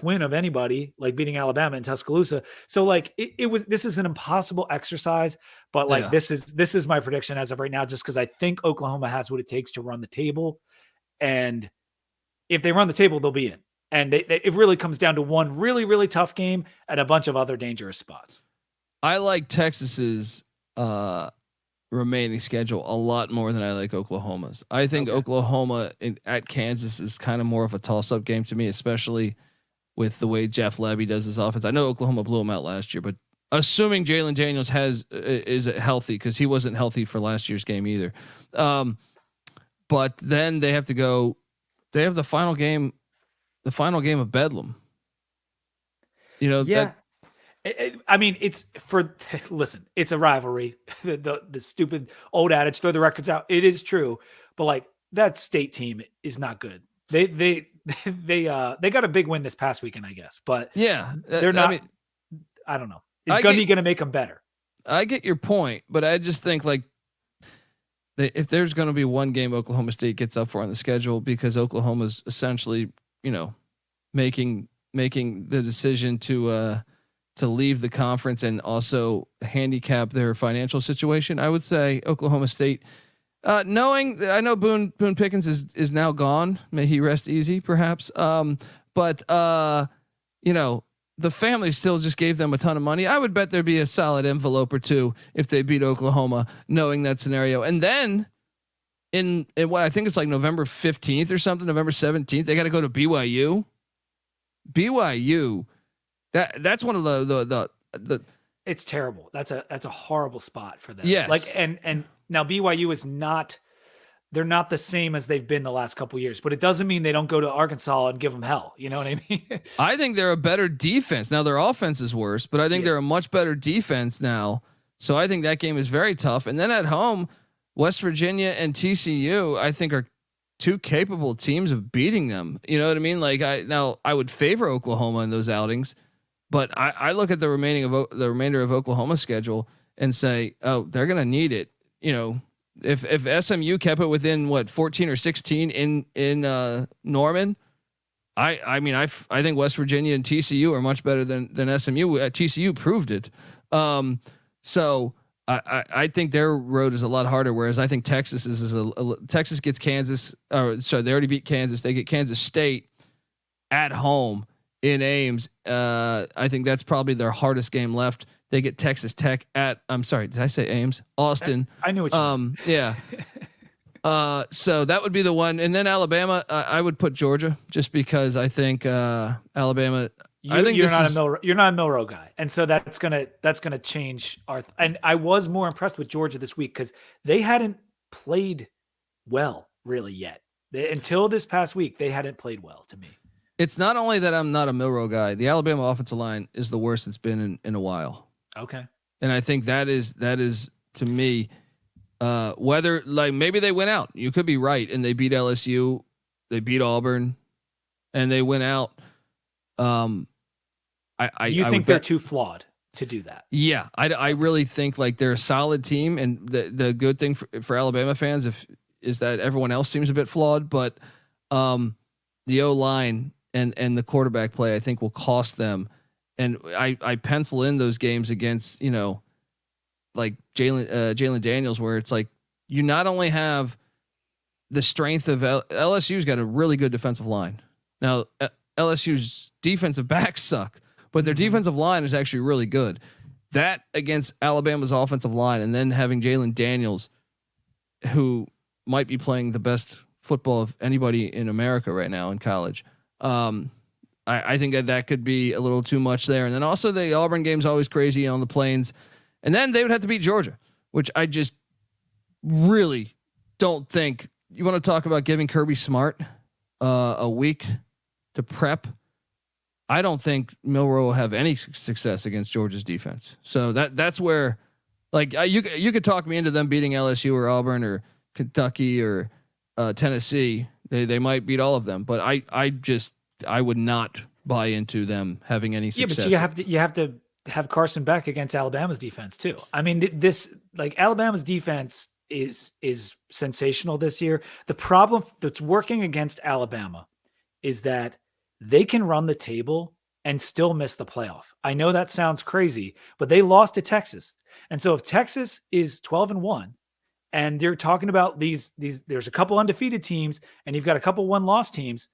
win of anybody, like beating Alabama in Tuscaloosa. So like this is an impossible exercise, but like this is my prediction as of right now, just because I think Oklahoma has what it takes to run the table, and if they run the table, they'll be in. And it really comes down to one really, really tough game and a bunch of other dangerous spots. I like Texas's remaining schedule a lot more than I like Oklahoma's. I think Oklahoma at Kansas is kind of more of a toss-up game to me, especially with the way Jeff Lebby does his offense. I know Oklahoma blew him out last year, but assuming Jalen Daniels is healthy, because he wasn't healthy for last year's game either. But then they have the final game of Bedlam. You know, yeah. I mean, it's a rivalry. The stupid old adage, throw the records out. It is true, but like, that state team is not good. They got a big win this past weekend, I guess, but Yeah, they're not. I don't know. Is Gundy going to make them better? I get your point, but I just think like if there's going to be one game Oklahoma State gets up for on the schedule, because Oklahoma's essentially, making the decision to leave the conference and also handicap their financial situation, I would say Oklahoma State, I know Boone Pickens is now gone. May he rest easy, perhaps. But the family still just gave them a ton of money. I would bet there'd be a solid envelope or two if they beat Oklahoma, knowing that scenario. And then in what I think it's like November 15th or something, November 17th, they got to go to BYU. That's one of the it's terrible. That's a horrible spot for them. Yes. Like, and now BYU is not, they're not the same as they've been the last couple of years, but it doesn't mean they don't go to Arkansas and give them hell. You know what I mean? I think they're a better defense. Now their offense is worse, but I think they're a much better defense now. So I think that game is very tough. And then at home, West Virginia and TCU, I think, are two capable teams of beating them. You know what I mean? Like I would favor Oklahoma in those outings, but I look at the remainder of Oklahoma's schedule and say, oh, they're going to need it. If SMU kept it within 14 or 16 in Norman, I think West Virginia and TCU are much better than SMU. TCU proved it. So I think their road is a lot harder. Whereas I think Texas Texas gets Kansas. Sorry, they already beat Kansas. They get Kansas State at home in Ames. I think that's probably their hardest game left. They get Texas Tech at. I'm sorry, did I say Ames? Austin. I knew what you meant. Yeah. So that would be the one, and then Alabama. I would put Georgia just because I think Alabama. You're not a Milroe guy, and so that's gonna change our. And I was more impressed with Georgia this week because they hadn't played well really yet. Until this past week, they hadn't played well to me. It's not only that I'm not a Milroe guy. The Alabama offensive line is the worst it's been in a while. Okay. And I think that is to me, whether like maybe they went out, you could be right. And they beat LSU, they beat Auburn, and they went out. You think they're too flawed to do that? Yeah. I really think like they're a solid team. And the good thing for Alabama fans is that everyone else seems a bit flawed, but the O-line and the quarterback play, I think, will cost them. And I pencil in those games against, like Jalen Daniels, where it's like you not only have the strength of LSU's got a really good defensive line. Now LSU's defensive backs suck, but their defensive line is actually really good. That against Alabama's offensive line, and then having Jalen Daniels, who might be playing the best football of anybody in America right now in college. I think that could be a little too much there. And then also the Auburn game's always crazy on the plains. And then they would have to beat Georgia, which I just really don't think. You want to talk about giving Kirby Smart a week to prep? I don't think Milroe will have any success against Georgia's defense. So that's where, like, you could talk me into them beating LSU or Auburn or Kentucky or Tennessee. They might beat all of them, but I would not buy into them having any success. Yeah, but you have to have Carson Beck against Alabama's defense too. I mean, Alabama's defense is sensational this year. The problem that's working against Alabama is that they can run the table and still miss the playoff. I know that sounds crazy, but they lost to Texas. And so if Texas is 12-1 and they're talking about these, there's a couple undefeated teams and you've got a couple one-loss teams,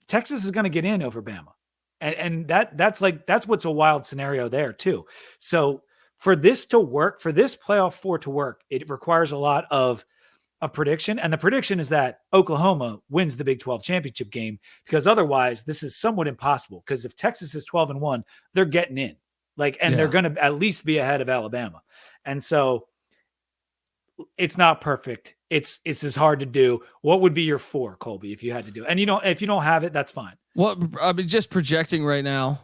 Texas is going to get in over Bama. And that's what's a wild scenario there too. So for this to work, for this playoff four to work, it requires a lot of prediction. And the prediction is that Oklahoma wins the Big 12 championship game, because otherwise this is somewhat impossible. Because if Texas is 12-1, they're getting in, they're going to at least be ahead of Alabama. And so it's not perfect. It's as hard to do. What would be your four, Colby, if you had to do it? And if you don't have it, that's fine. Well, I mean, just projecting right now,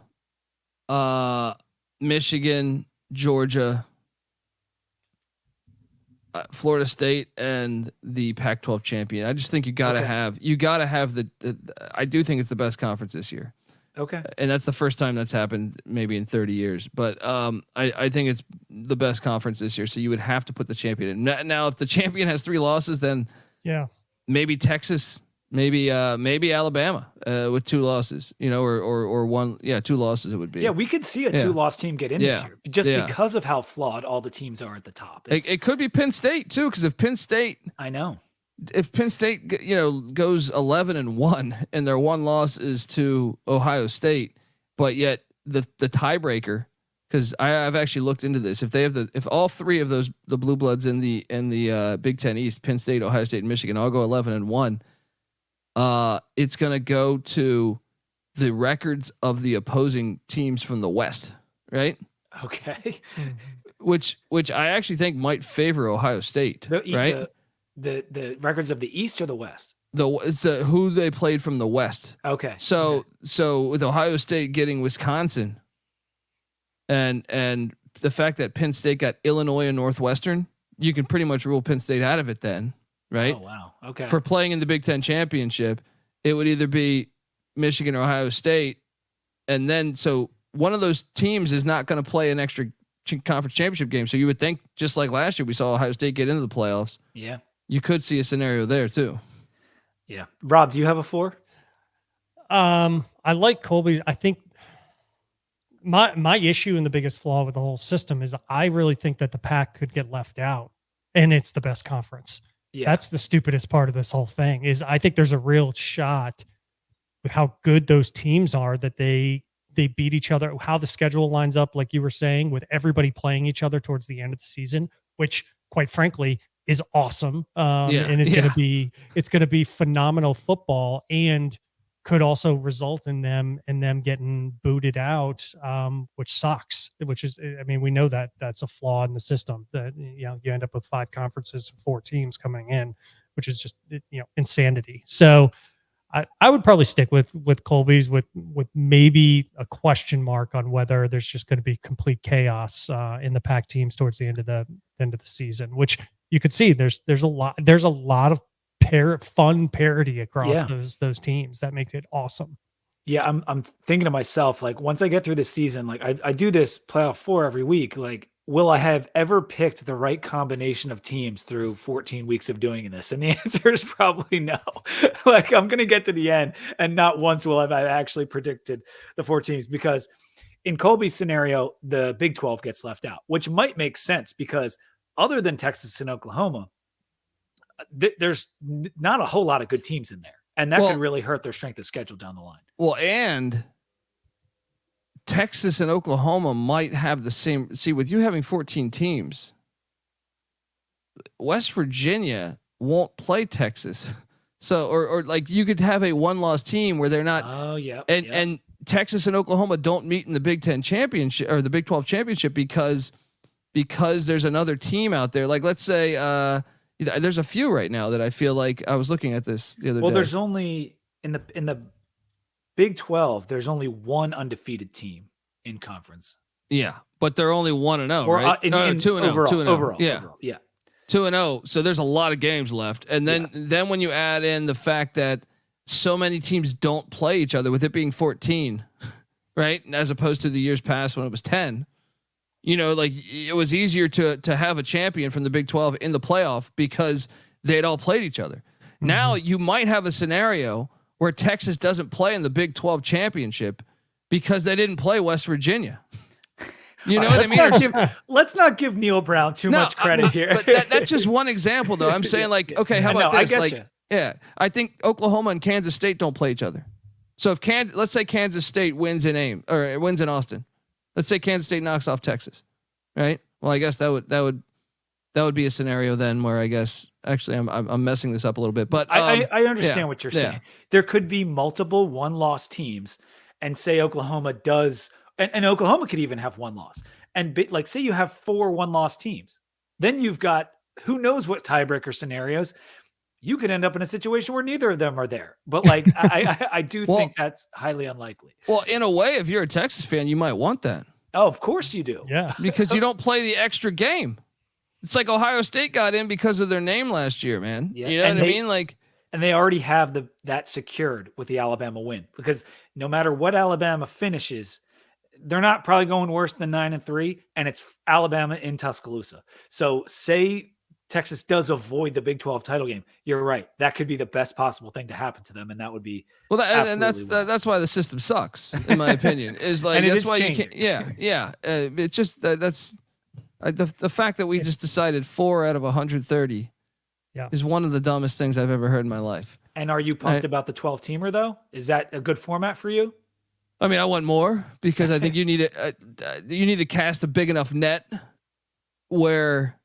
Michigan, Georgia, Florida State and the Pac-12 champion. I just think you gotta have the. I do think it's the best conference this year. Okay. And that's the first time that's happened maybe in 30 years. But I think it's the best conference this year. So you would have to put the champion in. Now, if the champion has 3 losses, then maybe Texas, maybe Alabama with 2 losses, or one. Yeah, 2 losses it would be. Yeah, we could see a 2-loss team get in this year just because of how flawed all the teams are at the top. It could be Penn State too, because if Penn State, if Penn State, goes 11-1 and their 1 loss is to Ohio State, but yet the tiebreaker, because I've actually looked into this, if all 3 of those, the Blue Bloods in the Big Ten East, Penn State, Ohio State, and Michigan, all go 11-1, it's gonna go to the records of the opposing teams from the West, right? Okay. Which I actually think might favor Ohio State, right? The records of the East or the West? It's who they played from the West. Okay. So with Ohio State getting Wisconsin, and the fact that Penn State got Illinois and Northwestern, you can pretty much rule Penn State out of it then, right? Oh wow. Okay. For playing in the Big Ten championship, it would either be Michigan or Ohio State, and then so one of those teams is not going to play an extra conference championship game. So you would think, just like last year, we saw Ohio State get into the playoffs. Yeah. You could see a scenario there too. Yeah. Rob, do you have a 4? I like Colby's. I think my issue and the biggest flaw with the whole system is I really think that the Pac could get left out, and it's the best conference. Yeah. That's the stupidest part of this whole thing. Is I think there's a real shot with how good those teams are that they beat each other, how the schedule lines up, like you were saying, with everybody playing each other towards the end of the season, which quite frankly is awesome. And it's going to be phenomenal football, and could also result in them getting booted out, which sucks, we know that that's a flaw in the system, that, you end up with 5 conferences, 4 teams coming in, which is just, insanity. So I would probably stick with Colby's with maybe a question mark on whether there's just going to be complete chaos in the Pac teams towards the end of the season, which you could see there's a lot of fun parity across those teams that make it awesome. Yeah, I'm thinking to myself, like, once I get through this season, like I do this playoff 4 every week, like, will I have ever picked the right combination of teams through 14 weeks of doing this? And the answer is probably no. Like, I'm going to get to the end and not once will I have actually predicted the 4 teams, because in Colby's scenario, the Big 12 gets left out, which might make sense because other than Texas and Oklahoma, there's not a whole lot of good teams in there. And that could really hurt their strength of schedule down the line. Well, and Texas and Oklahoma might have the same. See, with you having 14 teams, West Virginia won't play Texas. So, or like you could have a 1-loss team where they're not. Oh yeah. And Texas and Oklahoma don't meet in the Big 10 championship or the Big 12 championship because there's another team out there. Like, let's say there's a few right now that I feel like I was looking at this the other day. Well, there's only in the Big 12, there's only 1 undefeated team in conference. Yeah, but they're only 1-0, right? 2-0 overall. Yeah. 2-0. So there's a lot of games left. And then when you add in the fact that so many teams don't play each other, with it being 14, right? As opposed to the years past when it was 10, like it was easier to have a champion from the Big 12 in the playoff because they'd all played each other. Mm-hmm. Now you might have a scenario where Texas doesn't play in the Big 12 championship because they didn't play West Virginia. You know what I mean? Let's not give Neil Brown too much credit here. But that's just one example, though. I'm saying, like, okay, how about this? I think Oklahoma and Kansas State don't play each other. So if let's say Kansas State wins in Austin. Let's say Kansas State knocks off Texas, right? Well, I guess that would be a scenario then where I guess actually I'm messing this up a little bit, but I understand what you're saying. There could be multiple 1-loss teams, and say Oklahoma does, and Oklahoma could even have 1 loss, and like say you have 4 1-loss teams, then you've got who knows what tiebreaker scenarios. You could end up in a situation where neither of them are there, but like I do think that's highly unlikely. Well, in a way, if you're a Texas fan, you might want that. Oh, of course you do. Yeah, because you don't play the extra game. It's like Ohio State got in because of their name last year, man. Yeah. You know what I mean? Like, and they already have that secured with the Alabama win, because no matter what Alabama finishes, they're not probably going worse than 9-3, and it's Alabama in Tuscaloosa. So say Texas does avoid the Big 12 title game, you're right. That could be the best possible thing to happen to them, and that would be and that's why the system sucks, in my opinion. Is like that's why changing. You can't. Yeah. It's just that's the fact that we just decided 4 out of 130 is one of the dumbest things I've ever heard in my life. And are you pumped about the 12-teamer though? Is that a good format for you? I mean, I want more, because I think you need to cast a big enough net where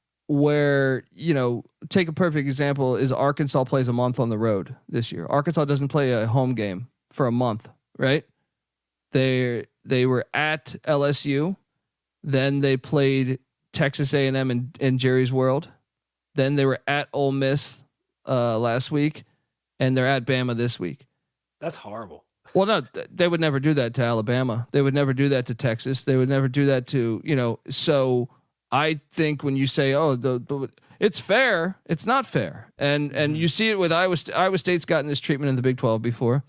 take a perfect example is Arkansas plays a month on the road this year. Arkansas doesn't play a home game for a month, right? They were at LSU, then they played Texas A&M in Jerry's World, then they were at Ole Miss last week, and they're at Bama this week. That's horrible. Well, no, they would never do that to Alabama. They would never do that to Texas. They would never do that to, so I think when you say, it's fair, it's not fair. And you see it with Iowa State's gotten this treatment in the Big 12 before.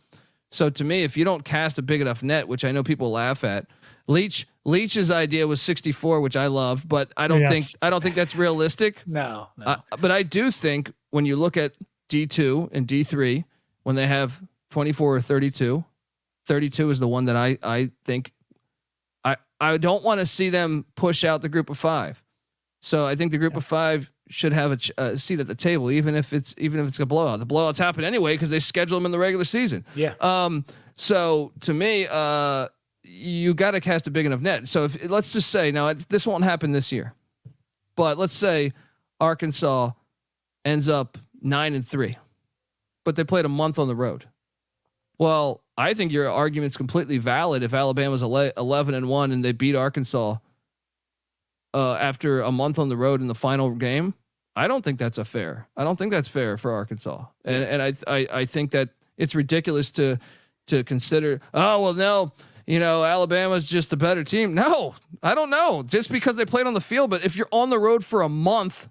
So to me, if you don't cast a big enough net, which I know people laugh at, Leach's idea was 64, which I loved, but I don't think that's realistic. No. But I do think when you look at D2 and D3, when they have 24 or 32 is the one that I think I don't want to see them push out the group of 5. So I think the group of 5 should have a seat at the table, even if it's a blowout. The blowouts happen anyway because they schedule them in the regular season. Yeah. So to me, you got to cast a big enough net. So let's just say now this won't happen this year, but let's say Arkansas ends up 9-3, but they played a month on the road. Well, I think your argument's completely valid if Alabama's 11-1 and they beat Arkansas after a month on the road in the final game. I don't think that's fair. I don't think that's fair for Arkansas. And I think that it's ridiculous to consider, Alabama's just the better team. No, I don't know. Just because they played on the field, but if you're on the road for a month,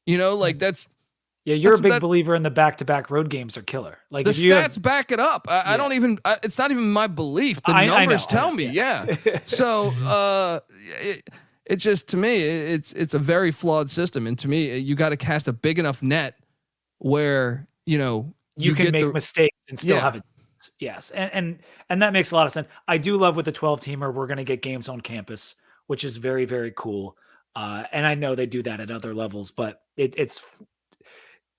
that's. Yeah, you're a big believer in the back-to-back road games are killer. Like the stats back it up. I don't even. It's not even my belief. The numbers tell me. Yeah. So it just to me it's a very flawed system, and to me you got to cast a big enough net where you can make mistakes and still have it. Yes, and that makes a lot of sense. I do love with the 12-teamer we're going to get games on campus, which is very, very cool. And I know they do that at other levels, but it's.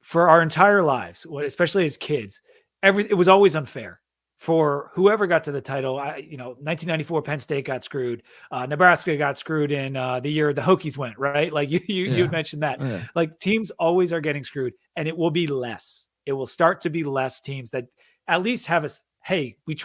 For our entire lives, especially as kids, it was always unfair for whoever got to the title. 1994 Penn State got screwed. Nebraska got screwed in the year the Hokies went, right? Like you mentioned that. Yeah. Like teams always are getting screwed, and it will be less. It will start to be less teams that at least have us. Hey, we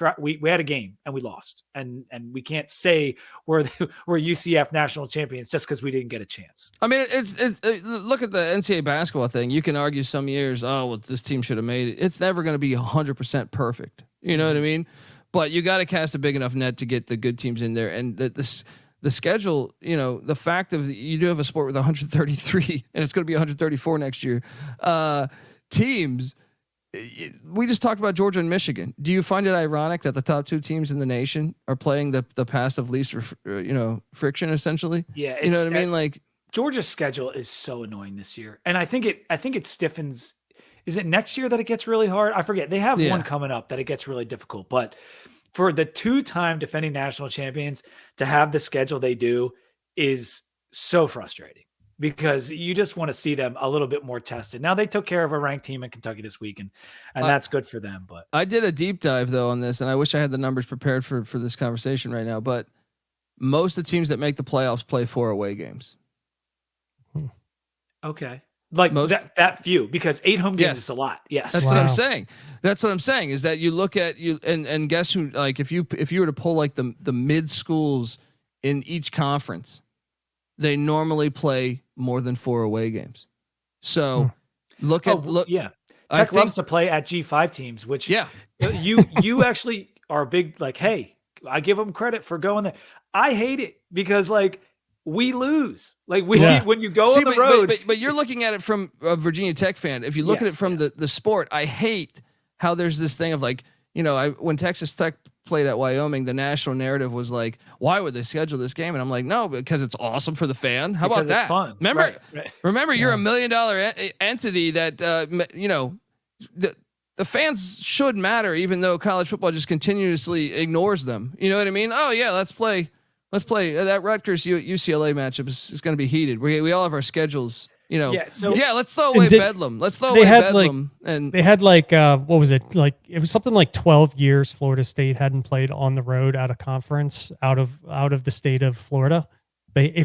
had a game and we lost, and we can't say we're UCF national champions just because we didn't get a chance. I mean, it's look at the NCAA basketball thing. You can argue some years, this team should have made it. It's never going to be 100% perfect. You know what I mean? But you got to cast a big enough net to get the good teams in there, and the schedule. The fact of you do have a sport with 133, and it's going to be 134 next year. Teams. We just talked about Georgia and Michigan. Do you find it ironic that the top 2 teams in the nation are playing the path of least, friction essentially? Yeah. You know what I mean? Like Georgia's schedule is so annoying this year. And I think it stiffens. Is it next year that it gets really hard? I forget. They have one coming up that it gets really difficult, but for the 2-time defending national champions to have the schedule they do is so frustrating. Because you just want to see them a little bit more tested. Now they took care of a ranked team in Kentucky this week, and that's good for them. But I did a deep dive though on this, and I wish I had the numbers prepared for this conversation right now. But most of the teams that make the playoffs play 4 away games. Okay, like that few, because 8 home games is a lot. Yes, that's what I'm saying. That's what I'm saying is that you look at and guess who? Like if you were to pull like the mid schools in each conference, they normally play more than 4 away games. So look. Tech loves to play at G5 teams, which you actually are big. Like, hey, I give them credit for going there. I hate it because like we lose. Like Yeah. when you go on the but, road. but you're looking at it from a Virginia Tech fan. If you look at it from the sport, I hate how there's this thing of like, when Texas Tech played at Wyoming, the national narrative was like, why would they schedule this game? And I'm like, no, because it's awesome for the fan. How about that? It's fun. Remember, you're $1 million entity that, the fans should matter, even though college football just continuously ignores them. You know what I mean? Oh yeah, let's play. That Rutgers UCLA matchup is going to be heated. We all have our schedules. Let's throw away Bedlam. Let's throw away Bedlam. And they had what was it? Like it was something like 12 years Florida State hadn't played on the road out of conference, out of the state of Florida.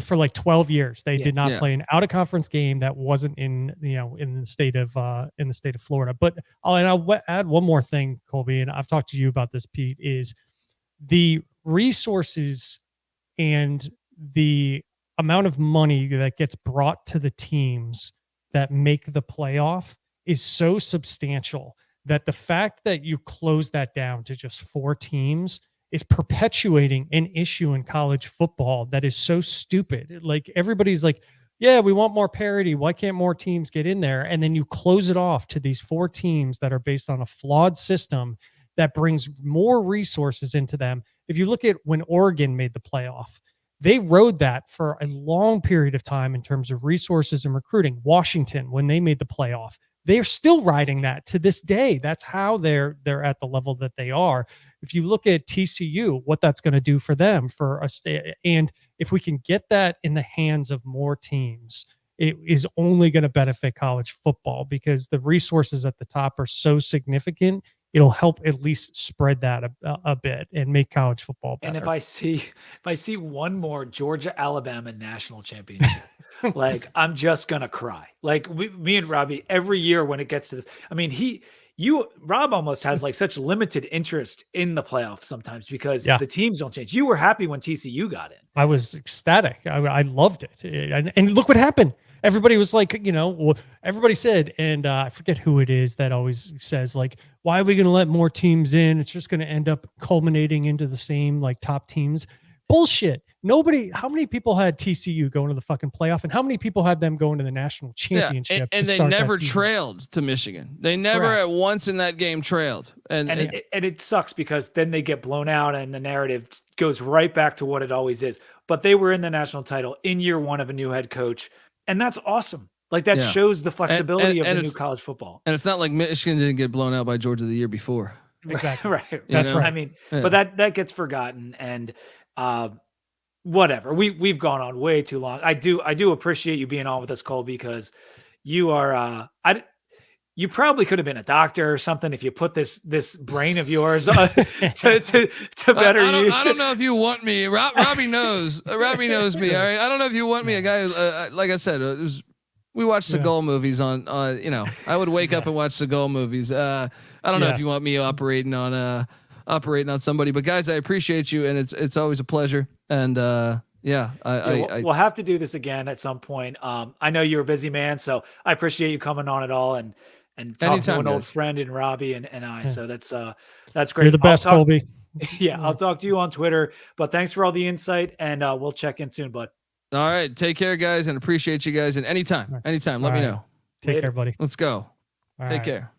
For like 12 years they did not play an out of conference game that wasn't in the state of Florida. But I'll add one more thing, Colby, and I've talked to you about this, Pete, is the resources and the amount of money that gets brought to the teams that make the playoff is so substantial that the fact that you close that down to just 4 teams is perpetuating an issue in college football that is so stupid. Like everybody's like, yeah, we want more parity. Why can't more teams get in there? And then you close it off to these 4 teams that are based on a flawed system that brings more resources into them. If you look at when Oregon made the playoff, they rode that for a long period of time in terms of resources and recruiting. Washington, when they made the playoff, they're still riding that to this day. That's how they're at the level that they are. If you look at TCU, what that's going to do for them for a state, and if we can get that in the hands of more teams, it is only going to benefit college football because the resources at the top are so significant. It'll help at least spread that a bit and make college football better. And if I see one more Georgia Alabama national championship, like I'm just gonna cry. Like me and Robbie, every year when it gets to this, I mean, Rob almost has like such limited interest in the playoffs sometimes because the teams don't change. You were happy when TCU got in. I was ecstatic. I loved it. And look what happened. Everybody was like, everybody said, and I forget who it is that always says, like, why are we going to let more teams in? It's just going to end up culminating into the same like top teams. Bullshit. How many people had TCU going to the fucking playoff, and how many people had them going to the national championship? And they never trailed to Michigan. They never at once in that game trailed. And it sucks because then they get blown out and the narrative goes right back to what it always is. But they were in the national title in year 1 of a new head coach. And that's awesome. Like that shows the flexibility of the new college football. And it's not like Michigan didn't get blown out by Georgia the year before. Exactly. Right. That's right. I mean, but that gets forgotten and whatever. We've gone on way too long. I do appreciate you being on with us, Cole, because you are you probably could have been a doctor or something if you put this brain of yours to better use. I don't know if you want me. Robbie knows. Robbie knows me. All right. I don't know if you want me. A guy, like I said, we watch Seagal movies on. I would wake up and watch Seagal movies. I don't know if you want me operating on somebody, but guys, I appreciate you, and it's always a pleasure. And we'll have to do this again at some point. I know you're a busy man, so I appreciate you coming on at all and talking to an old friend in Robbie and I. So that's great. You're the best, Colby. I'll talk to you on Twitter, but thanks for all the insight and we'll check in soon, bud. All right. Take care, guys, and appreciate you guys. And anytime, let me know. Take care, buddy. Let's go. Take care.